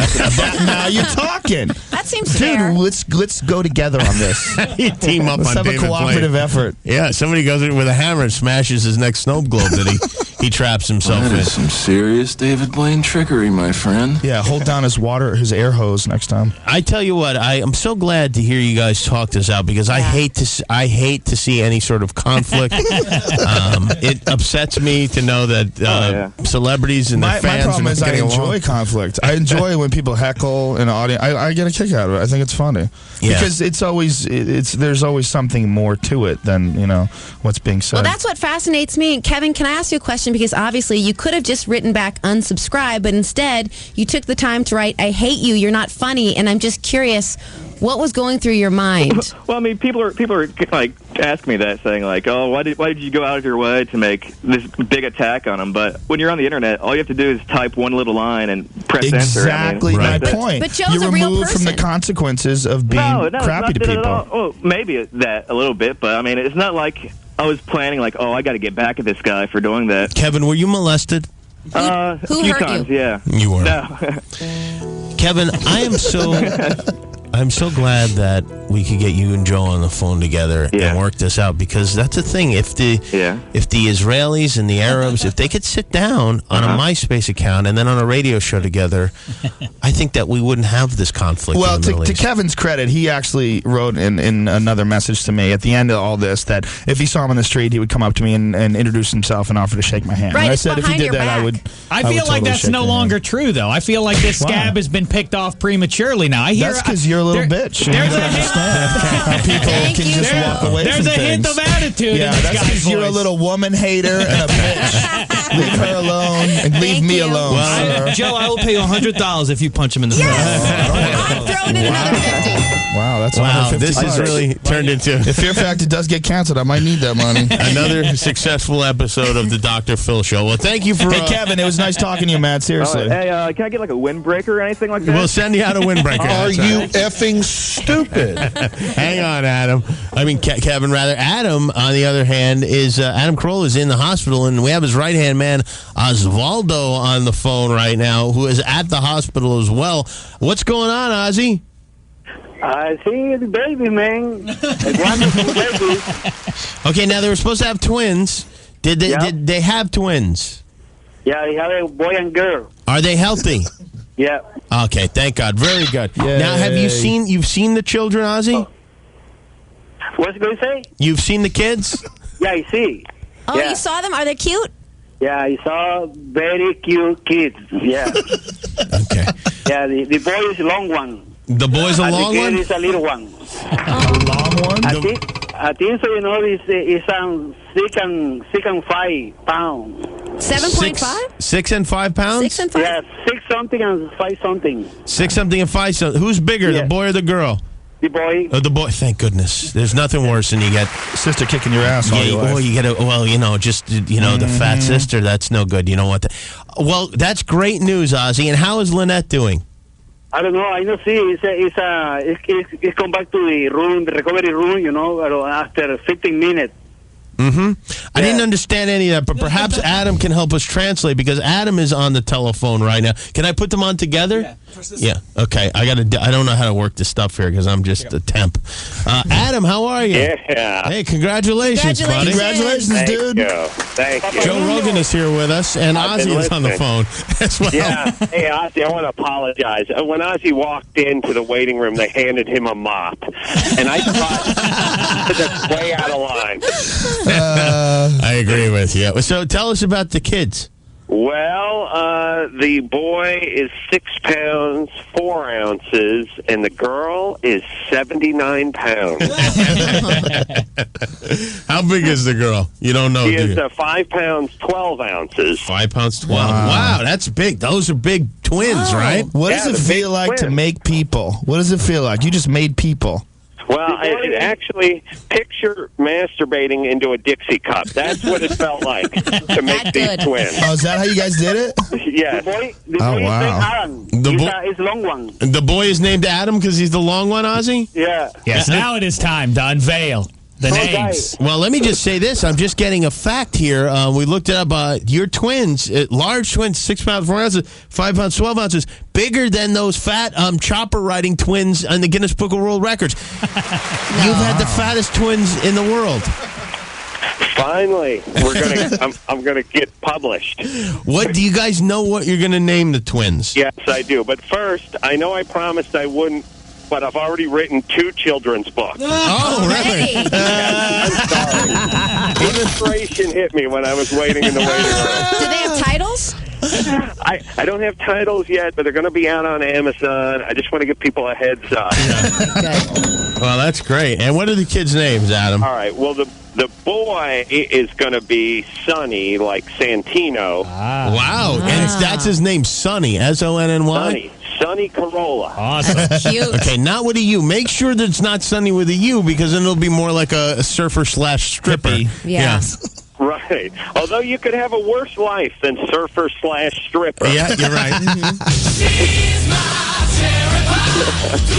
Now you're talking. That seems Dude, fair. let's go together on this. You team up Let's on have a David cooperative Blaine. effort. Yeah, somebody goes in with a hammer and smashes his next snow globe that he traps himself That in. is some serious David Blaine trickery, my friend. Yeah, hold down his air hose next time. I tell you what, I am so glad to hear you guys talk this out because I hate to see any sort of conflict. It upsets me to know that celebrities and their My fans problem are is not I getting enjoy along. conflict. I enjoy when people heckle in an audience. I get a kick out of it. I think it's funny because there's always something more to it than what's being said. Well, that's what fascinates me. Kevin, can I ask you a question? Because obviously you could have just written back unsubscribe, but instead you took the time to write, I hate you, you're not funny, and I'm just curious, what was going through your mind? Well, I mean, people are like asking me that, saying like, "Oh, why did you go out of your way to make this big attack on them?" But when you're on the internet, all you have to do is type one little line and press enter. Exactly my point. But Joe's you're a real removed from the person. consequences of being crappy to not people. at all. Well, maybe that a little bit, but I mean, it's not like I was planning like, "Oh, I got to get back at this guy for doing that." Kevin, were you molested? A who few hurt times, you? yeah. You were. No. Kevin, I'm so glad that we could get you and Joe on the phone together and work this out because that's the thing. If the Israelis and the Arabs, if they could sit down on a MySpace account and then on a radio show together, I think that we wouldn't have this conflict. Well, in the Middle to East. Kevin's credit, he actually wrote in another message to me at the end of all this that if he saw him on the street, he would come up to me and introduce himself and offer to shake my hand. Right, and I it's said if he behind did your that, back. I would. I would feel like totally that's shake no your hand. longer true, though. I feel like this scab has been picked off prematurely now. That's because you're a little bitch. You don't understand how people can just walk away from There's a hint things. of attitude Yeah, in this that's guy's because you're a voice. little woman hater and a bitch. Leave her alone and leave me alone, sir. Joe, I will pay you $100 if you punch him in the face. I'm throwing in another 50. Wow, that's Wow, $150. this is really turned into If Fear Factor does get canceled, I might need that money. another successful episode of the Dr. Phil Show. Well, thank you for. Hey, Kevin, it was nice talking to you, man. Seriously. Hey, can I get like a windbreaker or anything like that? We'll send you out a windbreaker. Are That's you right. effing stupid? Hang on, Adam. I mean, Kevin, rather. Adam, on the other hand, is Adam Carolla is in the hospital, and we have his right-hand man, Osvaldo, on the phone right now, who is at the hospital as well. What's going on, Ozzy? I see the baby, man. A wonderful baby. Okay, now they were supposed to have twins. Did they have twins? Yeah, you have a boy and girl. Are they healthy? Yeah. Okay, thank God. Very good. Now, have you seen the children, Ozzy? What's he going to say? You've seen the kids? Yeah, I see. Oh, Yeah. you saw them? Are they cute? Yeah, I saw very cute kids. Yeah. Okay. Yeah, the boy is a long one. The boy's a and long the one? girl is a little one. A long one? I think so, it's 6 and 5 pounds. 7.5? 6 and 5 pounds? 6 and 5? Yeah, 6 something and 5 something. 6 something and 5 something. Who's bigger, the boy or the girl? The boy. Oh, the boy. Thank goodness. There's nothing worse than you get sister kicking your ass all your life. Or you get the fat sister. That's no good. You know what? Well, that's great news, Ozzy. And how is Lynette doing? I don't know. I don't see. It's come back to the room, the recovery room, after 15 minutes. Mm-hmm. I didn't understand any of that, but perhaps Adam can help us translate because Adam is on the telephone right now. Can I put them on together? Yeah. Okay. I don't know how to work this stuff here because I'm just a temp. Adam, how are you? Yeah. Hey, congratulations, buddy. Congratulations, dude. Thank you. Joe Rogan is here with us, and I've been Ozzy is on the phone listening. as well. Yeah. Hey, Ozzy, I want to apologize. When Ozzy walked into the waiting room, they handed him a mop, and I thought that's way out of line. I agree with you. So tell us about the kids. Well, the boy is 6 pounds 4 ounces, and the girl is 79 pounds. How big is the girl? You don't know. She do is you? 5 pounds 12 ounces. 5 pounds 12. Wow, that's big. Those are big twins, right? What does it feel like to make people? What does it feel like? You just made people. Well, it actually picture masturbating into a Dixie cup. That's what it felt like to make these twins. Oh, is that how you guys did it? Yes. The Oh, boy wow. is named Aaron. It's long one. The boy is named Adam because he's the long one, Ozzy? Yeah. Yes, now it is time to unveil The names. Well, let me just say this. I'm just getting a fact here. We looked it up. Your twins, large twins, 6 pounds, 4 ounces, 5 pounds, 12 ounces, bigger than those fat chopper riding twins on the Guinness Book of World Records. You've had the fattest twins in the world. Finally, I'm gonna get published. What do you guys know? What you're gonna name the twins? Yes, I do. But first, I know I promised I wouldn't. But I've already written 2 children's books. Oh, really? I'm sorry. Inspiration hit me when I was waiting in the waiting room. Do they have titles? I don't have titles yet, but they're going to be out on Amazon. I just want to give people a heads up. Well, that's great. And what are the kids' names, Adam? All right. Well, the boy is going to be Sonny, like Santino. Wow. And that's his name, Sonny, Sonny. Sonny Carolla. Awesome. Cute. Okay, not with a U. Make sure that it's not Sonny with a U, because then it'll be more like a surfer/stripper. Yeah. Right. Although you could have a worse life than surfer/stripper. Yeah, you're right.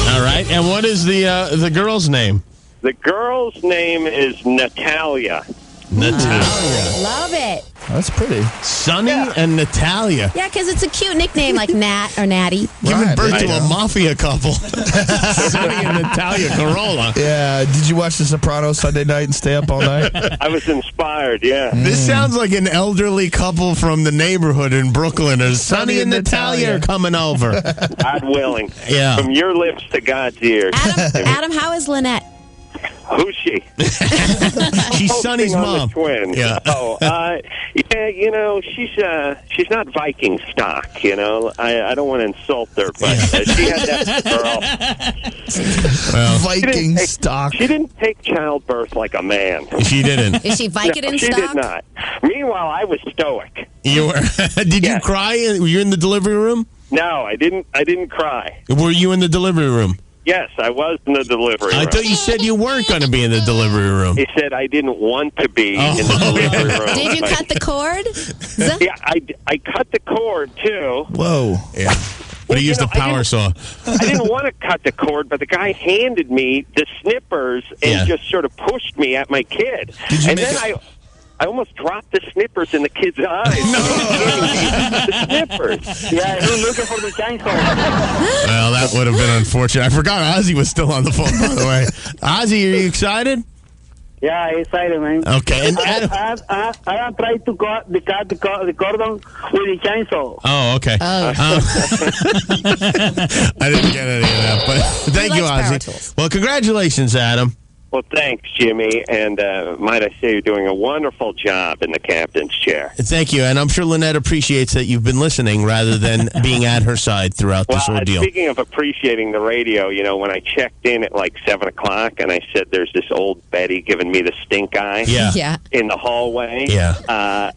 All right. And what is the girl's name? The girl's name is Natalia. Natalia. Love it. That's pretty. Sonny and Natalia. Yeah, because it's a cute nickname like Nat or Natty. Giving birth to a mafia couple. Sonny and Natalia Carolla. Yeah. Did you watch The Sopranos Sunday night and stay up all night? I was inspired, yeah. This sounds like an elderly couple from the neighborhood in Brooklyn. Sonny and Natalia are coming over. God willing. Yeah. From your lips to God's ears. Adam, how is Lynette? Who's she? She's Sonny's mom. The twin. Yeah. Yeah. You know, she's not Viking stock. You know, I don't want to insult her, but she had that girl. Viking stock. She didn't take childbirth like a man. She didn't. Is she Vicodin She stock? did not. Meanwhile, I was stoic. You were? Did you cry? Were you in the delivery room? No, I didn't cry. Were you in the delivery room? Yes, I was in the delivery room. I thought you said you weren't going to be in the delivery room. He said I didn't want to be in the delivery room. Did you cut the cord? Yeah, I cut the cord, too. Whoa. Yeah. But he used a power saw. I didn't want to cut the cord, but the guy handed me the snippers and just sort of pushed me at my kid. And then I almost dropped the snippers in the kid's eyes. The snippers. Yeah, he was looking for the chainsaw. Well, that would have been unfortunate. I forgot Ozzy was still on the phone, by the way. Ozzy, are you excited? Yeah, excited, man. Okay. And I am trying to cut the cordon with the chainsaw. Oh, okay. I didn't get any of that, but thank you, Ozzy. Well, congratulations, Adam. Well, thanks, Jimmy, and might I say you're doing a wonderful job in the captain's chair. Thank you, and I'm sure Lynette appreciates that you've been listening rather than being at her side throughout this ordeal. Speaking of appreciating the radio, you know, when I checked in at like 7 o'clock and I said there's this old Betty giving me the stink eye in the hallway. Yeah.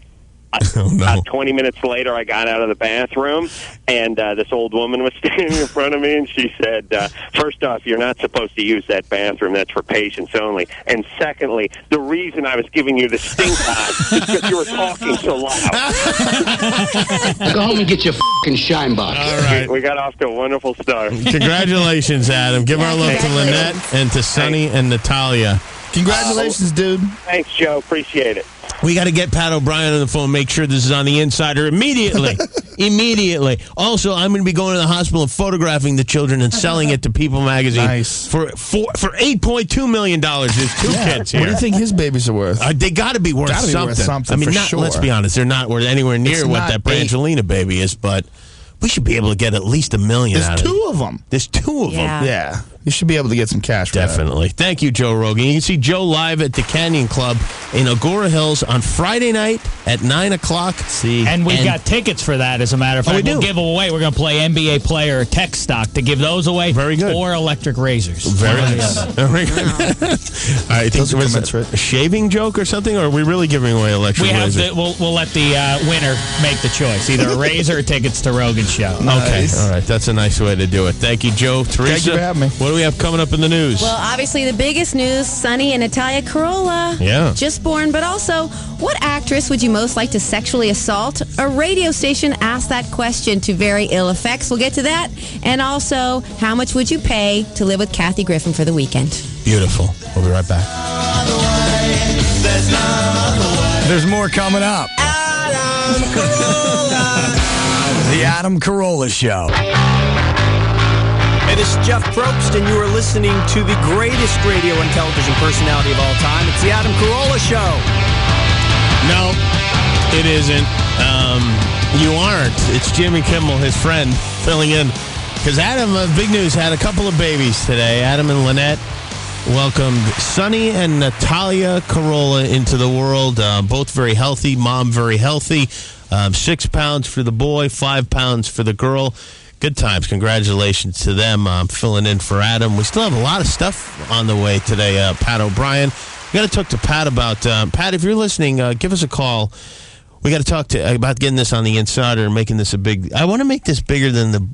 About 20 minutes later, I got out of the bathroom, and this old woman was standing in front of me, and she said, first off, you're not supposed to use that bathroom. That's for patients only. And secondly, the reason I was giving you the stink eye is because you were talking so loud. Go home and get your f***ing shine box. All right. We got off to a wonderful start. Congratulations, Adam. Give our love to Lynette and to Sonny and Natalia. Congratulations, dude. Thanks, Joe. Appreciate it. We got to get Pat O'Brien on the phone, make sure this is on the Insider immediately. Immediately. Also, I'm going to be going to the hospital and photographing the children and selling it to People magazine for $8.2 million. There's 2 kids here. What do you think his babies are worth? They got to be worth something. I mean, let's be honest, they're not worth anywhere near what that Brangelina baby is, but we should be able to get at least $1 million out of it. There's 2 of them. There's 2 of them. Yeah. You should be able to get some cash for Definitely. that. Thank you, Joe Rogan. You can see Joe live at the Canyon Club in Agora Hills on Friday night at 9 o'clock. And we've got tickets for that, as a matter of fact. We'll give them away. We're going to play NBA player tech stock to give those away. Very good. Or electric razors. Very nice. Very good. All right, I think it was a shaving joke or something, or are we really giving away electric razors? We'll let the winner make the choice. Either a razor or tickets to Rogan's show. Okay. All right. That's a nice way to do it. Thank you, Joe. Teresa, thank you for having me. What do we have coming up in the news? Well, obviously the biggest news, Sonny and Natalia Carolla. Yeah. Just born, but also, what actress would you most like to sexually assault? A radio station asked that question to very ill effects. We'll get to that. And also, how much would you pay to live with Kathy Griffin for the weekend? Beautiful. We'll be right back. There's more coming up. The Adam Carolla Show. Hey, this is Jeff Probst, and you are listening to the greatest radio and television personality of all time. It's the Adam Carolla Show. No, it isn't. You aren't. It's Jimmy Kimmel, his friend, filling in. Because Adam, big news, had a couple of babies today. Adam and Lynette welcomed Sonny and Natalia Carolla into the world. Both very healthy. Mom very healthy. 6 pounds for the boy, 5 pounds for the girl. Good times. Congratulations to them. Filling in for Adam. We still have a lot of stuff on the way today. Pat O'Brien. We got to talk to Pat about... Pat, if you're listening, give us a call. We got to talk about getting this on the Insider and making this a big... I want to make this bigger than the...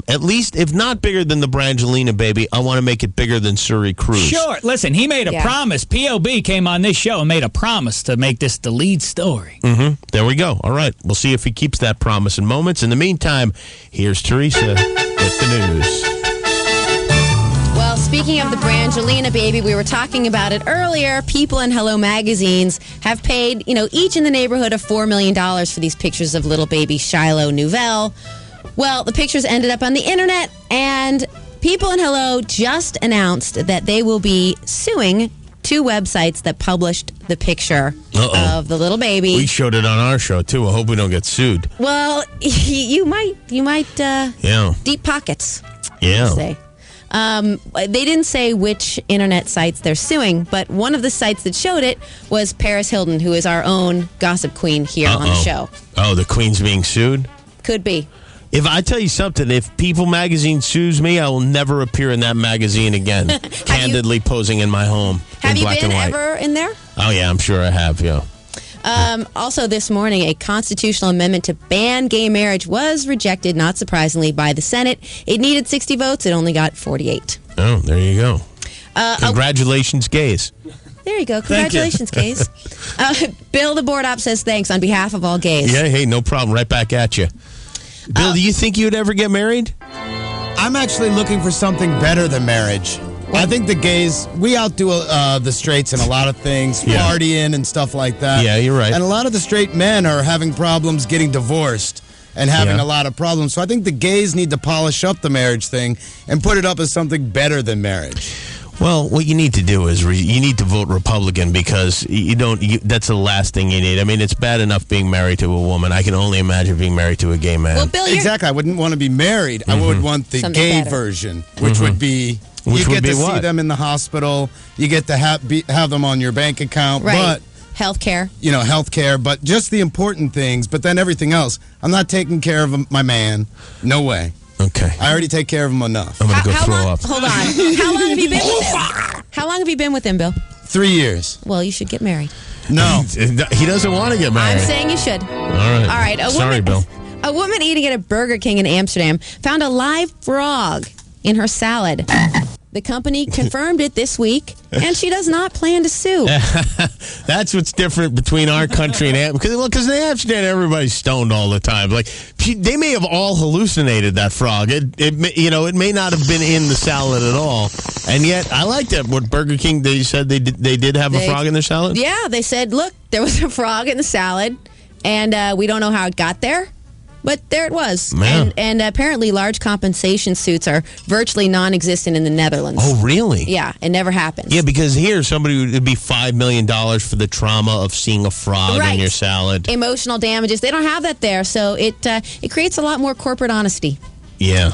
at least, if not bigger than the Brangelina baby, I want to make it bigger than Surrey Cruise. Sure. Listen, he made a promise. P.O.B. came on this show and made a promise to make this the lead story. Mm-hmm. There we go. All right. We'll see if he keeps that promise in moments. In the meantime, here's Teresa with the news. Well, speaking of the Brangelina baby, we were talking about it earlier. People in Hello magazines have paid, each in the neighborhood of $4 million for these pictures of little baby Shiloh Nouvelle. Well, the pictures ended up on the internet, and People in Hello just announced that they will be suing 2 websites that published the picture of the little baby. We showed it on our show, too. I hope we don't get sued. Well, you might, deep pockets. Yeah. Say. They didn't say which internet sites they're suing, but one of the sites that showed it was Paris Hilton, who is our own gossip queen here on the show. Oh, the queen's being sued? Could be. If I tell you something, if People magazine sues me, I will never appear in that magazine again. Candidly posing in my home. Have you black been and white. ever in there? Oh, yeah, I'm sure I have, yeah. Also this morning, a constitutional amendment to ban gay marriage was rejected, not surprisingly, by the Senate. It needed 60 votes. It only got 48. Oh, there you go. Congratulations, gays. There you go. Congratulations, gays. Bill, the board op, says thanks on behalf of all gays. Yeah, hey, no problem. Right back at you. Bill, do you think you'd ever get married? I'm actually looking for something better than marriage. I think the gays, we outdo the straights in a lot of things, partying and stuff like that. Yeah, you're right. And a lot of the straight men are having problems getting divorced and having a lot of problems. So I think the gays need to polish up the marriage thing and put it up as something better than marriage. Well, what you need to do is you need to vote Republican because that's the last thing you need. I mean, it's bad enough being married to a woman. I can only imagine being married to a gay man. Well, Bill, exactly. I wouldn't want to be married. I would want the gay version, which would be... You get to see them in the hospital. You get to have them on your bank account. Right. But healthcare. Healthcare, but just the important things. But then everything else, I'm not taking care of my man. No way. Okay. I already take care of him enough. I'm going to go throw up. Hold on. How long have you been with him? How long have you been with him, Bill? 3 years. Well, you should get married. No. He doesn't want to get married. I'm saying you should. All right. Sorry, Bill. A woman eating at a Burger King in Amsterdam found a live frog in her salad. The company confirmed it this week, and she does not plan to sue. That's what's different between our country and Amsterdam. Because in Amsterdam, everybody's stoned all the time. Like they may have all hallucinated that frog. It may not have been in the salad at all. And yet, I like that. What Burger King, they said they did have a frog in their salad? Yeah, they said, look, there was a frog in the salad, and we don't know how it got there. But there it was. And apparently large compensation suits are virtually non-existent in the Netherlands. Oh, really? Yeah, it never happens. Yeah, because here somebody would be $5 million for the trauma of seeing a frog in your salad. Emotional damages. They don't have that there, so it creates a lot more corporate honesty. Yeah.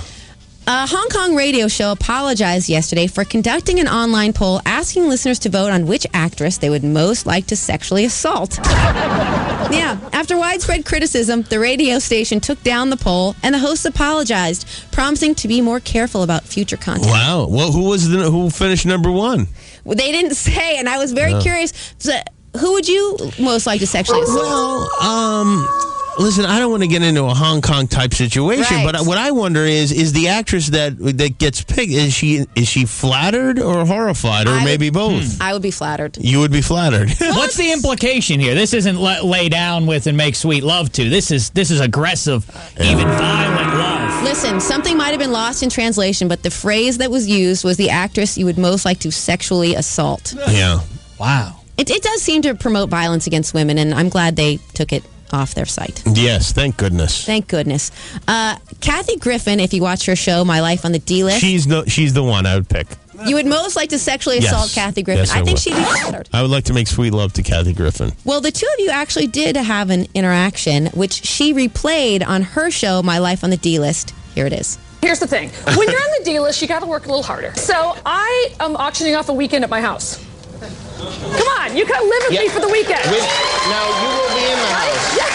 A Hong Kong radio show apologized yesterday for conducting an online poll asking listeners to vote on which actress they would most like to sexually assault. Yeah, after widespread criticism, the radio station took down the poll, and the hosts apologized, promising to be more careful about future content. Wow. Well, who finished number one? Well, they didn't say, and I was very curious. So, who would you most like to sexually assault? Well, listen, I don't want to get into a Hong Kong type situation, but what I wonder is the actress that gets picked, is she flattered or horrified, or maybe both? I would be flattered. You would be flattered. What's the implication here? This isn't lay down with and make sweet love to. This is aggressive, even violent love. Listen, something might have been lost in translation, but the phrase that was used was the actress you would most like to sexually assault. Yeah. Wow. It does seem to promote violence against women, and I'm glad they took it off their site. Yes, thank goodness. Thank goodness. Kathy Griffin, if you watch her show, My Life on the D-List. She's the one I would pick. You would most like to sexually assault Kathy Griffin. Yes, I think would. she'd be flattered. I would like to make sweet love to Kathy Griffin. Well, the two of you actually did have an interaction, which she replayed on her show, My Life on the D-List. Here it is. Here's the thing. When you're on the D-list, you got to work a little harder. So I am auctioning off a weekend at my house. Come on, you can live with me for the weekend. Now, you will be in the house. Yes.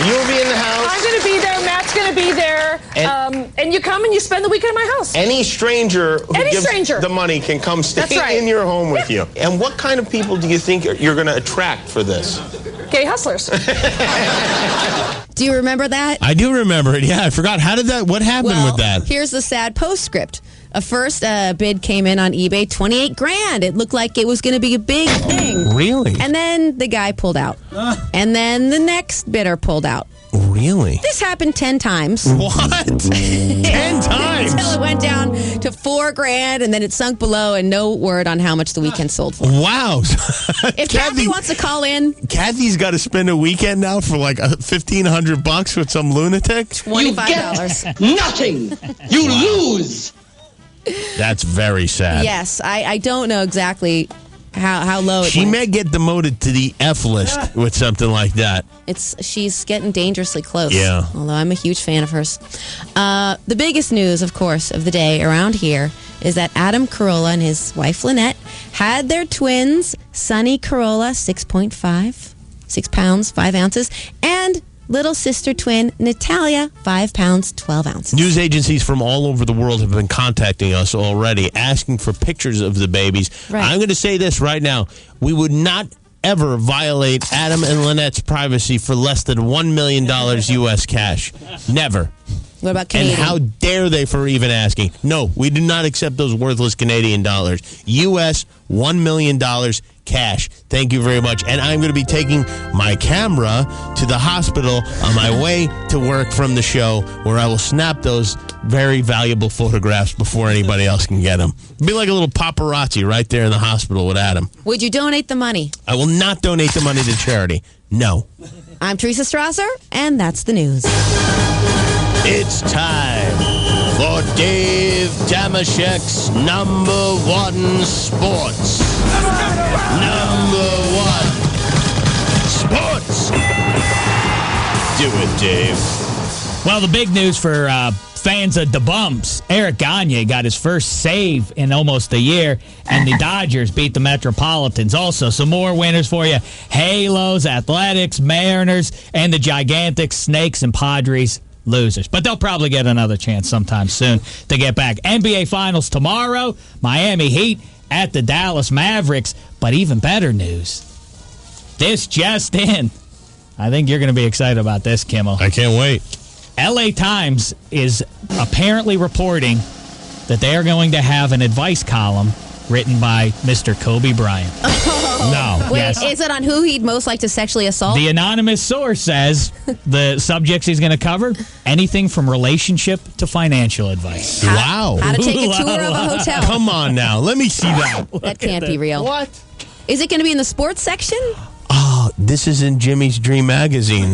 You will be in the house. I'm going to be there. Matt's going to be there. And you come and you spend the weekend at my house. Any stranger who gives the money can come stay in your home with you. And what kind of people do you think you're going to attract for this? Gay hustlers. Do you remember that? I do remember it. Yeah, I forgot. What happened with that? Here's the sad postscript. A first bid came in on eBay, $28,000. It looked like it was going to be a big thing. Really? And then the guy pulled out. And then the next bidder pulled out. Really? This happened 10 times. What? 10 times? Until it went down to $4,000, and then it sunk below, and no word on how much the weekend sold for. Wow. If Kathy wants to call in. Kathy's got to spend a weekend now for like $1,500 with some lunatic? $25. Nothing. You lose. That's very sad. Yes, I don't know exactly how low it She went. may get demoted to the F list with something like that. She's getting dangerously close. Yeah. Although I'm a huge fan of hers. The biggest news, of course, of the day around here is that Adam Carolla and his wife Lynette had their twins, Sonny Carolla, 6 pounds, 5 ounces, and little sister twin Natalia, 5 pounds, 12 ounces. News agencies from all over the world have been contacting us already, asking for pictures of the babies. Right. I'm going to say this right now. We would not ever violate Adam and Lynette's privacy for less than $1 million U.S. cash. Never. What about Canadian? And how dare they for even asking? No, we do not accept those worthless Canadian dollars. U.S. $1 million cash. Thank you very much. And I'm going to be taking my camera to the hospital on my way to work from the show, where I will snap those very valuable photographs before anybody else can get them. Be like a little paparazzi right there in the hospital with Adam. Would you donate the money? I will not donate the money to charity. No. I'm Teresa Strasser, and that's the news. It's time for Dave Damashek's number one sports. Number one sports. Do it, Dave. Well, the big news for fans of the Bums, Eric Gagne got his first save in almost a year, and the Dodgers beat the Metropolitans. Also, some more winners for you. Halos, Athletics, Mariners, and the gigantic Snakes and Padres. Losers. But they'll probably get another chance sometime soon to get back. NBA Finals tomorrow. Miami Heat at the Dallas Mavericks. But even better news. This just in. I think you're going to be excited about this, Kimmel. I can't wait. LA Times is apparently reporting that they are going to have an advice column written by Mr. Kobe Bryant. No. Wait, Yes. is it on who he'd most like to sexually assault? The anonymous source says the subjects he's going to cover, anything from relationship to financial advice. Wow. How to take a tour of a hotel. Come on now. Let me see that. That can't be real. What? Is it going to be in the sports section? Oh, this is in Jimmy's Dream Magazine.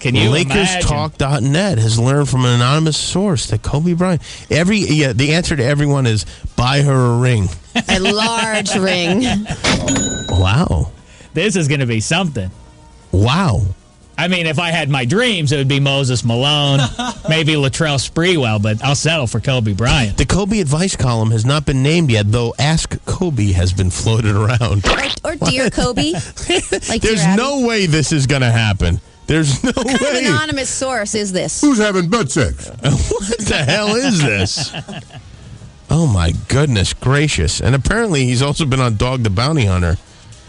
Can you LakersTalk.net has learned from an anonymous source that Kobe Bryant. The answer to everyone is buy her a ring. A large ring. Wow. This is going to be something. Wow. I mean, if I had my dreams, it would be Moses Malone, maybe Latrell Sprewell, but I'll settle for Kobe Bryant. The Kobe advice column has not been named yet, though Ask Kobe has been floated around. Or Dear Kobe. Like There's no way this is going to happen. There's no What kind way. of anonymous source is this? Who's having butt sex? What the hell is this? Oh, my goodness gracious. And apparently he's also been on Dog the Bounty Hunter.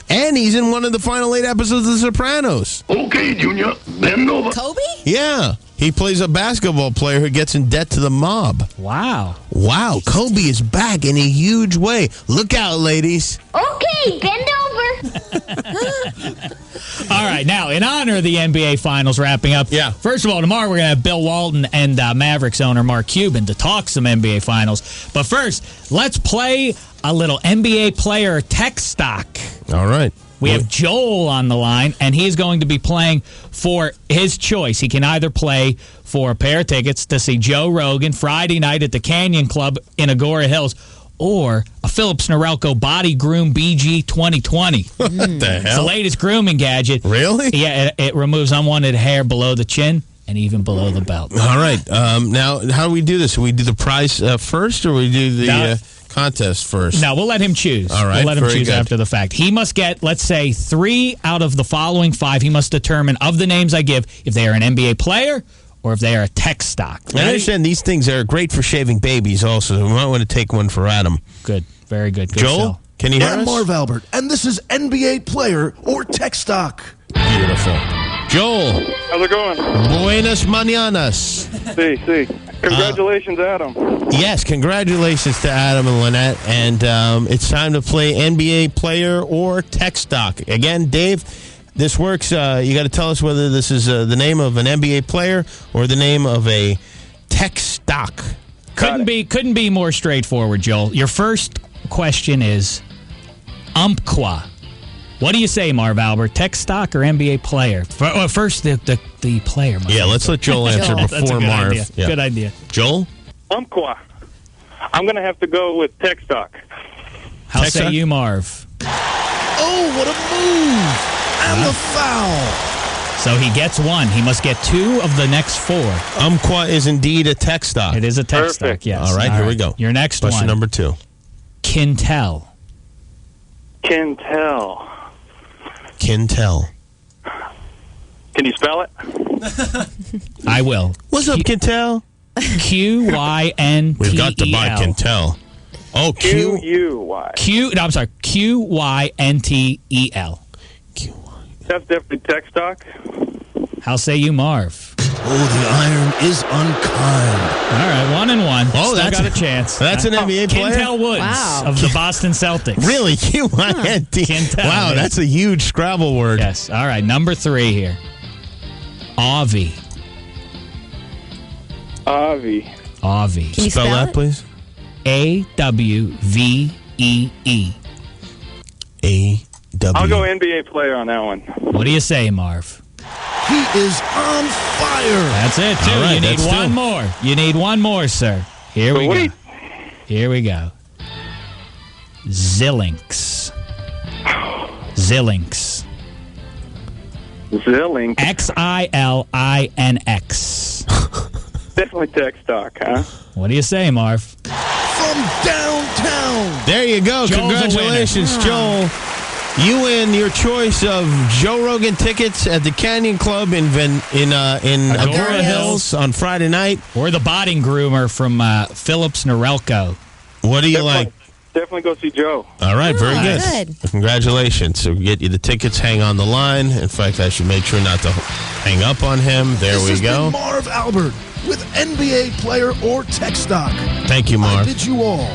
And he's in one of the final 8 episodes of The Sopranos. Okay, Junior, bend over. Kobe? Yeah. He plays a basketball player who gets in debt to the mob. Wow. Wow. Kobe is back in a huge way. Look out, ladies. Okay, bend over. All right, now, in honor of the NBA Finals wrapping up, first of all, tomorrow we're going to have Bill Walton and Mavericks owner Mark Cuban to talk some NBA Finals. But first, let's play a little NBA player tech stock. All right. We have Joel on the line, and he's going to be playing for his choice. He can either play for a pair of tickets to see Joe Rogan Friday night at the Canyon Club in Agora Hills, or a Phillips Norelco Body Groom BG 2020. What the hell? It's the latest grooming gadget. Really? Yeah, it removes unwanted hair below the chin and even below the belt. All right. Now, how do we do this? Do we do the prize first, or we do the contest first? No, we'll let him choose. All right. We'll let him choose good. after the fact. He must get, let's say, 3 out of the following 5. He must determine, of the names I give, if they are an NBA player or if they are a tech stock. I understand these things are great for shaving babies also. We might want to take one for Adam. Good. Very good. Good Joel, sell. can you hear I'm us? Marv Albert, and this is NBA player or tech stock. Beautiful. Joel. How's it going? Buenas mañanas. See. Congratulations, Adam. Yes, congratulations to Adam and Lynette. And it's time to play NBA player or tech stock. Again, Dave, this works. You got to tell us whether this is the name of an NBA player or the name of a tech stock. Couldn't be more straightforward, Joel. Your first question is Umpqua. What do you say, Marv Albert? Tech stock or NBA player? First, the player. Yeah, let's let Joel answer before Marv. Idea. Yeah. Good idea. Joel? Umpqua. I'm going to have to go with tech stock. How say you, Marv? Oh, what a move! And the foul. So he gets 1. He must get 2 of the next 4. Umpqua is indeed a tech stock. It is a tech stock, yes. All right, here we go. Your next question one. number 2. Quintel. Quintel. Quintel. Can you spell it? I will. What's up, Quintel? Qyntel. We've got to buy Quintel. Oh, Q-U-Y. No, I'm sorry. Qyntel. That's definitely tech stock. How say you, Marv? Oh, the iron is unkind. All right, 1 and 1. Oh, Still got a chance. That's an NBA player? Quintel Woods of the Boston Celtics. Really? Q-Y-N-T. Quintel. Wow, that's a huge Scrabble word. Yes. All right, number 3 here. Avi. Avi. Can you spell that, please? A-W-V-E-E. A-W. I'll go NBA player on that one. What do you say, Marv? He is on fire. That's it, too. All right, you need that's 1 2. more. You need 1 more, sir. Here we go. Here we go. Xilinx. Xilinx. X-I-L-I-N-X. Definitely tech stock, huh? What do you say, Marv? From downtown. There you go. Joel's Congratulations, Joel. You win your choice of Joe Rogan tickets at the Canyon Club in Agora Hills on Friday night. Or the body groomer from Phillips Norelco. What do you like? Definitely go see Joe. All right, very good. good. Congratulations. So we get you the tickets, hang on the line. In fact, I should make sure not to hang up on him. There we go. This has been Marv Albert with NBA player or tech stock. Thank you, I Marv. bid you all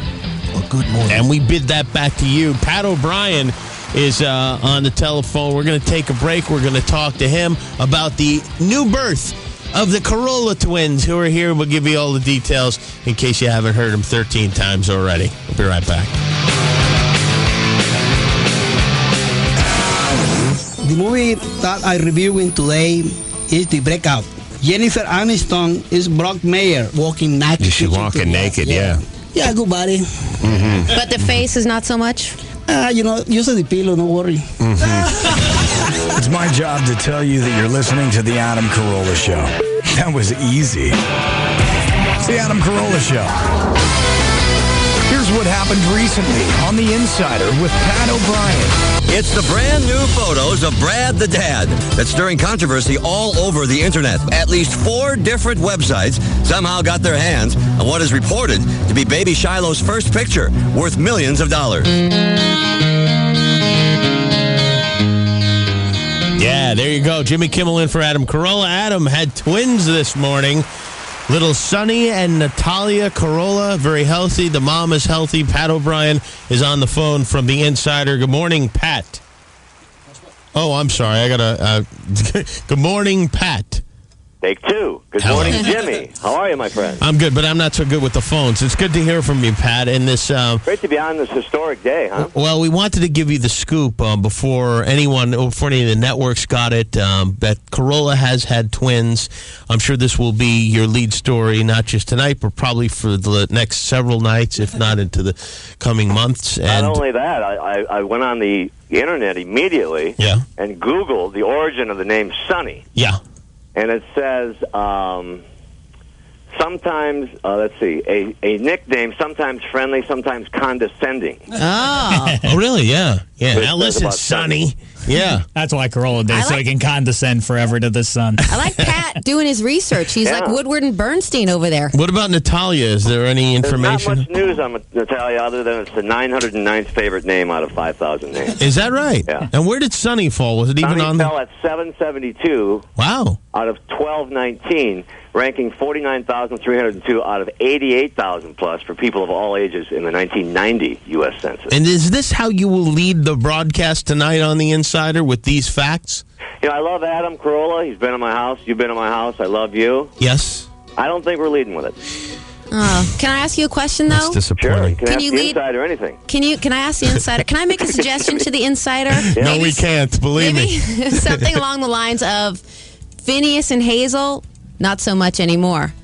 a good morning. And we bid that back to you. Pat O'Brien is on the telephone. We're going to take a break. We're going to talk to him about the new birth of the Carolla twins who are here. We'll give you all the details in case you haven't heard them 13 times already. We'll be right back. The movie that I'm reviewing today is The Breakout. Jennifer Aniston is Brock Mayer walking naked. She's walking naked, yeah. Yeah, good body. Mm-hmm. But the face is not so much? Use the pillow, don't worry. It's my job to tell you that you're listening to The Adam Carolla Show. That was easy. It's The Adam Carolla Show. Here's what happened recently on The Insider with Pat O'Brien. It's the brand new photos of Brad the Dad that's stirring controversy all over the internet. At least 4 different websites somehow got their hands on what is reported to be baby Shiloh's first picture, worth millions of dollars. Yeah, there you go. Jimmy Kimmel in for Adam Carolla. Adam had twins this morning. Little Sonny and Natalia Carolla, very healthy. The mom is healthy. Pat O'Brien is on the phone from The Insider. Good morning, Pat. Oh, I'm sorry. I got to... good morning, Pat. Take two. Good morning, Jimmy. How are you, my friend? I'm good, but I'm not so good with the phones. It's good to hear from you, Pat. In this, great to be on this historic day, huh? Well, we wanted to give you the scoop before any of the networks got it. That Carolla has had twins. I'm sure this will be your lead story, not just tonight, but probably for the next several nights, if not into the coming months. And not only that, I went on the internet immediately and Googled the origin of the name Sonny. Yeah. And it says sometimes, let's see, a nickname, sometimes friendly, sometimes condescending. Oh. Oh, really? Yeah. Yeah. Which Now says listen, about Sonny. Yeah. That's why Carolla did, so he can condescend forever to the sun. I like Pat doing his research. He's like Woodward and Bernstein over there. What about Natalia? Is there any information? There's not much news on Natalia other than it's the 909th favorite name out of 5,000 names. Is that right? Yeah. And where did Sonny fall? Was it even Sonny on the... fell at 772 Wow. out of 1219, ranking 49,302 out of 88,000 plus for people of all ages in the 1990 U.S. Census. And is this how you will lead the broadcast tonight on The Insider, with these facts? You know, I love Adam Carolla. He's been in my house. You've been in my house. I love you. Yes. I don't think we're leading with it. Can I ask you a question, though? That's disappointing. Sure. You can ask you the lead? Insider anything. Can I ask the Insider? Can I make a suggestion to the Insider? No, we can't. Believe maybe me. something along the lines of Phineas and Hazel, not so much anymore.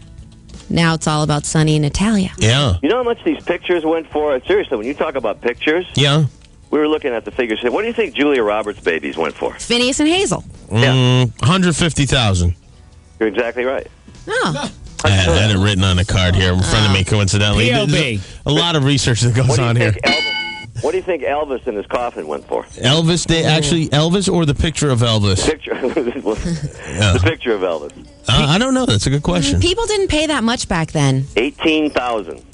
Now it's all about Sonny and Natalia. Yeah. You know how much these pictures went for? Seriously, when you talk about pictures, Yeah. we were looking at the figures. What do you think Julia Roberts' babies went for? Phineas and Hazel. 150,000. You're exactly right. Oh. I had it written on a card here in front of me, coincidentally. POB. There's a lot of research that goes on here. What do you think Elvis and his coffin went for? Elvis, Elvis or the picture of Elvis? The picture of Elvis. I don't know. That's a good question. People didn't pay that much back then. 18,000.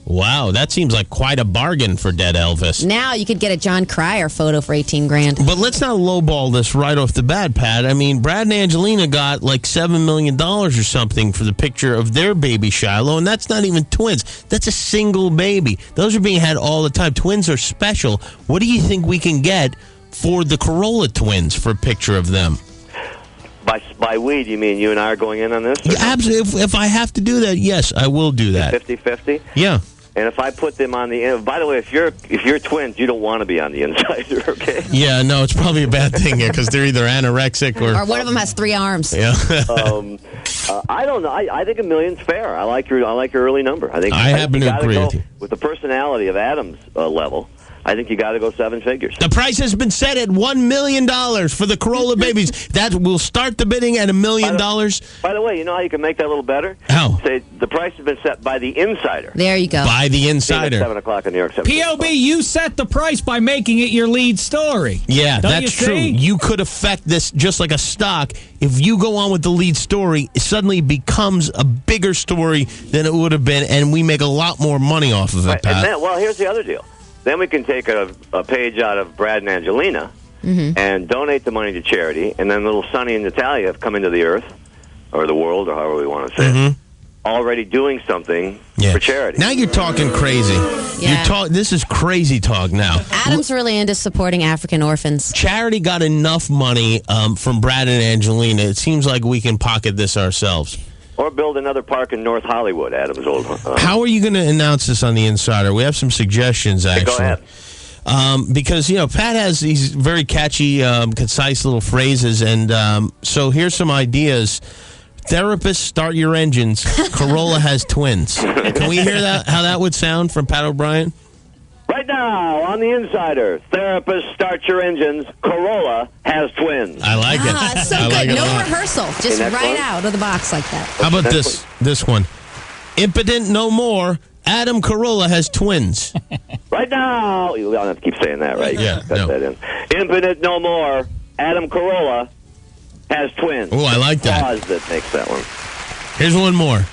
Wow, that seems like quite a bargain for dead Elvis. Now you could get a John Cryer photo for $18,000. But let's not lowball this right off the bat, Pat. I mean, Brad and Angelina got like $7 million or something for the picture of their baby Shiloh, and that's not even twins. That's a single baby. Those are being had all the time. Twins are special. What do you think we can get for the Carolla twins for a picture of them? By we, do you mean you and I are going in on this? Yeah, absolutely. If I have to do that, yes, I will do that. 50-50? Yeah. And if I put them on the... By the way, if you're twins, you don't want to be on the Insider, okay? Yeah, no, it's probably a bad thing here because they're either anorexic or... Or one of them has 3 arms. Yeah. I don't know. I think $1 million's fair. I like your early number. I happen to agree with you. With the personality of Adam's level, I think you got to go 7 figures. The price has been set at $1 million for the Carolla babies. That will start the bidding at $1 million. By the way, you know how you can make that a little better? How? Say the price has been set by the Insider. There you go. By the Insider. 7 o'clock in New York. POB, you set the price by making it your lead story. Yeah, Don't that's you true. see? You could affect this just like a stock. If you go on with the lead story, it suddenly becomes a bigger story than it would have been, and we make a lot more money off of it, Right. Pat. And then, well, here's the other deal. Then we can take a page out of Brad and Angelina and donate the money to charity, and then little Sonny and Natalia have come into the earth, or the world, or however we want to say it, already doing something for charity. Now you're talking crazy. Yeah. This is crazy talk now. Adam's really into supporting African orphans. Charity got enough money from Brad and Angelina. It seems like we can pocket this ourselves. Or build another park in North Hollywood, Adam's old How are you going to announce this on the Insider? We have some suggestions, actually. Go ahead. Because, Pat has these very catchy, concise little phrases, and so here's some ideas. Therapists, start your engines. Carolla has twins. Can we hear that? How that would sound from Pat O'Brien? Right now, on the Insider, therapists, start your engines. Carolla has twins. I like it. It's so I good. like it a No lot. rehearsal. Just next right one? out of the box like that. How about this one? Impotent no more. Adam Carolla has twins. Right now, you don't have to keep saying that, right? Yeah, Cut that in. Impotent no more. Adam Carolla has twins. Oh, I like that. Pause that makes that one. Here's one more.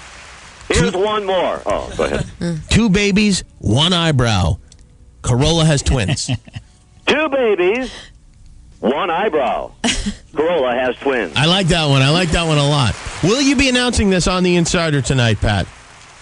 Here's one more. Oh, go ahead. 2 babies, 1 eyebrow. Carolla has twins. 2 babies, 1 eyebrow. Carolla has twins. I like that one. I like that one a lot. Will you be announcing this on the Insider tonight, Pat?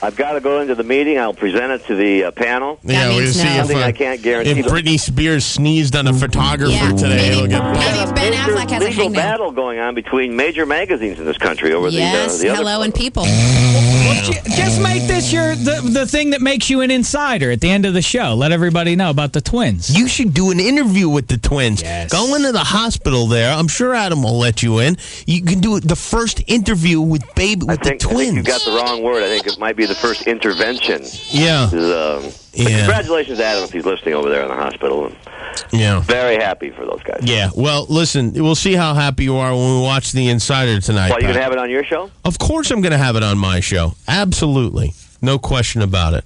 I've got to go into the meeting. I'll present it to the panel. Yeah, we'll see something I can't guarantee. If Britney Spears sneezed on a photographer today, it'll get Maybe Ben Affleck has a legal hangnail. battle going on between major magazines in this country over the other. Hello and People. Just make this the thing that makes you an insider at the end of the show. Let everybody know about the twins. You should do an interview with the twins. Yes. Go into the hospital there. I'm sure Adam will let you in. You can do the first interview with the twins. I think you got the wrong word. I think it might be the first intervention. Yeah. Congratulations to Adam if he's listening over there in the hospital. Yeah. Very happy for those guys. Yeah. Well, listen, we'll see how happy you are when we watch The Insider tonight. Well, you going to have it on your show? Of course I'm going to have it on my show. Absolutely. No question about it.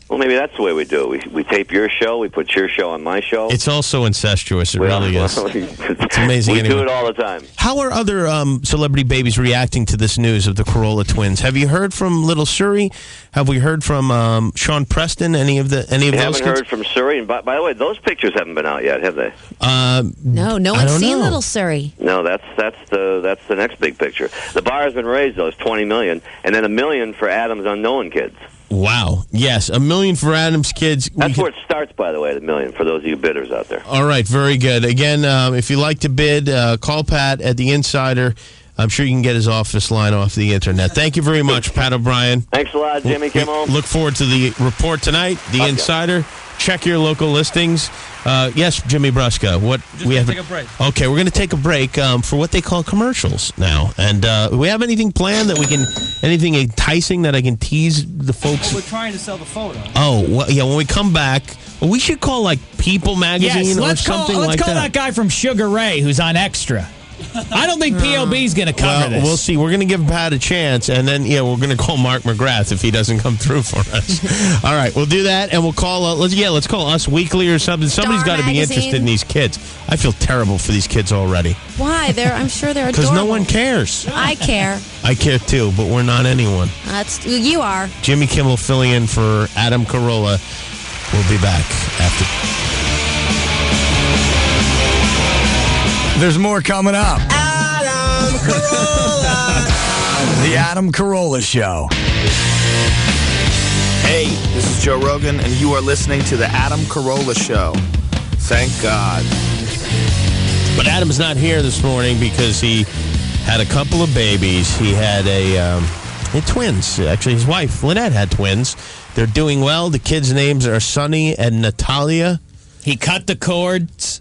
Well, maybe that's the way we do it. We tape your show, we put your show on my show. It's also incestuous. It really is. It's amazing. We do it all the time. How are other celebrity babies reacting to this news of the Carolla twins? Have you heard from Little Suri? Have we heard from Sean Preston? Any of those? We haven't heard from Suri. And by the way, those pictures haven't been out yet, have they? No one's seen Little Suri. No, that's the next big picture. The bar has been raised though. It's $20 million, and then $1 million for Adam's unknown kids. Wow. Yes, $1 million for Adam's kids. That's where it starts, by the way, the $1 million, for those of you bidders out there. All right, very good. Again, if you'd like to bid, call Pat at The Insider. I'm sure you can get his office line off the internet. Thank you very much, Pat O'Brien. Thanks a lot, Jimmy Kimmel. Look forward to the report tonight, The Insider. Check your local listings. Yes, Jimmy Brusca. What we have? Take a break. Okay, we're going to take a break for what they call commercials now. And do we have anything planned that we can, anything enticing that I can tease the folks? We're trying to sell the photo. Oh, well, yeah. When we come back, we should call like People Magazine or something like that. Let's call that guy from Sugar Ray who's on Extra. I don't think POB's going to cover this. We'll see. We're going to give Pat a chance, and then we're going to call Mark McGrath if he doesn't come through for us. All right, we'll do that, and we'll call. Let's call Us Weekly or something. Somebody's got to be interested in these kids. I feel terrible for these kids already. Why? I'm sure they're adorable. Because no one cares. I care. I care too, but we're not anyone. You are. Jimmy Kimmel filling in for Adam Carolla. We'll be back after. There's more coming up. Adam Carolla. The Adam Carolla Show. Hey, this is Joe Rogan, and you are listening to The Adam Carolla Show. Thank God. But Adam's not here this morning because he had a couple of babies. He had twins. Actually, his wife, Lynette, had twins. They're doing well. The kids' names are Sonny and Natalia. He cut the cords.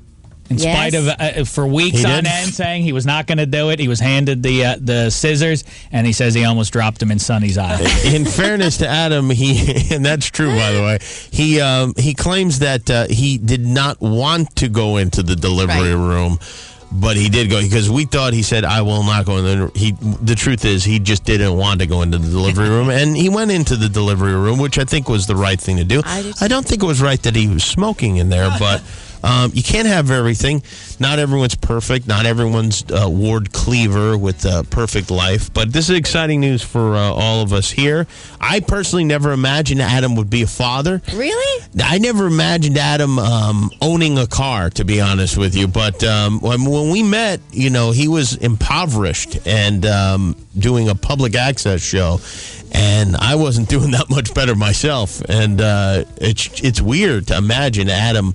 In spite of, for weeks on end, saying he was not going to do it. He was handed the scissors, and he says he almost dropped them in Sonny's eye. In fairness to Adam, and that's true, by the way, he claims that he did not want to go into the delivery room, but he did go, because we thought he said, I will not go in the truth is, he just didn't want to go into the delivery room, and he went into the delivery room, which I think was the right thing to do. I don't think it was right that he was smoking in there, but... you can't have everything. Not everyone's perfect. Not everyone's Ward Cleaver with a perfect life. But this is exciting news for all of us here. I personally never imagined Adam would be a father. Really? I never imagined Adam owning a car, to be honest with you. But when we met, he was impoverished and doing a public access show. And I wasn't doing that much better myself. And it's weird to imagine Adam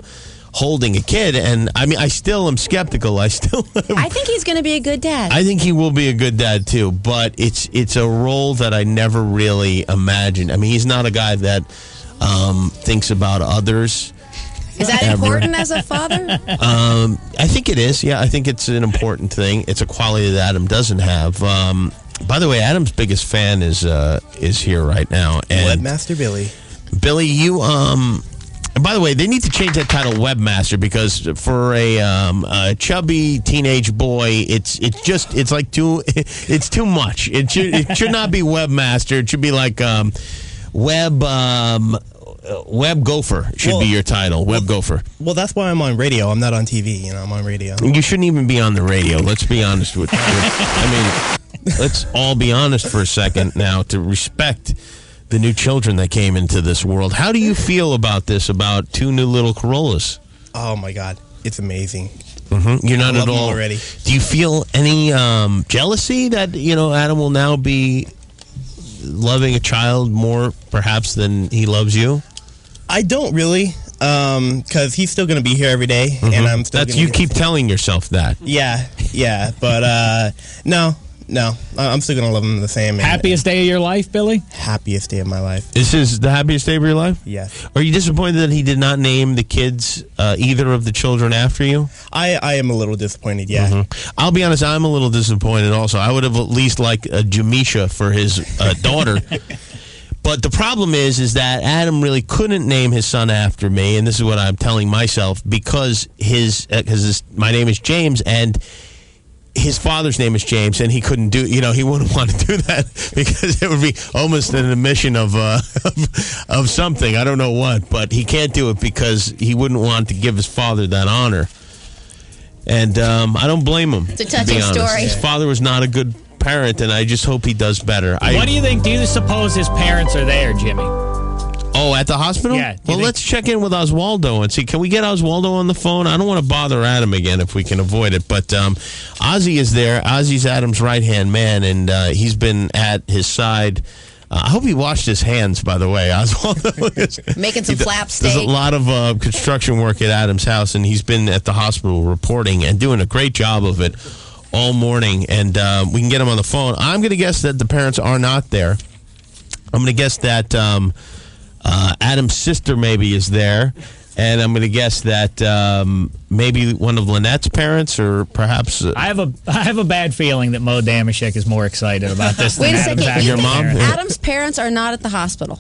holding a kid, and I mean, I still am skeptical. I think he's going to be a good dad. I think he will be a good dad too, but it's a role that I never really imagined. I mean, he's not a guy that thinks about others. Is that important as a father? I think it is. Yeah, I think it's an important thing. It's a quality that Adam doesn't have. By the way, Adam's biggest fan is here right now. And Webmaster Billy. Billy, you and by the way, they need to change that title Webmaster, because for a chubby teenage boy, it's too much. It should not be Webmaster. It should be like Web Gopher should be your title. Web Gopher. Well, that's why I'm on radio. I'm not on TV. I'm on radio. You shouldn't even be on the radio. Let's be honest with you. I mean, let's all be honest for a second now, to respect the new children that came into this world. How do you feel about this, about two new little Carollas? Oh, my God. It's amazing. Mm-hmm. You're not I love at all... them already. Do you feel any jealousy that, Adam will now be loving a child more, perhaps, than he loves you? I don't really, because he's still going to be here every day, and I'm still. You keep telling yourself that. Yeah, but no, I'm still going to love him the same. Happiest day of your life, Billy? Happiest day of my life. This is the happiest day of your life? Yes. Are you disappointed that he did not name the kids, either of the children, after you? I am a little disappointed, yeah. I'll be honest, I'm a little disappointed also. I would have at least liked a Jamisha for his daughter. But the problem is that Adam really couldn't name his son after me, and this is what I'm telling myself, because my name is James, and his father's name is James, and he couldn't do, he wouldn't want to do that because it would be almost an admission of something. I don't know what, but he can't do it because he wouldn't want to give his father that honor. And I don't blame him. It's a touching story. His father was not a good parent, and I just hope he does better. What do you think? Do you suppose his parents are there, Jimmy? Oh, at the hospital? Yeah. Well, let's check in with Oswaldo and see. Can we get Oswaldo on the phone? I don't want to bother Adam again if we can avoid it. But Ozzy is there. Ozzy's Adam's right-hand man, and he's been at his side. I hope he washed his hands, by the way, Oswaldo. Making some flap steak. There's a lot of construction work at Adam's house, and he's been at the hospital reporting and doing a great job of it all morning. And we can get him on the phone. I'm going to guess that the parents are not there. I'm going to guess that Adam's sister maybe is there, and I'm going to guess that maybe one of Lynette's parents, or perhaps I have a bad feeling that Mo Damashek is more excited about this. Wait than a second. Adam's Your mom? Adam's parents are not at the hospital.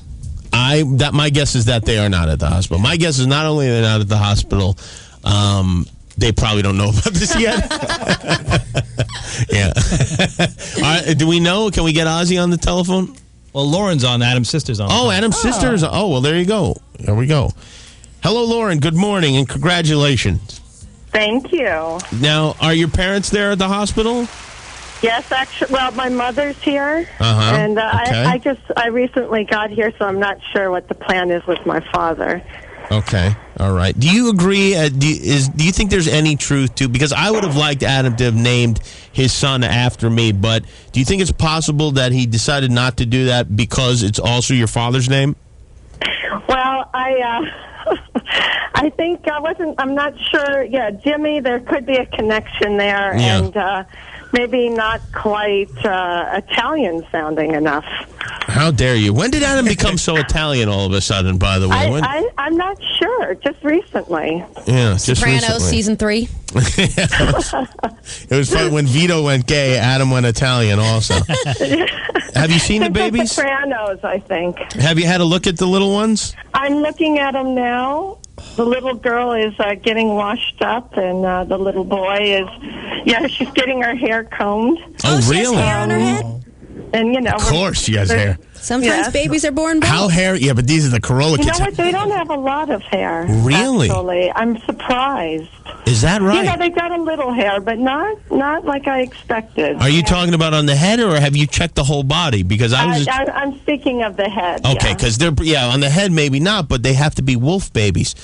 My guess is that they are not at the hospital. My guess is not only they're not at the hospital, they probably don't know about this yet. Yeah. All right, do we know? Can we get Ozzy on the telephone? Well, Lauren's on. Adam's sister's on. Oh, Adam's sister is. Oh, well, there you go. There we go. Hello, Lauren. Good morning and congratulations. Thank you. Now, are your parents there at the hospital? Yes, actually. Well, my mother's here, Uh-huh. and Okay. I recently got here, so I'm not sure what the plan is with my father. Okay. All right. Do you agree? Do you think there's any truth to? Because I would have liked Adam to have named his son after me, but do you think it's possible that he decided not to do that because it's also your father's name? Well, I think I'm not sure. Yeah, Jimmy, there could be a connection there, Yeah. and maybe not quite Italian sounding enough. How dare you? When did Adam become so Italian all of a sudden, by the way? I'm not sure. Just recently. Yeah, just Sopranos recently. season 3. It was fun when Vito went gay, Adam went Italian also. Have you seen the babies? Sopranos, I think. Have you had a look at the little ones? I'm looking at them now. The little girl is getting washed up, and the little boy is, she's getting her hair combed. Oh, She really? has hair on her head? And, Of course she has hair. Sometimes babies are born bald. How hair? Yeah, but these are the Carolla You know kids. what? They don't have a lot of hair. Really? Actually. I'm surprised. Is that right? You know, they got a little hair, but not like I expected. Are you talking about on the head, or have you checked the whole body? Because I was just... I'm speaking of the head. Okay, because they're on the head maybe not, but they have to be wolf babies.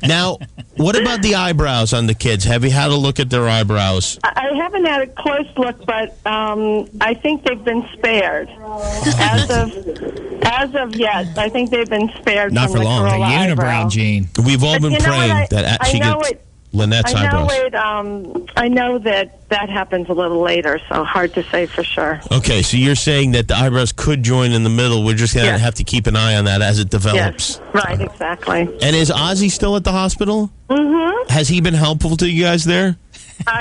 Now, what about the eyebrows on the kids? Have you had a look at their eyebrows? I haven't had a close look, but I think they've been spared. As of yet, I think they've been spared. Not from for long. The The eyebrow. unibrow gene. We've all But been you know praying what? that she gets Lynette's eyebrows. I know that happens a little later, so hard to say for sure. Okay, so you're saying that the eyebrows could join in the middle. We're just going to have to keep an eye on that as it develops. Yes, right, exactly. And is Ozzy still at the hospital? Mm-hmm. Has he been helpful to you guys there?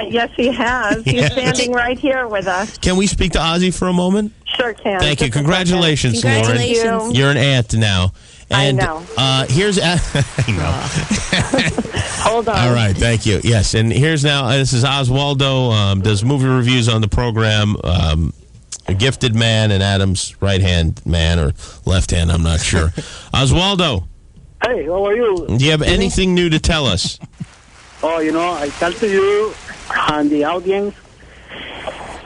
Yes, he has. He's standing right here with us. Can we speak to Ozzy for a moment? Sure can. Thank you. Just a Congratulations, second. Lauren. Thank you. You're an aunt now. And, I know. Here's... I know. Hold on. All right, thank you. Yes, and here's now, this is Oswaldo, does movie reviews on the program, a gifted man and Adam's right-hand man, or left hand, I'm not sure. Oswaldo. Hey, how are you? Do you have anything new to tell us? Oh, I tell to you and the audience,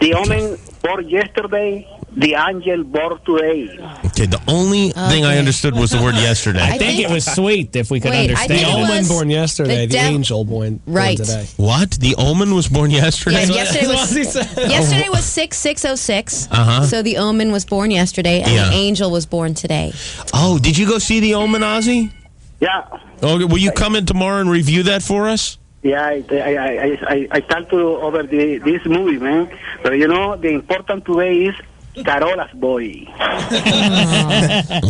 the omen for yesterday the angel born today. Okay, the only thing I understood was the word yesterday. I think it was sweet if we could Wait, I understand. think The it omen was born yesterday, the angel born today. What? The omen was born yesterday? Yeah, yesterday was 6/6/06. Uh-huh. So the omen was born yesterday, and Yeah. the angel was born today. Oh, did you go see the omen, Ozzy? Yeah. Oh, will you come in tomorrow and review that for us? Yeah, I talked over this movie, man. But you know, the important today is Carolla's boy.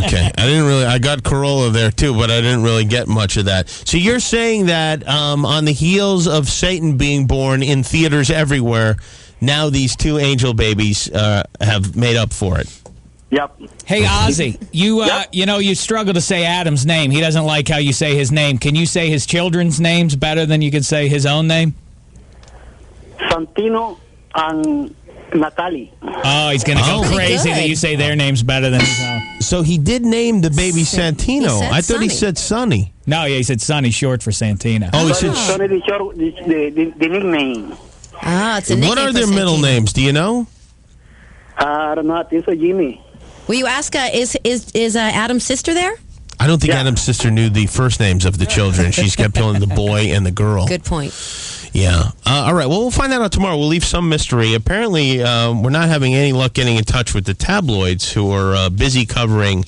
Okay, I got Carolla there too, but I didn't really get much of that. So you're saying that on the heels of Satan being born in theaters everywhere, now these two angel babies have made up for it. Yep. Hey, Ozzy, you struggle to say Adam's name. He doesn't like how you say his name. Can you say his children's names better than you can say his own name? Santino and Natalie. Oh, he's going to go crazy that you say their names better than his own. So he did name the baby Santino. I thought he said Sonny. No, yeah, he said Sonny, short for Santino. Oh, he said... Sonny, the nickname. Ah, it's a nickname. What are for their middle Santino. names? Do you know? I don't know. I think so, Jimmy. Will you ask, is Adam's sister there? I don't think Adam's sister knew the first names of the children. She's kept calling the boy and the girl. Good point. Yeah. All right. Well, we'll find that out tomorrow. We'll leave some mystery. Apparently, we're not having any luck getting in touch with the tabloids who are busy covering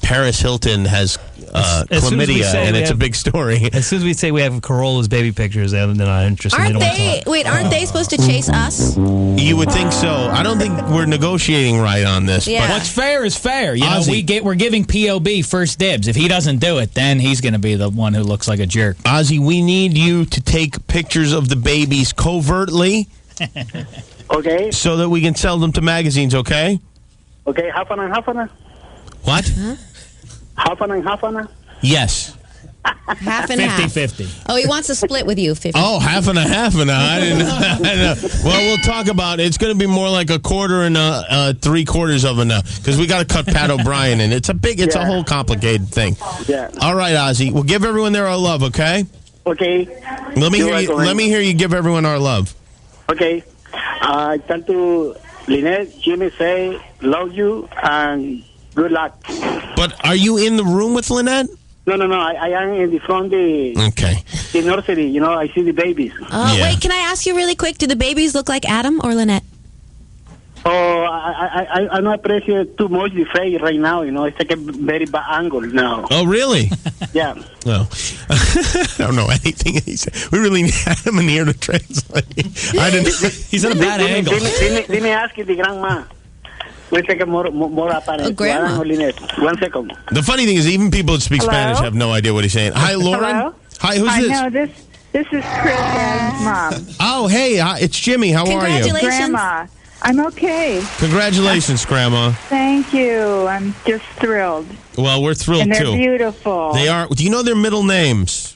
Paris Hilton has chlamydia, and it's a big story. As soon as we say we have Carolla's baby pictures, they're not interested. Aren't they? aren't they supposed to chase us? You would think so. I don't think we're negotiating right on this. Yeah. But What's fair is fair. You know, Ozzy. we're giving POB first dibs. If he doesn't do it, then he's going to be the one who looks like a jerk. Ozzy, we need you to take pictures of the babies covertly. Okay. So that we can sell them to magazines, okay? Okay, half an hour. What? Half an hour. Yes. Half and half. 50-50. Oh, he wants to split with you, 50. Oh, half and a half and a. I didn't know. Well, we'll talk about it. It's going to be more like a quarter and three quarters of a because we got to cut Pat O'Brien in. It's a whole complicated thing. Yeah. All right, Ozzy. We'll give everyone there our love, okay? Okay. Let me hear you. Let me hear you give everyone our love. Okay. I talk to Lynette. Jimmy say love you and good luck. But are you in the room with Lynette? No. I am in the front the nursery. You know, I see the babies. Wait, can I ask you really quick? Do the babies look like Adam or Lynette? Oh, I don't appreciate too much the face right now. You know, it's like a very bad angle now. Oh, really? Yeah. Well, I don't know anything he said. We really need Adam in here to translate. I didn't. He's at a bad angle. Let me ask you the grandma. We'll take a more apparent. Grandma. One second. The funny thing is, even people that speak Hello? Spanish have no idea what he's saying. Hi, Lauren. Hello? Hi, who's this? I know this is Chris Adam's mom. Oh, hey, it's Jimmy. How are you? Grandma. I'm okay. Congratulations, Grandma. Thank you. I'm just thrilled. Well, we're thrilled And they're too. beautiful. They are. Do you know their middle names?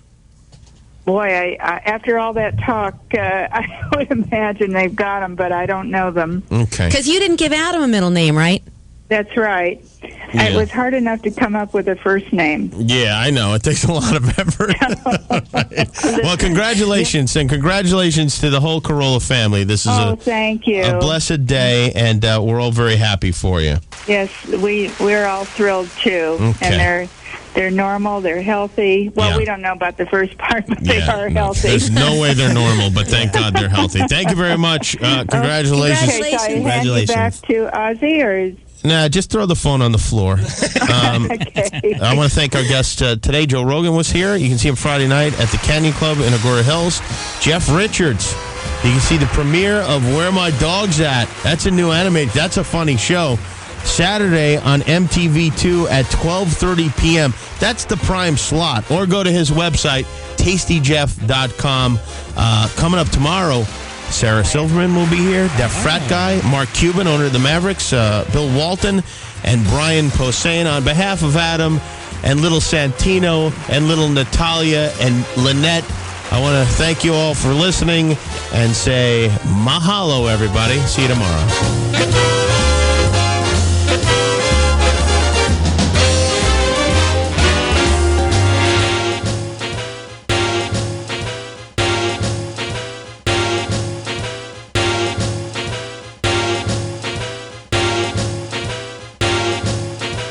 Boy, I after all that talk, I would imagine they've got them, but I don't know them. Okay. Because you didn't give Adam a middle name, right? That's right. Yeah. It was hard enough to come up with a first name. Yeah, I know. It takes a lot of effort. Right. Well, congratulations, and congratulations to the whole Carolla family. This is thank you. a blessed day, and we're all very happy for you. Yes, we're all thrilled too, Okay. and they're normal, they're healthy. Well, Yeah. we don't know about the first part, but they are healthy. There's no way they're normal, but thank God they're healthy. Thank you very much. Congratulations. Okay, so I hand you back to Ozzy, or Nah, just throw the phone on the floor. okay. I want to thank our guest today. Joe Rogan was here. You can see him Friday night at the Canyon Club in Agoura Hills. Jeff Richards. You can see the premiere of Where My Dog's At. That's a new animated. That's a funny show. Saturday on MTV2 at 12:30 p.m. That's the prime slot. Or go to his website, tastyjeff.com. Coming up tomorrow, Sarah Silverman will be here. Def Frat Guy, Mark Cuban, owner of the Mavericks, Bill Walton, and Brian Posehn. On behalf of Adam and little Santino and little Natalia and Lynette, I want to thank you all for listening and say mahalo, everybody. See you tomorrow.